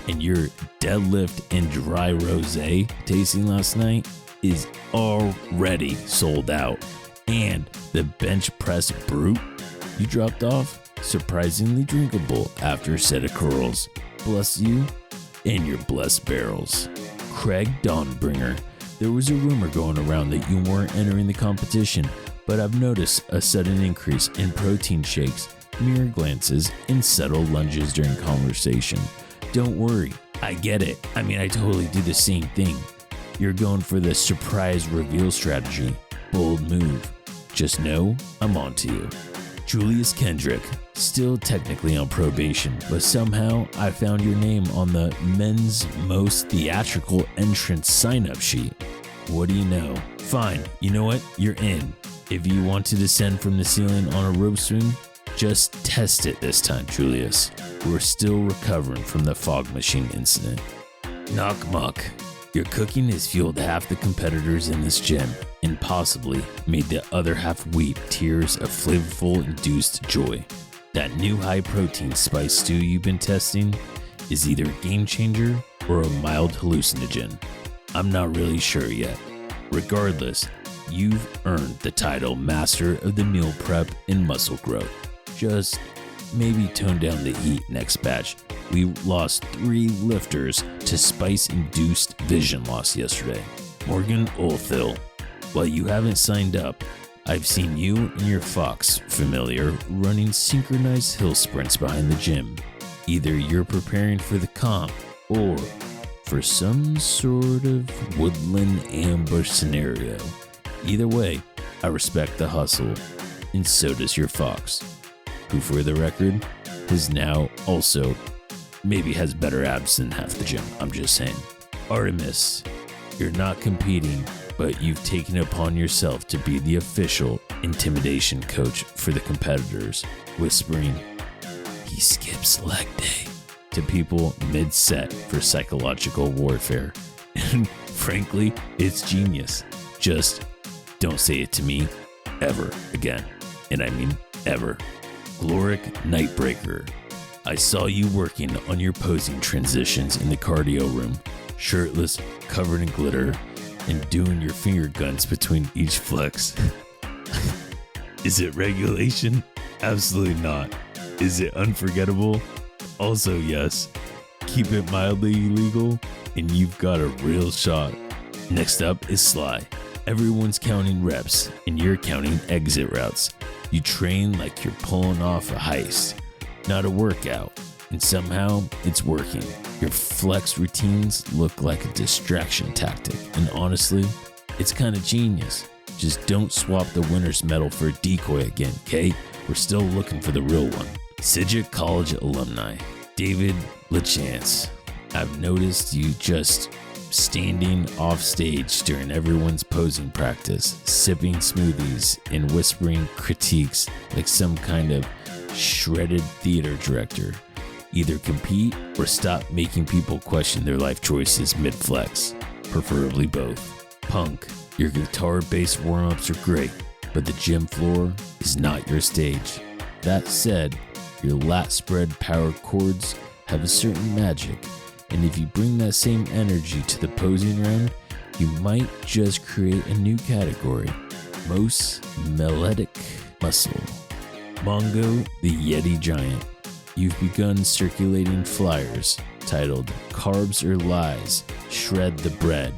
And your deadlift and dry rosé tasting last night is already sold out. And the bench press brute you dropped off, surprisingly drinkable after a set of curls. Bless you and your blessed barrels. Craig Dawnbringer, there was a rumor going around that you weren't entering the competition, but I've noticed a sudden increase in protein shakes, mirror glances, and subtle lunges during conversation. Don't worry, I get it. I mean, I totally do the same thing. You're going for the surprise reveal strategy. Bold move. Just know I'm onto you. Julius Kendrick, still technically on probation, but somehow I found your name on the men's most theatrical entrance sign-up sheet. What do you know? Fine, you know what? You're in. If you want to descend from the ceiling on a rope swing, just test it this time, Julius. We're still recovering from the fog machine incident. Knock muck. Your cooking has fueled half the competitors in this gym and possibly made the other half weep tears of flavorful induced joy. That new high protein spice stew you've been testing is either a game changer or a mild hallucinogen. I'm not really sure yet. Regardless, you've earned the title Master of the Meal Prep and Muscle Growth. Just maybe tone down the heat next batch. We lost 3 lifters to spice-induced vision loss yesterday. Morgan Oldthill, while you haven't signed up, I've seen you and your fox familiar running synchronized hill sprints behind the gym. Either you're preparing for the comp or for some sort of woodland ambush scenario. Either way, I respect the hustle, and so does your fox, who for the record is now also maybe has better abs than half the gym. I'm just saying. Artemis, you're not competing, but you've taken it upon yourself to be the official intimidation coach for the competitors, whispering, "He skips leg day," to people mid-set for psychological warfare. And frankly, it's genius. Just don't say it to me ever again. And I mean ever. Gloric Nightbreaker, I saw you working on your posing transitions in the cardio room, shirtless, covered in glitter, and doing your finger guns between each flex. Is it regulation? Absolutely not. Is it unforgettable? Also yes. Keep it mildly illegal, and you've got a real shot. Next up is Sly. Everyone's counting reps, and you're counting exit routes. You train like you're pulling off a heist, not a workout, and somehow it's working. Your flex routines look like a distraction tactic, and honestly, it's kind of genius. Just don't swap the winner's medal for a decoy again, okay? We're still looking for the real one. Sidget College alumni, David LaChance. I've noticed you just standing off stage during everyone's posing practice, sipping smoothies and whispering critiques like some kind of shredded theater director. Either compete or stop making people question their life choices mid-flex, preferably both. Punk, your guitar-based warm-ups are great, but the gym floor is not your stage. That said, your lat spread power chords have a certain magic, and if you bring that same energy to the posing round, you might just create a new category. Most melodic muscle. Mongo the Yeti Giant. You've begun circulating flyers titled Carbs or Lies, Shred the Bread.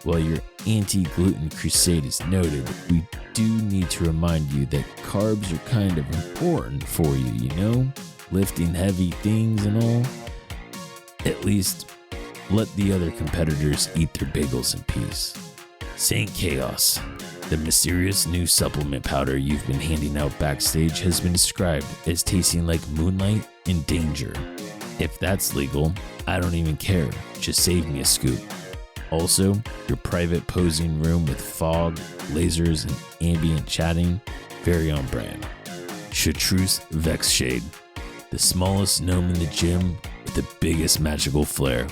While your anti-gluten crusade is noted, we do need to remind you that carbs are kind of important for you, you know? Lifting heavy things and all. At least, let the other competitors eat their bagels in peace. Saint Chaos. The mysterious new supplement powder you've been handing out backstage has been described as tasting like moonlight and danger. If that's legal, I don't even care. Just save me a scoop. Also, your private posing room with fog, lasers, and ambient chatting, very on brand. Chartreuse Vex Shade. The smallest gnome in the gym with the biggest magical flair.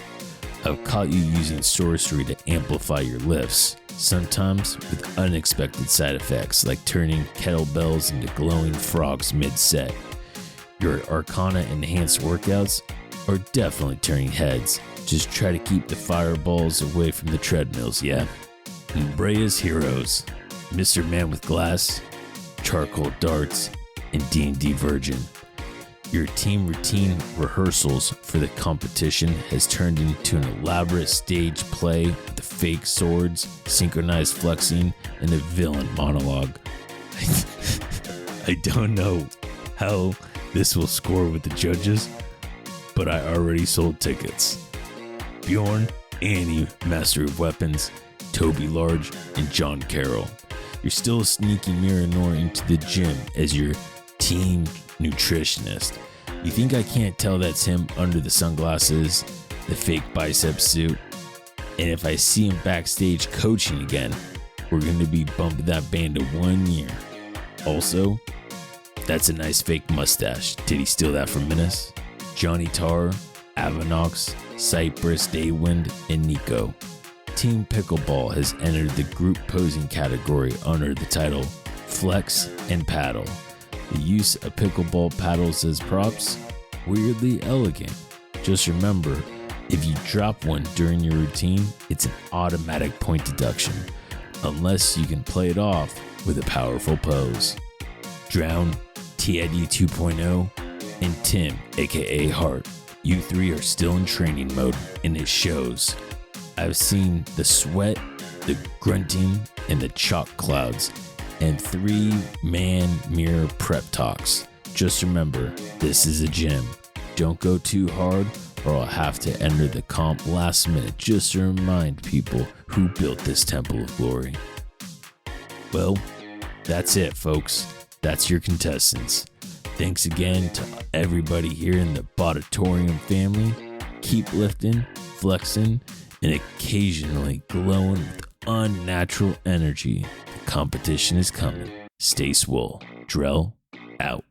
I've caught you using sorcery to amplify your lifts, sometimes with unexpected side effects like turning kettlebells into glowing frogs mid-set. Your Arcana enhanced workouts are definitely turning heads. Just try to keep the fireballs away from the treadmills, yeah? Brea's Heroes, Mr. Man with Glass, Charcoal Darts, and D&D Virgin. Your team routine rehearsals for the competition has turned into an elaborate stage play with the fake swords, synchronized flexing, and a villain monologue. I don't know how this will score with the judges, but I already sold tickets. Bjorn, Annie, Master of Weapons, Toby Large, and John Carroll. You're still sneaking Miranor into the gym as your team nutritionist. You think I can't tell that's him under the sunglasses, the fake bicep suit? And if I see him backstage coaching again, we're going to be bumping that band to 1 year. Also, that's a nice fake mustache. Did he steal that from Minas? Johnny Tar, Avanox, Cypress, Daywind, and Nico. Team Pickleball has entered the group posing category under the title Flex and Paddle. The use of pickleball paddles as props, weirdly elegant. Just remember, if you drop one during your routine, it's an automatic point deduction, unless you can play it off with a powerful pose. Drown, TID 2.0, and Tim, aka Hart. You three are still in training mode, and it shows. I've seen the sweat, the grunting, and the chalk clouds, and 3-man mirror prep talks. Just remember, this is a gym. Don't go too hard, or I'll have to enter the comp last minute just to remind people who built this Temple of Glory. Well, that's it, folks. That's your contestants. Thanks again to everybody here in the Botatorium family. Keep lifting, flexing, and occasionally glowing with unnatural energy. The competition is coming. Stay swole. Drell out.